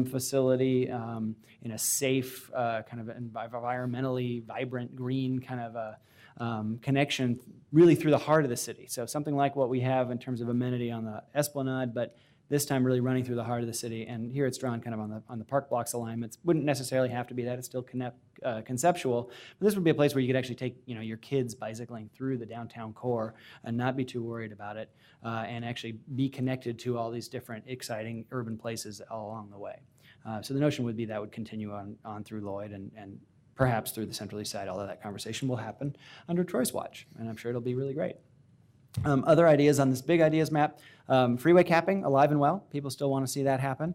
K: facility in a safe, kind of environmentally vibrant green kind of a connection really through the heart of the city. So something like what we have in terms of amenity on the Esplanade, but this time really running through the heart of the city. And here it's drawn kind of on the park blocks alignments. Wouldn't necessarily have to be that. It's still conceptual. But this would be a place where you could actually take your kids bicycling through the downtown core and not be too worried about it, and actually be connected to all these different exciting urban places all along the way. So the notion would be that would continue on through Lloyd and perhaps through the Central East Side. Although that conversation will happen under Troy's watch, and I'm sure it'll be really great. Other ideas on this big ideas map, freeway capping, alive and well. People still want to see that happen.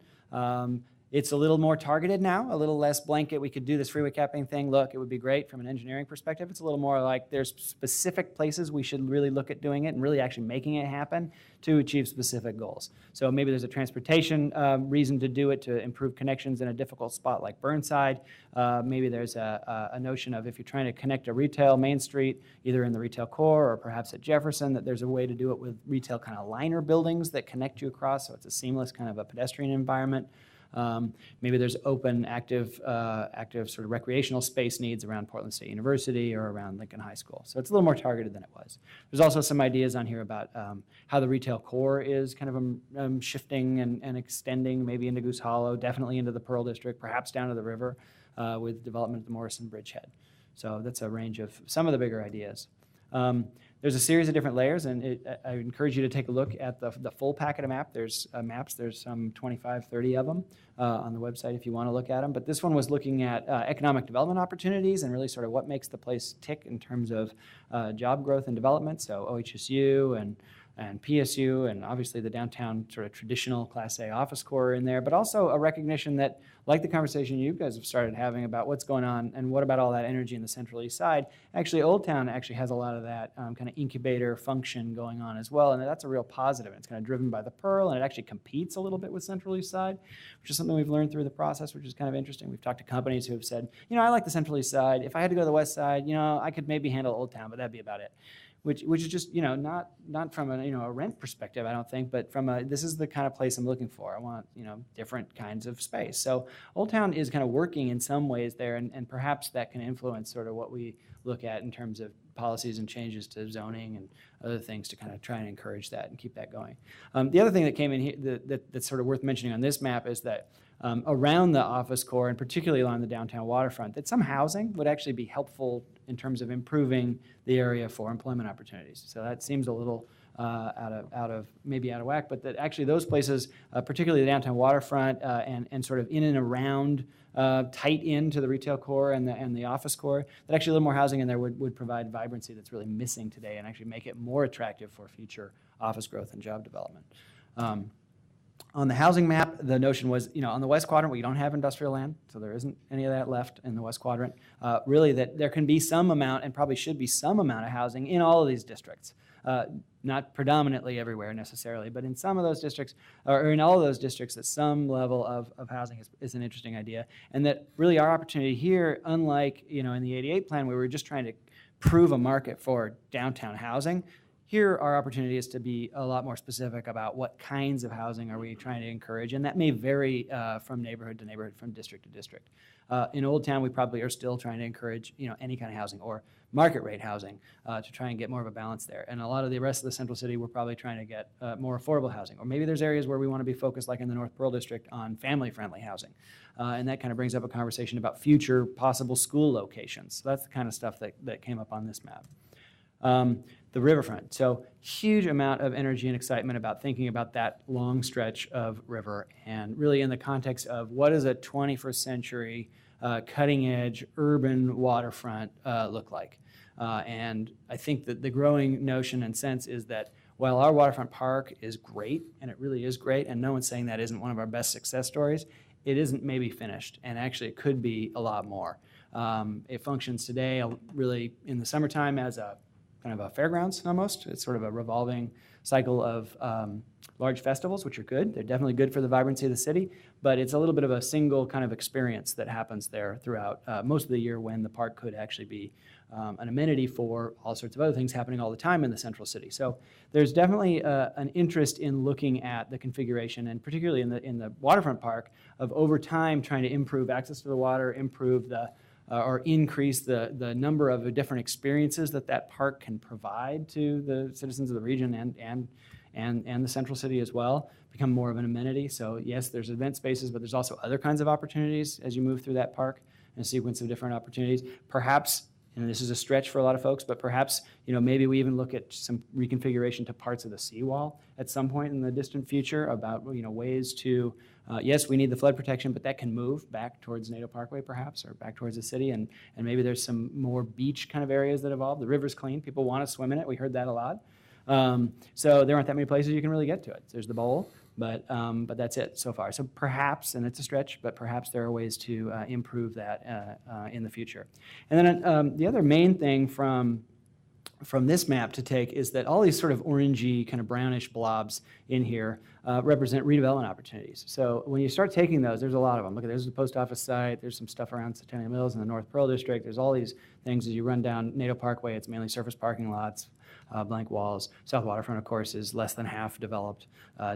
K: It's a little more targeted now, a little less blanket. We could do this freeway capping thing. Look, it would be great from an engineering perspective. It's a little more like there's specific places we should really look at doing it and really actually making it happen to achieve specific goals. So maybe there's a transportation reason to do it, to improve connections in a difficult spot like Burnside. Maybe there's a notion of if you're trying to connect a retail Main Street, either in the retail core or perhaps at Jefferson, that there's a way to do it with retail kind of liner buildings that connect you across, so it's a seamless kind of a pedestrian environment. Maybe there's open, active sort of recreational space needs around Portland State University or around Lincoln High School. So it's a little more targeted than it was. There's also some ideas on here about how the retail core is kind of shifting and extending, maybe into Goose Hollow, definitely into the Pearl District, perhaps down to the river with development at the Morrison Bridgehead. So that's a range of some of the bigger ideas. There's a series of different layers, and I encourage you to take a look at the full packet of there's maps. There's some 25, 30 of them on the website if you want to look at them. But this one was looking at economic development opportunities and really sort of what makes the place tick in terms of job growth and development. So OHSU and PSU, and obviously the downtown sort of traditional Class A office core in there, but also a recognition that, like the conversation you guys have started having about what's going on and what about all that energy in the Central East Side, actually Old Town actually has a lot of that kind of incubator function going on as well, and that's a real positive. It's kind of driven by the Pearl, and it actually competes a little bit with Central East Side, which is something we've learned through the process, which is kind of interesting. We've talked to companies who have said, I like the Central East Side. If I had to go to the West Side, I could maybe handle Old Town, but that'd be about it. Which is just, not from a rent perspective, I don't think, but from this is the kind of place I'm looking for. I want, different kinds of space. So Old Town is kind of working in some ways there, and perhaps that can influence sort of what we look at in terms of policies and changes to zoning and other things to kind of try and encourage that and keep that going. The other thing that came in here that's sort of worth mentioning on this map is that around the office core, and particularly along the downtown waterfront, that some housing would actually be helpful in terms of improving the area for employment opportunities. So that seems a little maybe out of whack, but that actually those places, particularly the downtown waterfront and sort of in and around, tight into the retail core and the office core, that actually a little more housing in there would provide vibrancy that's really missing today and actually make it more attractive for future office growth and job development. On the housing map, the notion was, on the west quadrant, we don't have industrial land, so there isn't any of that left in the west quadrant. Really, that there can be some amount, and probably should be some amount of housing in all of these districts. Not predominantly everywhere necessarily, but in some of those districts, or in all of those districts, that some level of housing is an interesting idea. And that really our opportunity here, unlike, in the 88 plan, where we were just trying to prove a market for downtown housing, here, our opportunity is to be a lot more specific about what kinds of housing are we trying to encourage, and that may vary from neighborhood to neighborhood, from district to district. In Old Town, we probably are still trying to encourage, any kind of housing or market rate housing to try and get more of a balance there. And a lot of the rest of the Central City, we're probably trying to get more affordable housing. Or maybe there's areas where we want to be focused, like in the North Pearl District, on family-friendly housing. And that kind of brings up a conversation about future possible school locations. So that's the kind of stuff that came up on this map. The riverfront. So huge amount of energy and excitement about thinking about that long stretch of river, and really in the context of what does a 21st century cutting edge urban waterfront look like. And I think that the growing notion and sense is that while our waterfront park is great, and it really is great, and no one's saying that isn't one of our best success stories, it isn't maybe finished, and actually it could be a lot more. It functions today really in the summertime as a kind of a fairgrounds almost. It's sort of a revolving cycle of large festivals, which are good. They're definitely good for the vibrancy of the city, but it's a little bit of a single kind of experience that happens there throughout most of the year, when the park could actually be an amenity for all sorts of other things happening all the time in the central city. So there's definitely an interest in looking at the configuration, and particularly in the waterfront park, of over time trying to improve access to the water, improve or increase the number of different experiences that park can provide to the citizens of the region and the central city as well, become more of an amenity. So yes, there's event spaces, but there's also other kinds of opportunities as you move through that park, and a sequence of different opportunities. Perhaps, and this is a stretch for a lot of folks, but perhaps, maybe we even look at some reconfiguration to parts of the seawall at some point in the distant future, about, ways to, yes, we need the flood protection, but that can move back towards NATO Parkway perhaps, or back towards the city, and maybe there's some more beach kind of areas that evolve. The river's clean, people want to swim in it, we heard that a lot. So there aren't that many places you can really get to it. There's the bowl, But that's it so far. So perhaps, and it's a stretch, but perhaps there are ways to improve that in the future. And then the other main thing from this map to take is that all these sort of orangey, kind of brownish blobs in here represent redevelopment opportunities. So when you start taking those, there's a lot of them. Look, there's the post office site, there's some stuff around Centennial Mills in the North Pearl District, there's all these things as you run down Nato Parkway, it's mainly surface parking lots, blank walls. South Waterfront, of course, is less than half developed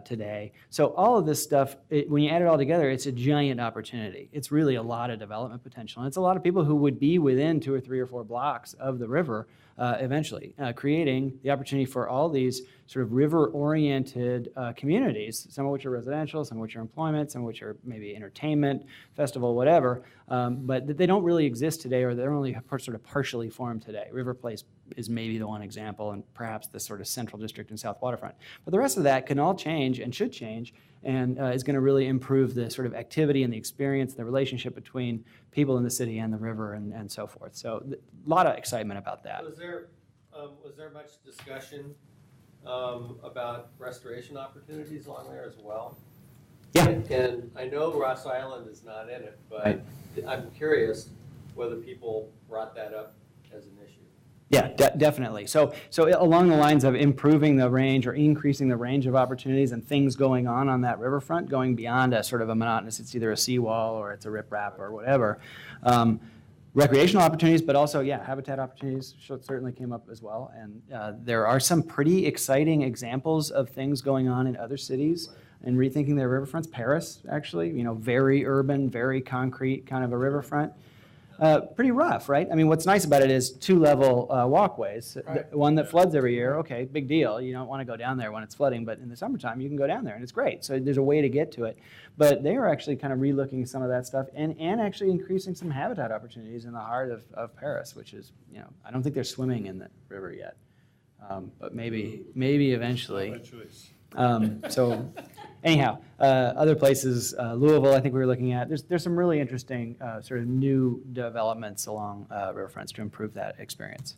K: today. So all of this stuff, when you add it all together, it's a giant opportunity. It's really a lot of development potential. And it's a lot of people who would be within 2 or 3 or 4 blocks of the river eventually, creating the opportunity for all these sort of river-oriented communities, some of which are residential, some of which are employment, some of which are maybe entertainment, festival, whatever, but they don't really exist today, or they're only sort of partially formed today. River Place is maybe the one example, and perhaps the sort of central district and South Waterfront. But the rest of that can all change and should change, and is going to really improve the sort of activity and the experience, the relationship between people in the city and the river and so forth. So a lot of excitement about that.
J: Was there much discussion about restoration opportunities along there as well?
K: Yeah.
J: And I know Ross Island is not in it, but I'm curious whether people brought that up as an issue.
K: Yeah, definitely. So along the lines of improving the range or increasing the range of opportunities and things going on that riverfront, going beyond a sort of a monotonous, it's either a seawall or it's a riprap or whatever. Recreational opportunities, but also, habitat opportunities certainly came up as well. And there are some pretty exciting examples of things going on in other cities and rethinking their riverfronts. Paris, actually, very urban, very concrete kind of a riverfront. Pretty rough, right? I mean, what's nice about it is 2-level walkways.
A: Right.
K: One that floods every year, okay, big deal. You don't want to go down there when it's flooding, but in the summertime, you can go down there, and it's great. So there's a way to get to it. But they are actually kind of relooking some of that stuff and actually increasing some habitat opportunities in the heart of Paris, which is, I don't think they're swimming in the river yet, but maybe eventually. So anyhow, other places, Louisville, I think we were looking at, there's some really interesting sort of new developments along riverfronts to improve that experience.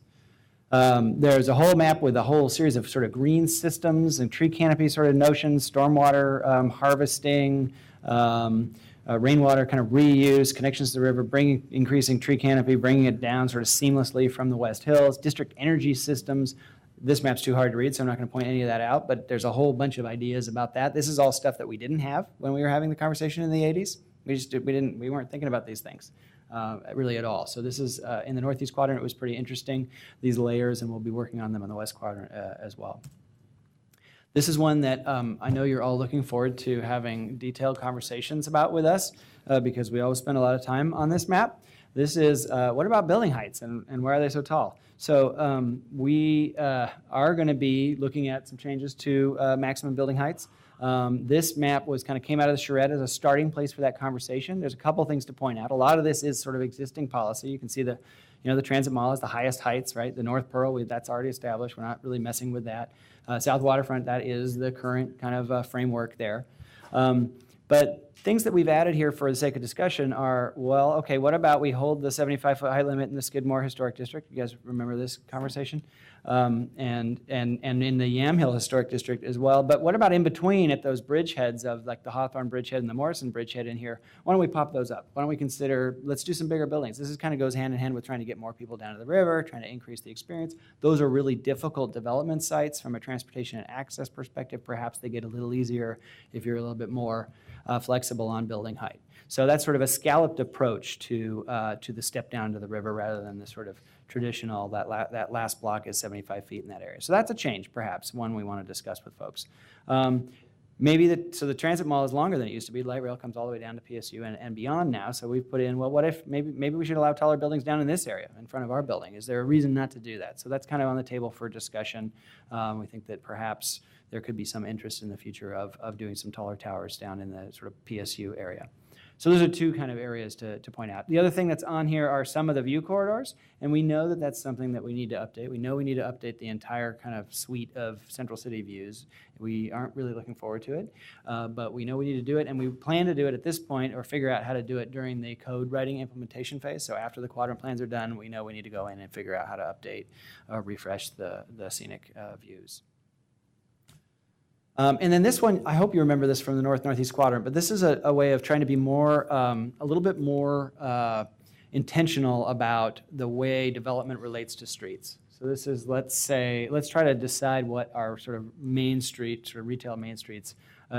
K: There's a whole map with a whole series of sort of green systems and tree canopy sort of notions, stormwater harvesting, rainwater kind of reuse, connections to the river, increasing tree canopy, bringing it down sort of seamlessly from the West Hills, district energy systems. This map's too hard to read, so I'm not going to point any of that out, but there's a whole bunch of ideas about that. This is all stuff that we didn't have when we were having the conversation in the 80s. We weren't thinking about these things really at all. So this is in the Northeast Quadrant. It was pretty interesting, these layers, and we'll be working on them in the West Quadrant as well. This is one that I know you're all looking forward to having detailed conversations about with us because we always spend a lot of time on this map. This is, what about building heights and why are they so tall? So we are going to be looking at some changes to maximum building heights. This map came out of the charrette as a starting place for that conversation. There's a couple things to point out. A lot of this is sort of existing policy. You can see the Transit Mall has the highest heights, right? The North Pearl, that's already established. We're not really messing with that. South Waterfront, that is the current kind of framework there. But things that we've added here for the sake of discussion are, well, okay, what about we hold the 75-foot height limit in the Skidmore Historic District? You guys remember this conversation? And in the Yamhill Historic District as well. But what about in between at those bridgeheads of like the Hawthorne Bridgehead and the Morrison Bridgehead in here? Why don't we pop those up? Why don't we consider, let's do some bigger buildings. This kind of goes hand in hand with trying to get more people down to the river, trying to increase the experience. Those are really difficult development sites from a transportation and access perspective. Perhaps they get a little easier if you're a little bit more flexible on building height. So that's sort of a scalloped approach to the step down to the river rather than the sort of traditional, that last block is 75 feet in that area. So that's a change, perhaps, one we want to discuss with folks. So the transit mall is longer than it used to be. Light rail comes all the way down to PSU and beyond now. So we've put in, well, what if maybe we should allow taller buildings down in this area in front of our building? Is there a reason not to do that? So that's kind of on the table for discussion. We think that perhaps there could be some interest in the future of doing some taller towers down in the sort of PSU area. So those are two kind of areas to point out. The other thing that's on here are some of the view corridors, and we know that that's something that we need to update. We know we need to update the entire kind of suite of Central City views. We aren't really looking forward to it, but we know we need to do it, and we plan to do it at this point or figure out how to do it during the code writing implementation phase. So after the quadrant plans are done, we know we need to go in and figure out how to update or refresh the scenic views. And then this one, I hope you remember this from the northeast quadrant, but this is a way of trying to be more, a little bit more intentional about the way development relates to streets. So this is, let's try to decide what our sort of main streets or retail main streets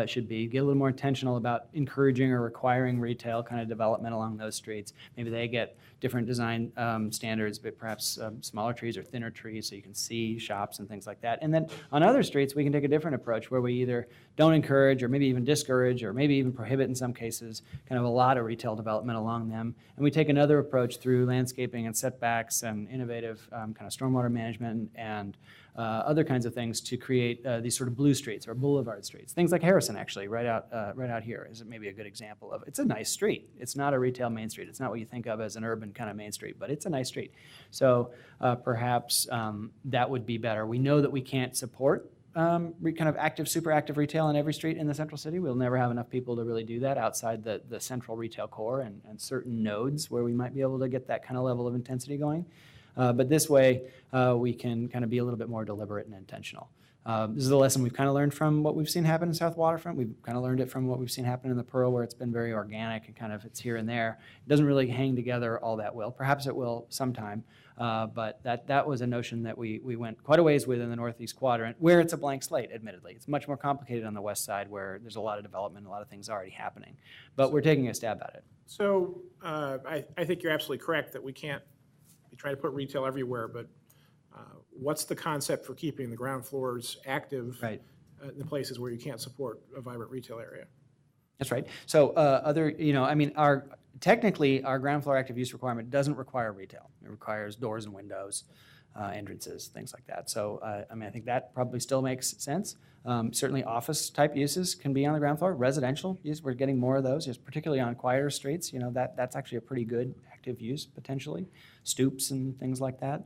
K: should be. Get a little more intentional about encouraging or requiring retail kind of development along those streets. Maybe they get different design standards, but perhaps smaller trees or thinner trees so you can see shops and things like that. And then on other streets, we can take a different approach where we either don't encourage or maybe even discourage or maybe even prohibit in some cases kind of a lot of retail development along them. And we take another approach through landscaping and setbacks and innovative kind of stormwater management and other kinds of things to create these sort of blue streets or boulevard streets. Things like Harrison, actually, right out here is maybe a good example of. It's a nice street. It's not a retail main street. It's not what you think of as an urban kind of main street, but it's a nice street. So perhaps that would be better. We know that we can't support kind of active, super active retail on every street in the central city. We'll never have enough people to really do that outside the central retail core and certain nodes where we might be able to get that kind of level of intensity going. But this way, we can kind of be a little bit more deliberate and intentional. This is a lesson we've kind of learned from what we've seen happen in South Waterfront. We've kind of learned it from what we've seen happen in the Pearl, where it's been very organic and kind of it's here and there. It doesn't really hang together all that well. Perhaps it will sometime, but that was a notion that we went quite a ways with in the northeast quadrant, where it's a blank slate, admittedly. It's much more complicated on the west side, where there's a lot of development, a lot of things already happening. But we're taking a stab at it.
I: So I think you're absolutely correct that we can't try to put retail everywhere, but what's the concept for keeping the ground floors active in the places where you can't support a vibrant retail area?
K: That's right. So technically our ground floor active use requirement doesn't require retail. It requires doors and windows, entrances, things like that. So I think that probably still makes sense. Certainly office type uses can be on the ground floor. Residential use, we're getting more of those, just particularly on quieter streets. That's actually a pretty good active use potentially. Stoops and things like that.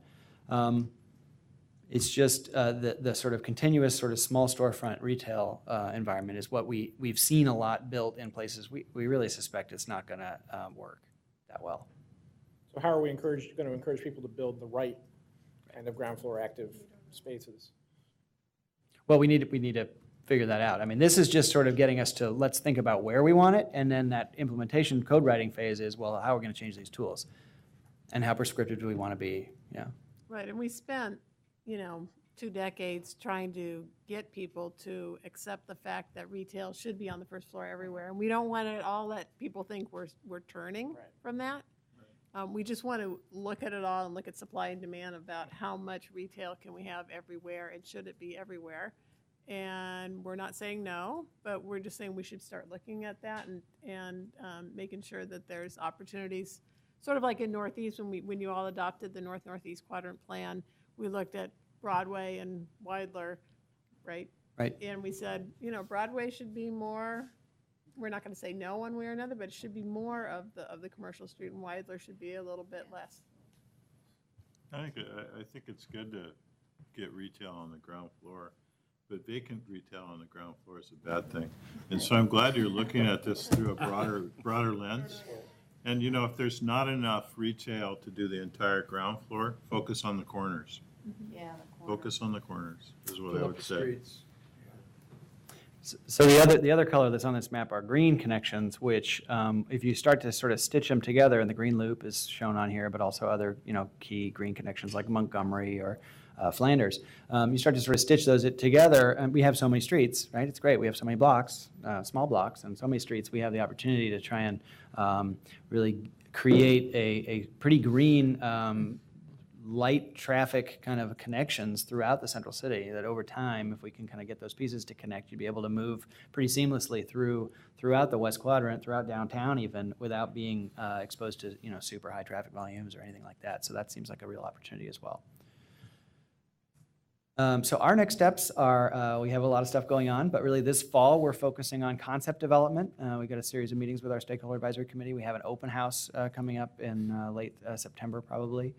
K: It's just the sort of continuous sort of small storefront retail environment is what we've seen a lot built in places we really suspect it's not going to work that well.
I: So how are we going to encourage people to build the right kind of ground floor active spaces?
K: Well, we need to figure that out. I mean, this is just sort of getting us to let's think about where we want it, and then that implementation code writing phase is, well, how are we going to change these tools? And how prescriptive do we want to be? Yeah.
E: Right, and we spent, 2 decades trying to get people to accept the fact that retail should be on the first floor everywhere. And we don't want to all let people think we're turning from that. We just want to look at it all and look at supply and demand about how much retail can we have everywhere and should it be everywhere. And we're not saying no, but we're just saying we should start looking at that and making sure that there's opportunities. Sort of like in Northeast, when you all adopted the Northeast Quadrant Plan, we looked at Broadway and Weidler, right?
K: Right.
E: And we said, Broadway should be more, we're not going to say no one way or another, but it should be more of the commercial street, and Weidler should be a little bit less.
U: I think it's good to get retail on the ground floor, but vacant retail on the ground floor is a bad thing. And so I'm glad you're looking at this through a broader lens. And if there's not enough retail to do the entire ground floor, focus on the corners.
S: Yeah,
U: Focus on the corners is what I would say.
K: So the other color that's on this map are green connections, which if you start to sort of stitch them together, and the green loop is shown on here, but also other key green connections like Montgomery or Flanders, you start to sort of stitch those together, and we have so many streets, right? It's great. We have so many blocks, small blocks, and so many streets. We have the opportunity to try and really create a pretty green light traffic kind of connections throughout the central city that over time, if we can kind of get those pieces to connect, you'd be able to move pretty seamlessly throughout the west quadrant, throughout downtown even, without being exposed to super high traffic volumes or anything like that. So that seems like a real opportunity as well. So our next steps are, we have a lot of stuff going on, but really this fall we're focusing on concept development. We got a series of meetings with our stakeholder advisory committee. We have an open house coming up in late September probably.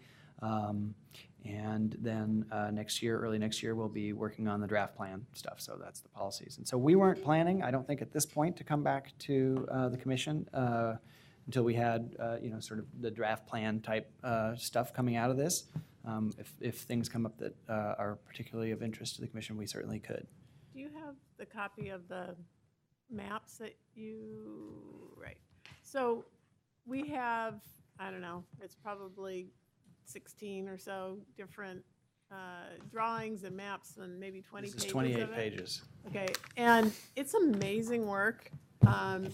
K: And then early next year, we'll be working on the draft plan stuff. So that's the policies. And so we weren't planning, I don't think at this point, to come back to the commission until we had, sort of the draft plan type stuff coming out of this. If things come up that are particularly of interest to the commission, we certainly could.
E: do you have the copy of the maps that you, right? So we have, I don't know, it's probably 16 or so different drawings and maps and maybe 20
K: This
E: pages
K: is
E: of
K: 28
E: it.
K: pages.
E: Okay, and it's amazing work.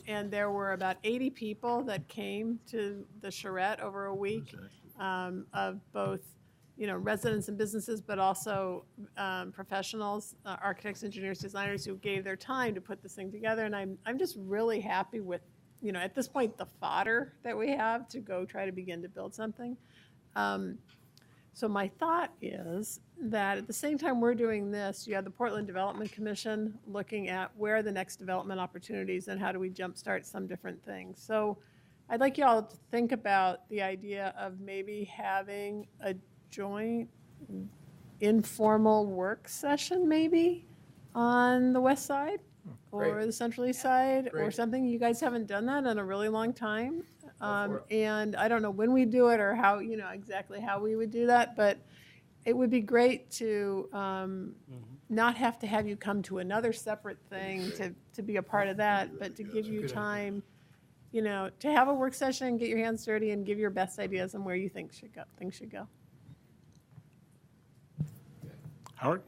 E: And there were about 80 people that came to the charrette over a week of both, you know, residents and businesses, but also professionals, architects, engineers, designers who gave their time to put this thing together. And I'm just really happy with, you know, at this point, the fodder that we have to go try to begin to build something. So my thought is that at the same time we're doing this, you have the Portland Development Commission looking at where are the next development opportunities and how do we jumpstart some different things. So I'd like you all to think about the idea of maybe having a joint informal work session maybe on the west side or
A: Great.
E: the central east side or
A: Great.
E: something. You guys haven't done that in a really long time. And I don't know when we do it or how, you know, exactly how we would do that, but it would be great to not have to have you come to another separate thing to be a part of that, but to give you time, you know, to have a work session, get your hands dirty and give your best ideas on where you think things should go.
I: Howard?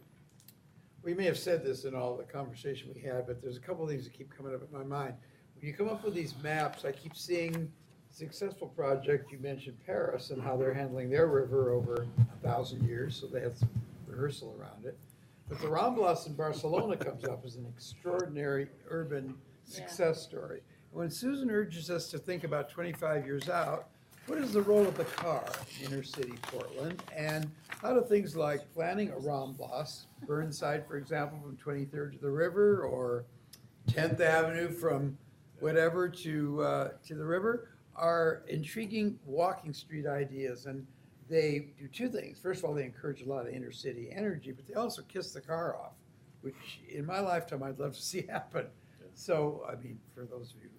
A: We may have said this in all the conversation we had, but there's a couple of things that keep coming up in my mind. When you come up with these maps, I keep seeing successful project. You mentioned Paris and how they're handling their river over 1,000 years, so they had some rehearsal around it. But the Ramblas in Barcelona comes up as an extraordinary urban success story. When Susan urges us to think about 25 years out, what is the role of the car in inner city Portland? And how do things like planning a Ramblas, Burnside, for example, from 23rd to the river, or 10th Avenue from whatever to the river, are intriguing walking street ideas. And they do two things. First of all, they encourage a lot of inner city energy, but they also kiss the car off, which in my lifetime I'd love to see happen. So, I mean, for those of you who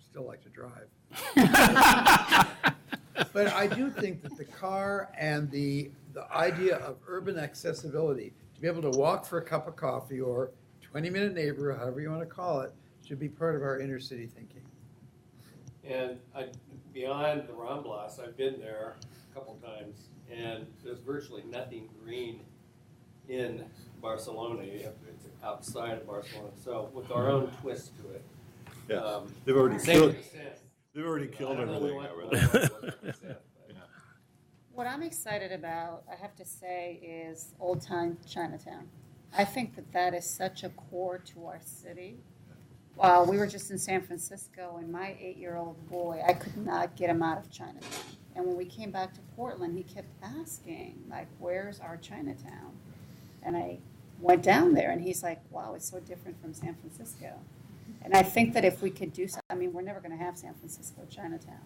A: still like to drive. But I do think that the car and the idea of urban accessibility, to be able to walk for a cup of coffee or 20-minute neighborhood, however you want to call it, should be part of our inner city thinking.
J: And beyond the Ramblas, I've been there a couple times, and there's virtually nothing green in Barcelona. It's outside of Barcelona. So with our own twist to it.
U: Yeah, they've already killed. They've already killed everything over there.
V: What I'm excited about, I have to say, is Old Time Chinatown. I think that that is such a core to our city. While we were just in San Francisco, and my 8-year-old boy, I could not get him out of Chinatown. And when we came back to Portland, he kept asking, like, where's our Chinatown? And I went down there, and he's like, wow, it's so different from San Francisco. And I think that if we could do something, I mean, we're never going to have San Francisco Chinatown.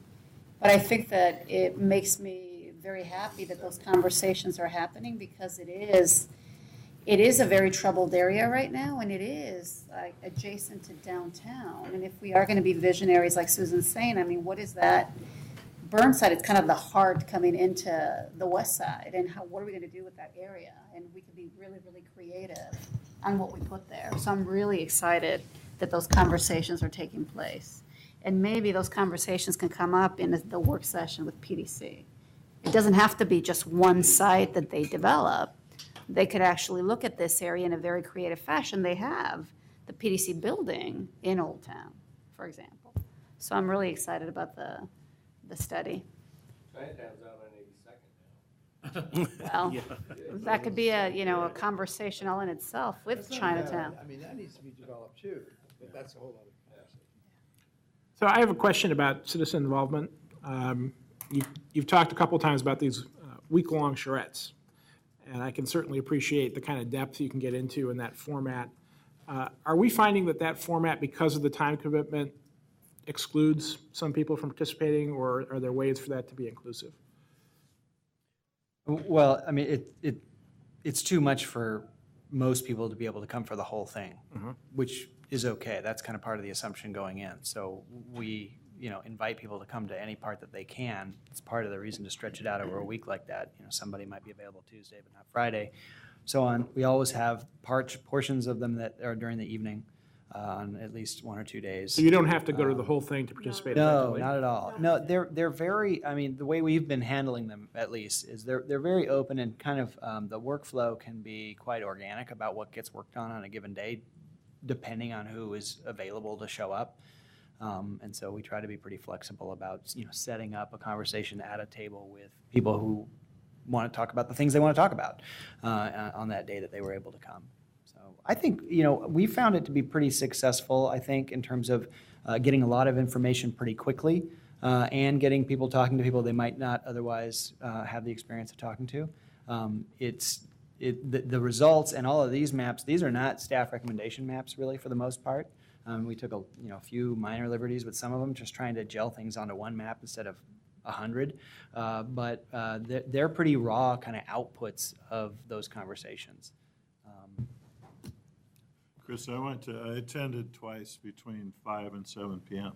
V: But I think that it makes me very happy that those conversations are happening, because it is a very troubled area right now, and it is like adjacent to downtown. And if we are going to be visionaries, like Susan's saying, I mean, what is that? Burnside, it's kind of the heart coming into the west side, and what are we going to do with that area? And we could be really, really creative on what we put there. So I'm really excited that those conversations are taking place. And maybe those conversations can come up in the work session with PDC. It doesn't have to be just one site that they develop. They could actually look at this area in a very creative fashion. They have the PDC building in Old Town, for example. So I'm really excited about the study.
J: Chinatown's out on 82nd now.
V: Well, that could be a conversation all in itself with
A: That's not
V: Chinatown.
A: bad. I mean, that needs to be developed too, but that's a whole other conversation.
I: So I have a question about citizen involvement. You've talked a couple times about these week-long charrettes, and I can certainly appreciate the kind of depth you can get into in that format. Are we finding that format, because of the time commitment, excludes some people from participating, or are there ways for that to be inclusive?
K: Well, I mean, it's too much for most people to be able to come for the whole thing, which is okay. That's kind of part of the assumption going in. So we, invite people to come to any part that they can. It's part of the reason to stretch it out over a week like that. Somebody might be available Tuesday, but not Friday. so on. We always have portions of them that are during the evening on at least 1 or 2 days.
I: So you don't have to go to the whole thing to participate
K: No,
I: effectively?
K: not at all. No, they're very, I mean, the way we've been handling them at least is they're very open and kind of the workflow can be quite organic about what gets worked on a given day, depending on who is available to show up. And so we try to be pretty flexible about, setting up a conversation at a table with people who want to talk about the things they want to talk about on that day that they were able to come. So I think, we found it to be pretty successful, I think, in terms of getting a lot of information pretty quickly and getting people talking to people they might not otherwise have the experience of talking to. The results and all of these maps, these are not staff recommendation maps really for the most part. We took a few minor liberties with some of them, just trying to gel things onto one map instead of 100. But they're pretty raw kind of outputs of those conversations.
U: Chris, I attended twice between 5 and 7 p.m.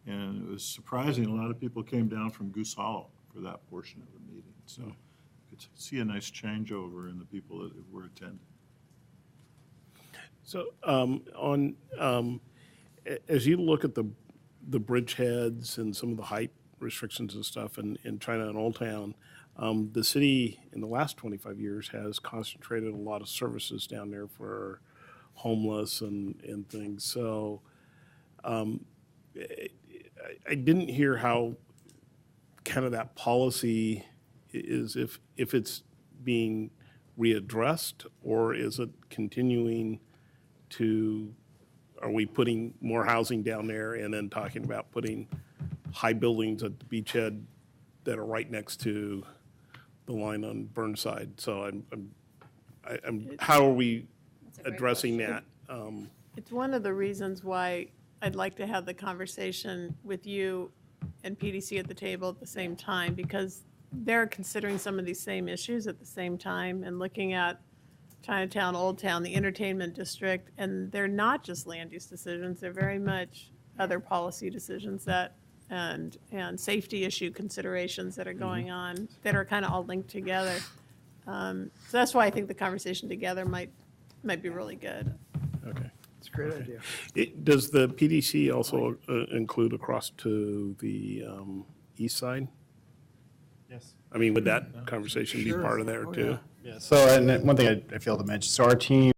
U: And it was surprising. A lot of people came down from Goose Hollow for that portion of the meeting. So you could see a nice changeover in the people that were attending.
C: So as you look at the bridgeheads and some of the height restrictions and stuff in China and Old Town, the city in the last 25 years has concentrated a lot of services down there for homeless and things. So I didn't hear how kind of that policy is, if it's being readdressed, or is it continuing to, are we putting more housing down there and then talking about putting high buildings at the beachhead that are right next to the line on Burnside? So how are we addressing that?
E: It's one of the reasons why I'd like to have the conversation with you and PDC at the table at the same time, because they're considering some of these same issues at the same time and looking at Chinatown, Old Town, the entertainment district, and they're not just land use decisions, they're very much other policy decisions that and safety issue considerations that are going on that are kind of all linked together. So that's why I think the conversation together might be really good.
C: Okay.
A: It's a great idea.
C: Does the PDC also include across to the east side?
W: Yes.
C: I mean, would that conversation be part of there too?
W: Yeah, so and one thing I failed to mention, so our team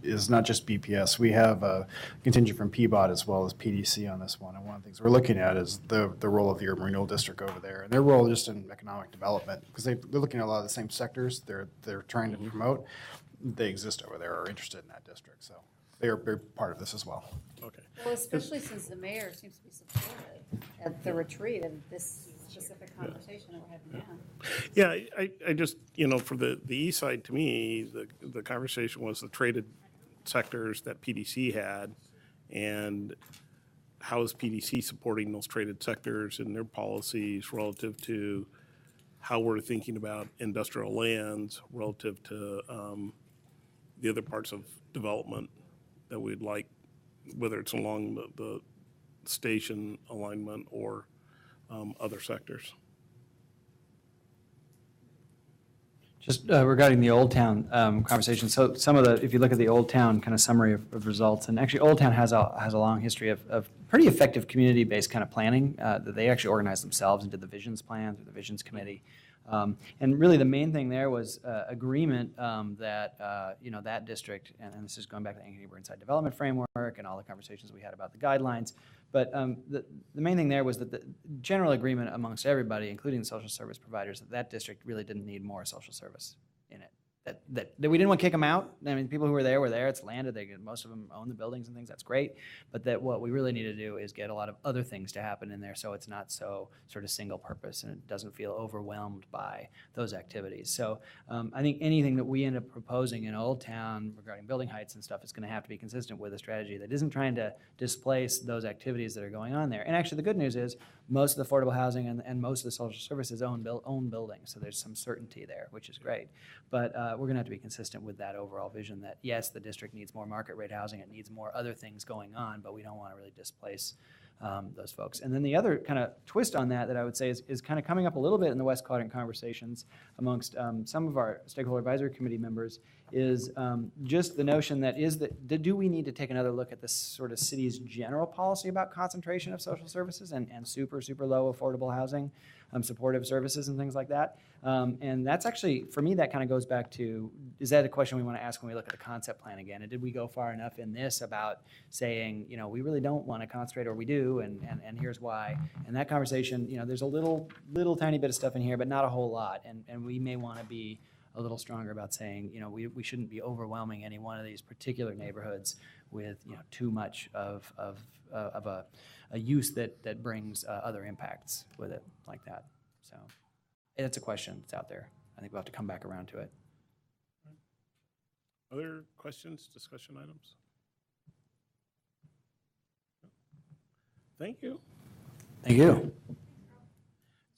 W: is not just BPS. We have a contingent from PBOT as well as PDC on this one. And one of the things we're looking at is the role of the urban renewal district over there, and their role just in economic development, because they're looking at a lot of the same sectors they're trying to promote. They exist over there, or are interested in that district, so they're part of this as well.
C: Okay.
V: Well, especially since the mayor seems to be supportive at the retreat of this specific conversation that we're having now.
C: Yeah, I just, for the east side, to me, the conversation was the traded sectors that PDC had, and how is PDC supporting those traded sectors in their policies relative to how we're thinking about industrial lands relative to the other parts of development that we'd like, whether it's along the station alignment or other sectors.
K: Just regarding the Old Town conversation, so some of if you look at the Old Town kind of summary of results, and actually Old Town has a long history of pretty effective community-based kind of planning that they actually organized themselves and did the visions plan through the visions committee. And really the main thing there was agreement that, that district, and this is going back to the Anchor Burnside Development Framework and all the conversations we had about the guidelines, but the main thing there was that the general agreement amongst everybody, including the social service providers, that district really didn't need more social service in it. That we didn't want to kick them out. I mean, people who were there, it's landed, most of them own the buildings and things, that's great, but that what we really need to do is get a lot of other things to happen in there so it's not so sort of single purpose and it doesn't feel overwhelmed by those activities. So I think anything that we end up proposing in Old Town regarding building heights and stuff is going to have to be consistent with a strategy that isn't trying to displace those activities that are going on there. And actually the good news is most of the affordable housing and most of the social services own buildings, so there's some certainty there, which is great. But we're going to have to be consistent with that overall vision that, yes, the district needs more market rate housing, it needs more other things going on, but we don't want to really displace those folks. And then the other kind of twist on that I would say is kind of coming up a little bit in the West Quadrant conversations amongst some of our stakeholder advisory committee members is just the notion that do we need to take another look at this sort of city's general policy about concentration of social services and super low affordable housing, supportive services and things like that. And that's actually, for me, that kind of goes back to, is that a question we want to ask when we look at the concept plan again? And did we go far enough in this about saying, we really don't want to concentrate, or we do, and here's why. And that conversation, there's a little tiny bit of stuff in here, but not a whole lot. And we may want to be a little stronger about saying, we shouldn't be overwhelming any one of these particular neighborhoods with, too much of a use that brings other impacts with it like that. So it's a question that's out there. I think we'll have to come back around to it.
C: Other questions, discussion items? Thank you.
K: Thank you.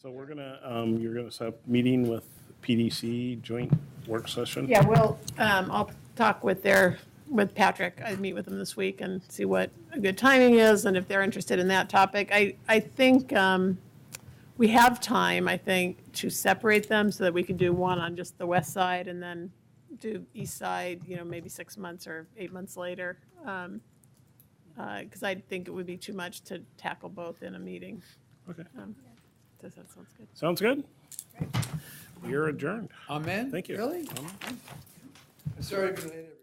C: So we're you're gonna set up meeting with PDC joint work session?
E: Yeah, I'll talk with Patrick. I meet with him this week and see what a good timing is and if they're interested in that topic. I think we have time, to separate them so that we could do one on just the west side and then do east side, maybe 6 months or 8 months later. Because I think it would be too much to tackle both in a meeting.
C: Okay.
E: Does that sound good?
C: Sounds good. You're adjourned.
A: Amen?
C: Thank you.
A: Really?
C: Amen.
A: Sorry to be late.